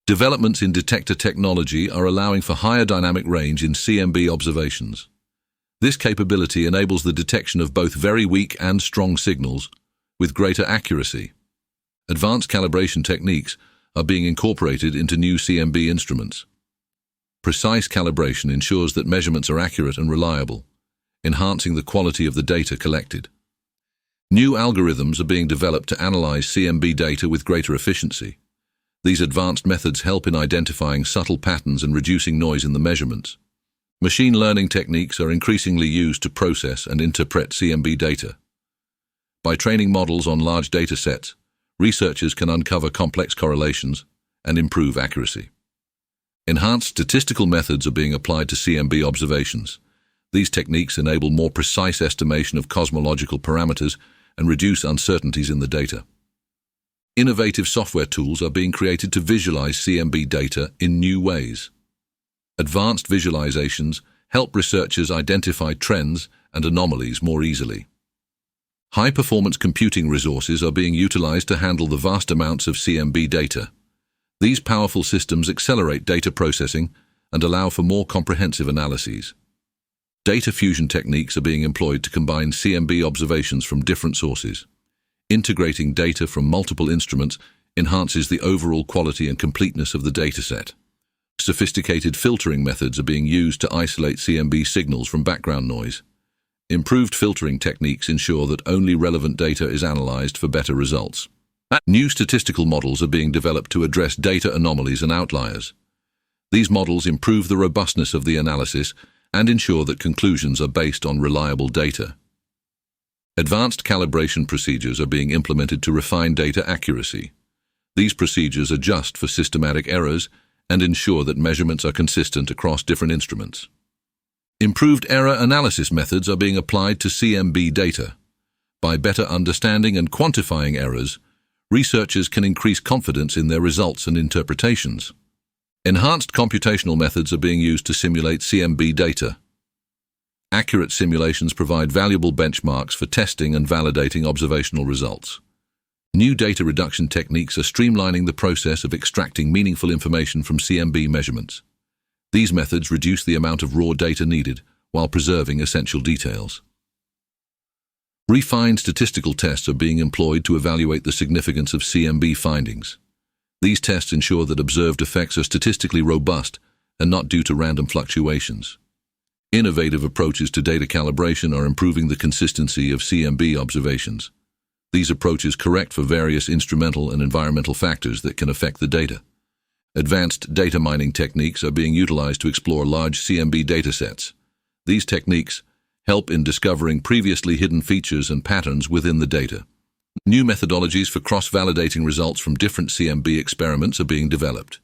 Developments in detector technology are allowing for higher dynamic range in CMB observations. This capability enables the detection of both very weak and strong signals with greater accuracy. Advanced calibration techniques are being incorporated into new CMB instruments. Precise calibration ensures that measurements are accurate and reliable, enhancing the quality of the data collected. New algorithms are being developed to analyze CMB data with greater efficiency. These advanced methods help in identifying subtle patterns and reducing noise in the measurements. Machine learning techniques are increasingly used to process and interpret CMB data. By training models on large data sets, researchers can uncover complex correlations and improve accuracy. Enhanced statistical methods are being applied to CMB observations. These techniques enable more precise estimation of cosmological parameters and reduce uncertainties in the data. Innovative software tools are being created to visualize CMB data in new ways. Advanced visualizations help researchers identify trends and anomalies more easily. High-performance computing resources are being utilized to handle the vast amounts of CMB data. These powerful systems accelerate data processing and allow for more comprehensive analyses. Data fusion techniques are being employed to combine CMB observations from different sources. Integrating data from multiple instruments enhances the overall quality and completeness of the dataset. Sophisticated filtering methods are being used to isolate CMB signals from background noise. Improved filtering techniques ensure that only relevant data is analyzed for better results. New statistical models are being developed to address data anomalies and outliers. These models improve the robustness of the analysis and ensure that conclusions are based on reliable data. Advanced calibration procedures are being implemented to refine data accuracy. These procedures adjust for systematic errors and ensure that measurements are consistent across different instruments. Improved error analysis methods are being applied to CMB data. By better understanding and quantifying errors, researchers can increase confidence in their results and interpretations. Enhanced computational methods are being used to simulate CMB data. Accurate simulations provide valuable benchmarks for testing and validating observational results. New data reduction techniques are streamlining the process of extracting meaningful information from CMB measurements. These methods reduce the amount of raw data needed while preserving essential details. Refined statistical tests are being employed to evaluate the significance of CMB findings. These tests ensure that observed effects are statistically robust and not due to random fluctuations. Innovative approaches to data calibration are improving the consistency of CMB observations. These approaches correct for various instrumental and environmental factors that can affect the data. Advanced data mining techniques are being utilized to explore large CMB datasets. These techniques help in discovering previously hidden features and patterns within the data. New methodologies for cross-validating results from different CMB experiments are being developed.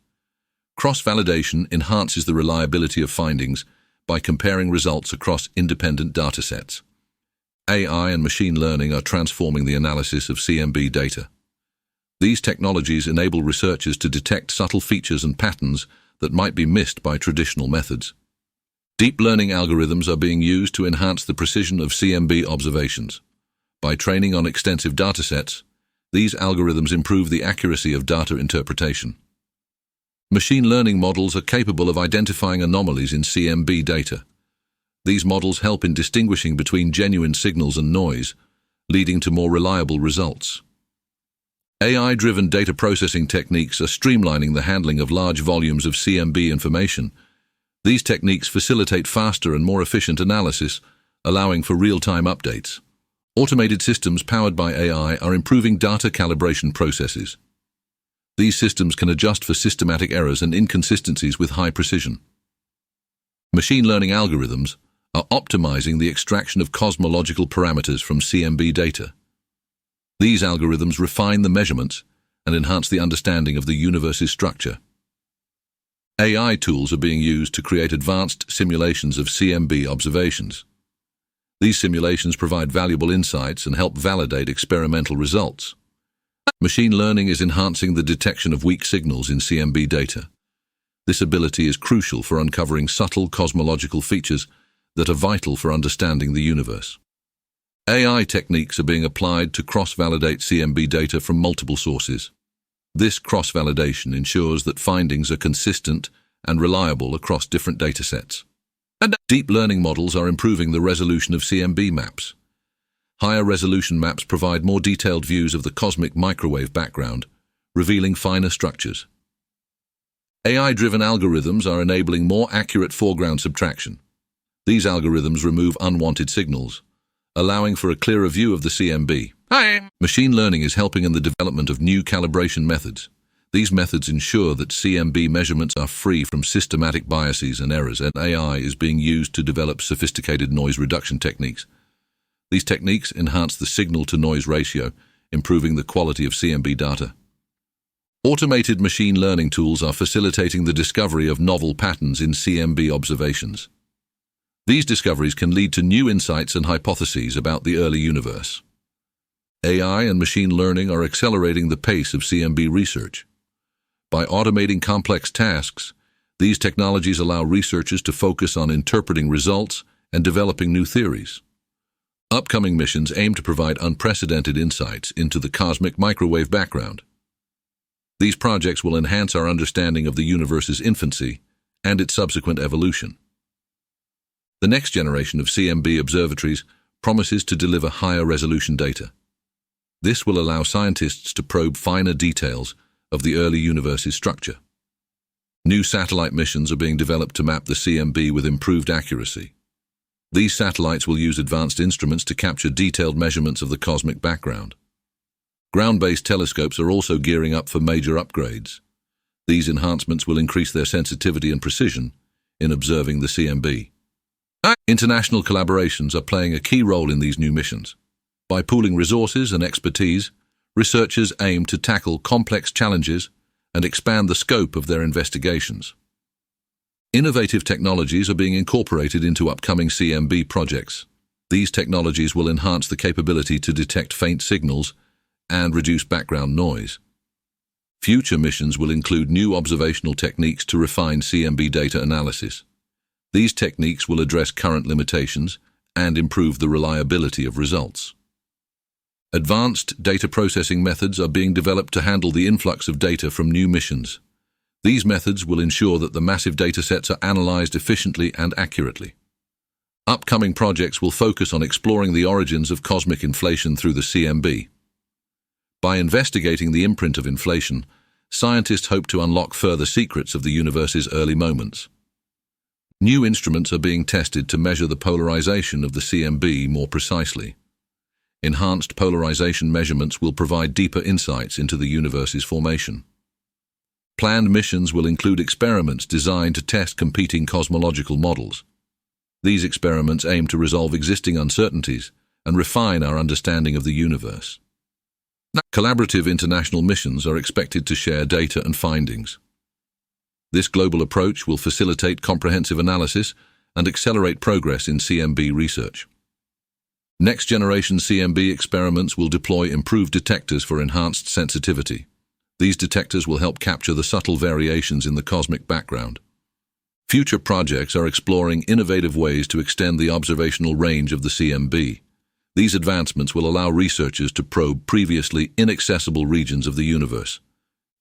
Cross-validation enhances the reliability of findings by comparing results across independent datasets. AI and machine learning are transforming the analysis of CMB data. These technologies enable researchers to detect subtle features and patterns that might be missed by traditional methods. Deep learning algorithms are being used to enhance the precision of CMB observations. By training on extensive datasets, these algorithms improve the accuracy of data interpretation. Machine learning models are capable of identifying anomalies in CMB data. These models help in distinguishing between genuine signals and noise, leading to more reliable results. AI-driven data processing techniques are streamlining the handling of large volumes of CMB information. These techniques facilitate faster and more efficient analysis, allowing for real-time updates. Automated systems powered by AI are improving data calibration processes. These systems can adjust for systematic errors and inconsistencies with high precision. Machine learning algorithms are optimizing the extraction of cosmological parameters from CMB data. These algorithms refine the measurements and enhance the understanding of the universe's structure. AI tools are being used to create advanced simulations of CMB observations. These simulations provide valuable insights and help validate experimental results. Machine learning is enhancing the detection of weak signals in CMB data. This ability is crucial for uncovering subtle cosmological features that are vital for understanding the universe. AI techniques are being applied to cross-validate CMB data from multiple sources. This cross-validation ensures that findings are consistent and reliable across different datasets. And deep learning models are improving the resolution of CMB maps. Higher resolution maps provide more detailed views of the cosmic microwave background, revealing finer structures. AI-driven algorithms are enabling more accurate foreground subtraction. These algorithms remove unwanted signals, allowing for a clearer view of the CMB. Machine learning is helping in the development of new calibration methods. These methods ensure that CMB measurements are free from systematic biases and errors, and AI is being used to develop sophisticated noise reduction techniques. These techniques enhance the signal-to-noise ratio, improving the quality of CMB data. Automated machine learning tools are facilitating the discovery of novel patterns in CMB observations. These discoveries can lead to new insights and hypotheses about the early universe. AI and machine learning are accelerating the pace of CMB research. By automating complex tasks, these technologies allow researchers to focus on interpreting results and developing new theories. Upcoming missions aim to provide unprecedented insights into the cosmic microwave background. These projects will enhance our understanding of the universe's infancy and its subsequent evolution. The next generation of CMB observatories promises to deliver higher resolution data. This will allow scientists to probe finer details of the early universe's structure. New satellite missions are being developed to map the CMB with improved accuracy. These satellites will use advanced instruments to capture detailed measurements of the cosmic background. Ground-based telescopes are also gearing up for major upgrades. These enhancements will increase their sensitivity and precision in observing the CMB. International collaborations are playing a key role in these new missions. By pooling resources and expertise, researchers aim to tackle complex challenges and expand the scope of their investigations. Innovative technologies are being incorporated into upcoming CMB projects. These technologies will enhance the capability to detect faint signals and reduce background noise. Future missions will include new observational techniques to refine CMB data analysis. These techniques will address current limitations and improve the reliability of results. Advanced data processing methods are being developed to handle the influx of data from new missions. These methods will ensure that the massive datasets are analyzed efficiently and accurately. Upcoming projects will focus on exploring the origins of cosmic inflation through the CMB. By investigating the imprint of inflation, scientists hope to unlock further secrets of the universe's early moments. New instruments are being tested to measure the polarization of the CMB more precisely. Enhanced polarization measurements will provide deeper insights into the universe's formation. Planned missions will include experiments designed to test competing cosmological models. These experiments aim to resolve existing uncertainties and refine our understanding of the universe. Collaborative international missions are expected to share data and findings. This global approach will facilitate comprehensive analysis and accelerate progress in CMB research. Next-generation CMB experiments will deploy improved detectors for enhanced sensitivity. These detectors will help capture the subtle variations in the cosmic background. Future projects are exploring innovative ways to extend the observational range of the CMB. These advancements will allow researchers to probe previously inaccessible regions of the universe.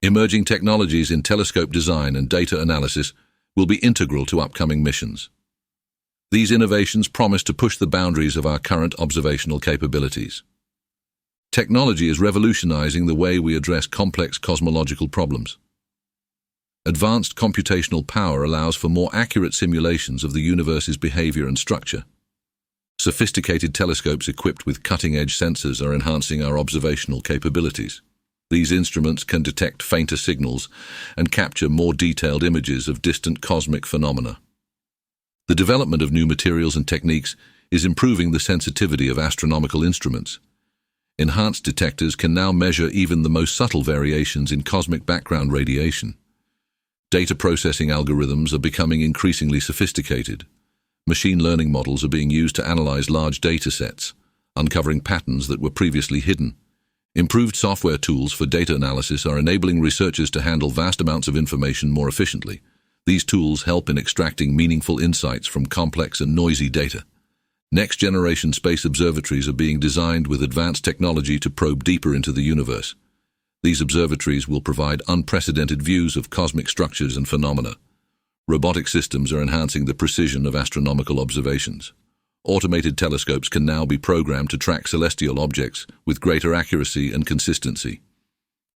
Emerging technologies in telescope design and data analysis will be integral to upcoming missions. These innovations promise to push the boundaries of our current observational capabilities. Technology is revolutionizing the way we address complex cosmological problems. Advanced computational power allows for more accurate simulations of the universe's behavior and structure. Sophisticated telescopes equipped with cutting-edge sensors are enhancing our observational capabilities. These instruments can detect fainter signals and capture more detailed images of distant cosmic phenomena. The development of new materials and techniques is improving the sensitivity of astronomical instruments. Enhanced detectors can now measure even the most subtle variations in cosmic background radiation. Data processing algorithms are becoming increasingly sophisticated. Machine learning models are being used to analyze large data sets, uncovering patterns that were previously hidden. Improved software tools for data analysis are enabling researchers to handle vast amounts of information more efficiently. These tools help in extracting meaningful insights from complex and noisy data. Next-generation space observatories are being designed with advanced technology to probe deeper into the universe. These observatories will provide unprecedented views of cosmic structures and phenomena. Robotic systems are enhancing the precision of astronomical observations. Automated telescopes can now be programmed to track celestial objects with greater accuracy and consistency.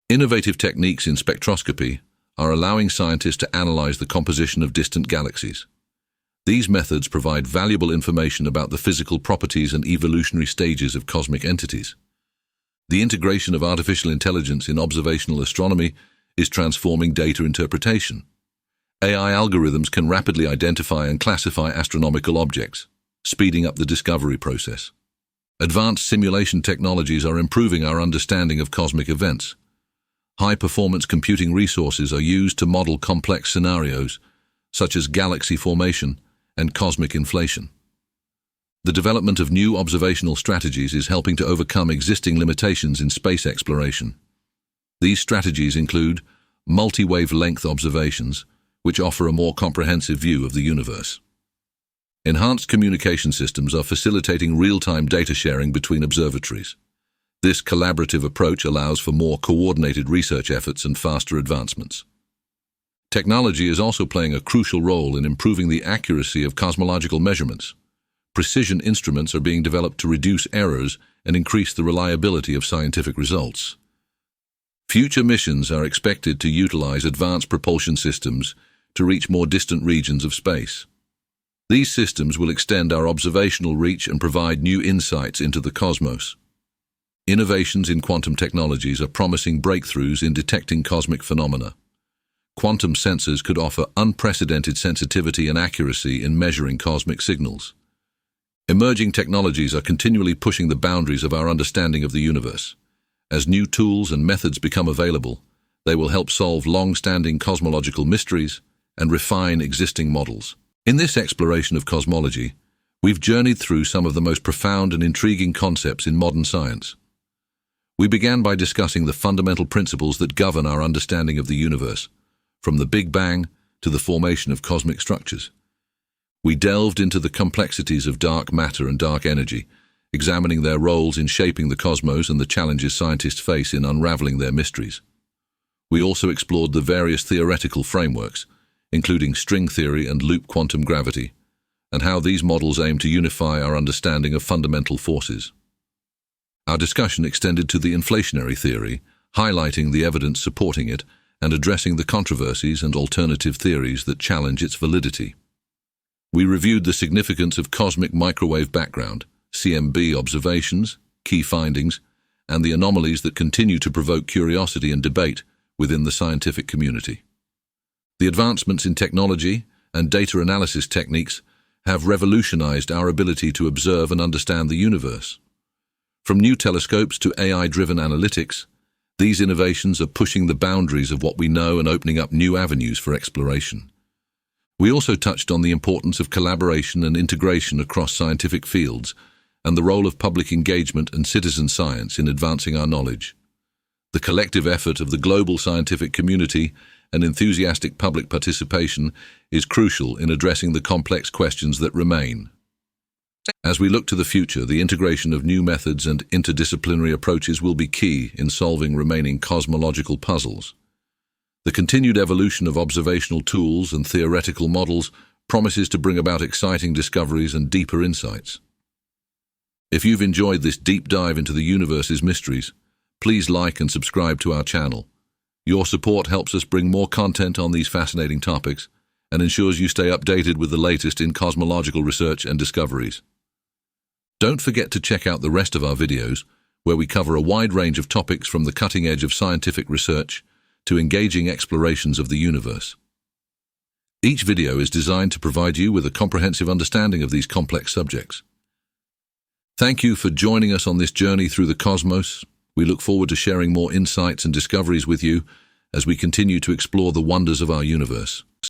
Innovative techniques in spectroscopy are allowing scientists to analyze the composition of distant galaxies. These methods provide valuable information about the physical properties and evolutionary stages of cosmic entities. The integration of artificial intelligence in observational astronomy is transforming data interpretation. AI algorithms can rapidly identify and classify astronomical objects, speeding up the discovery process. Advanced simulation technologies are improving our understanding of cosmic events. High-performance computing resources are used to model complex scenarios, such as galaxy formation and cosmic inflation. The development of new observational strategies is helping to overcome existing limitations in space exploration. These strategies include multi-wavelength observations, which offer a more comprehensive view of the universe. Enhanced communication systems are facilitating real-time data sharing between observatories. This collaborative approach allows for more coordinated research efforts and faster advancements. Technology is also playing a crucial role in improving the accuracy of cosmological measurements. Precision instruments are being developed to reduce errors and increase the reliability of scientific results. Future missions are expected to utilize advanced propulsion systems to reach more distant regions of space. These systems will extend our observational reach and provide new insights into the cosmos. Innovations in quantum technologies are promising breakthroughs in detecting cosmic phenomena. Quantum sensors could offer unprecedented sensitivity and accuracy in measuring cosmic signals. Emerging technologies are continually pushing the boundaries of our understanding of the universe. As new tools and methods become available, they will help solve long-standing cosmological mysteries and refine existing models. In this exploration of cosmology, we've journeyed through some of the most profound and intriguing concepts in modern science. We began by discussing the fundamental principles that govern our understanding of the universe, from the Big Bang to the formation of cosmic structures. We delved into the complexities of dark matter and dark energy, examining their roles in shaping the cosmos and the challenges scientists face in unraveling their mysteries. We also explored the various theoretical frameworks, including string theory and loop quantum gravity, and how these models aim to unify our understanding of fundamental forces. Our discussion extended to the inflationary theory, highlighting the evidence supporting it and addressing the controversies and alternative theories that challenge its validity. We reviewed the significance of cosmic microwave background, CMB observations, key findings, and the anomalies that continue to provoke curiosity and debate within the scientific community. The advancements in technology and data analysis techniques have revolutionized our ability to observe and understand the universe. From new telescopes to AI-driven analytics, these innovations are pushing the boundaries of what we know and opening up new avenues for exploration. We also touched on the importance of collaboration and integration across scientific fields and the role of public engagement and citizen science in advancing our knowledge. The collective effort of the global scientific community and enthusiastic public participation is crucial in addressing the complex questions that remain. As we look to the future, the integration of new methods and interdisciplinary approaches will be key in solving remaining cosmological puzzles. The continued evolution of observational tools and theoretical models promises to bring about exciting discoveries and deeper insights. If you've enjoyed this deep dive into the universe's mysteries, please like and subscribe to our channel. Your support helps us bring more content on these fascinating topics and ensures you stay updated with the latest in cosmological research and discoveries. Don't forget to check out the rest of our videos, where we cover a wide range of topics from the cutting edge of scientific research to engaging explorations of the universe. Each video is designed to provide you with a comprehensive understanding of these complex subjects. Thank you for joining us on this journey through the cosmos. We look forward to sharing more insights and discoveries with you as we continue to explore the wonders of our universe.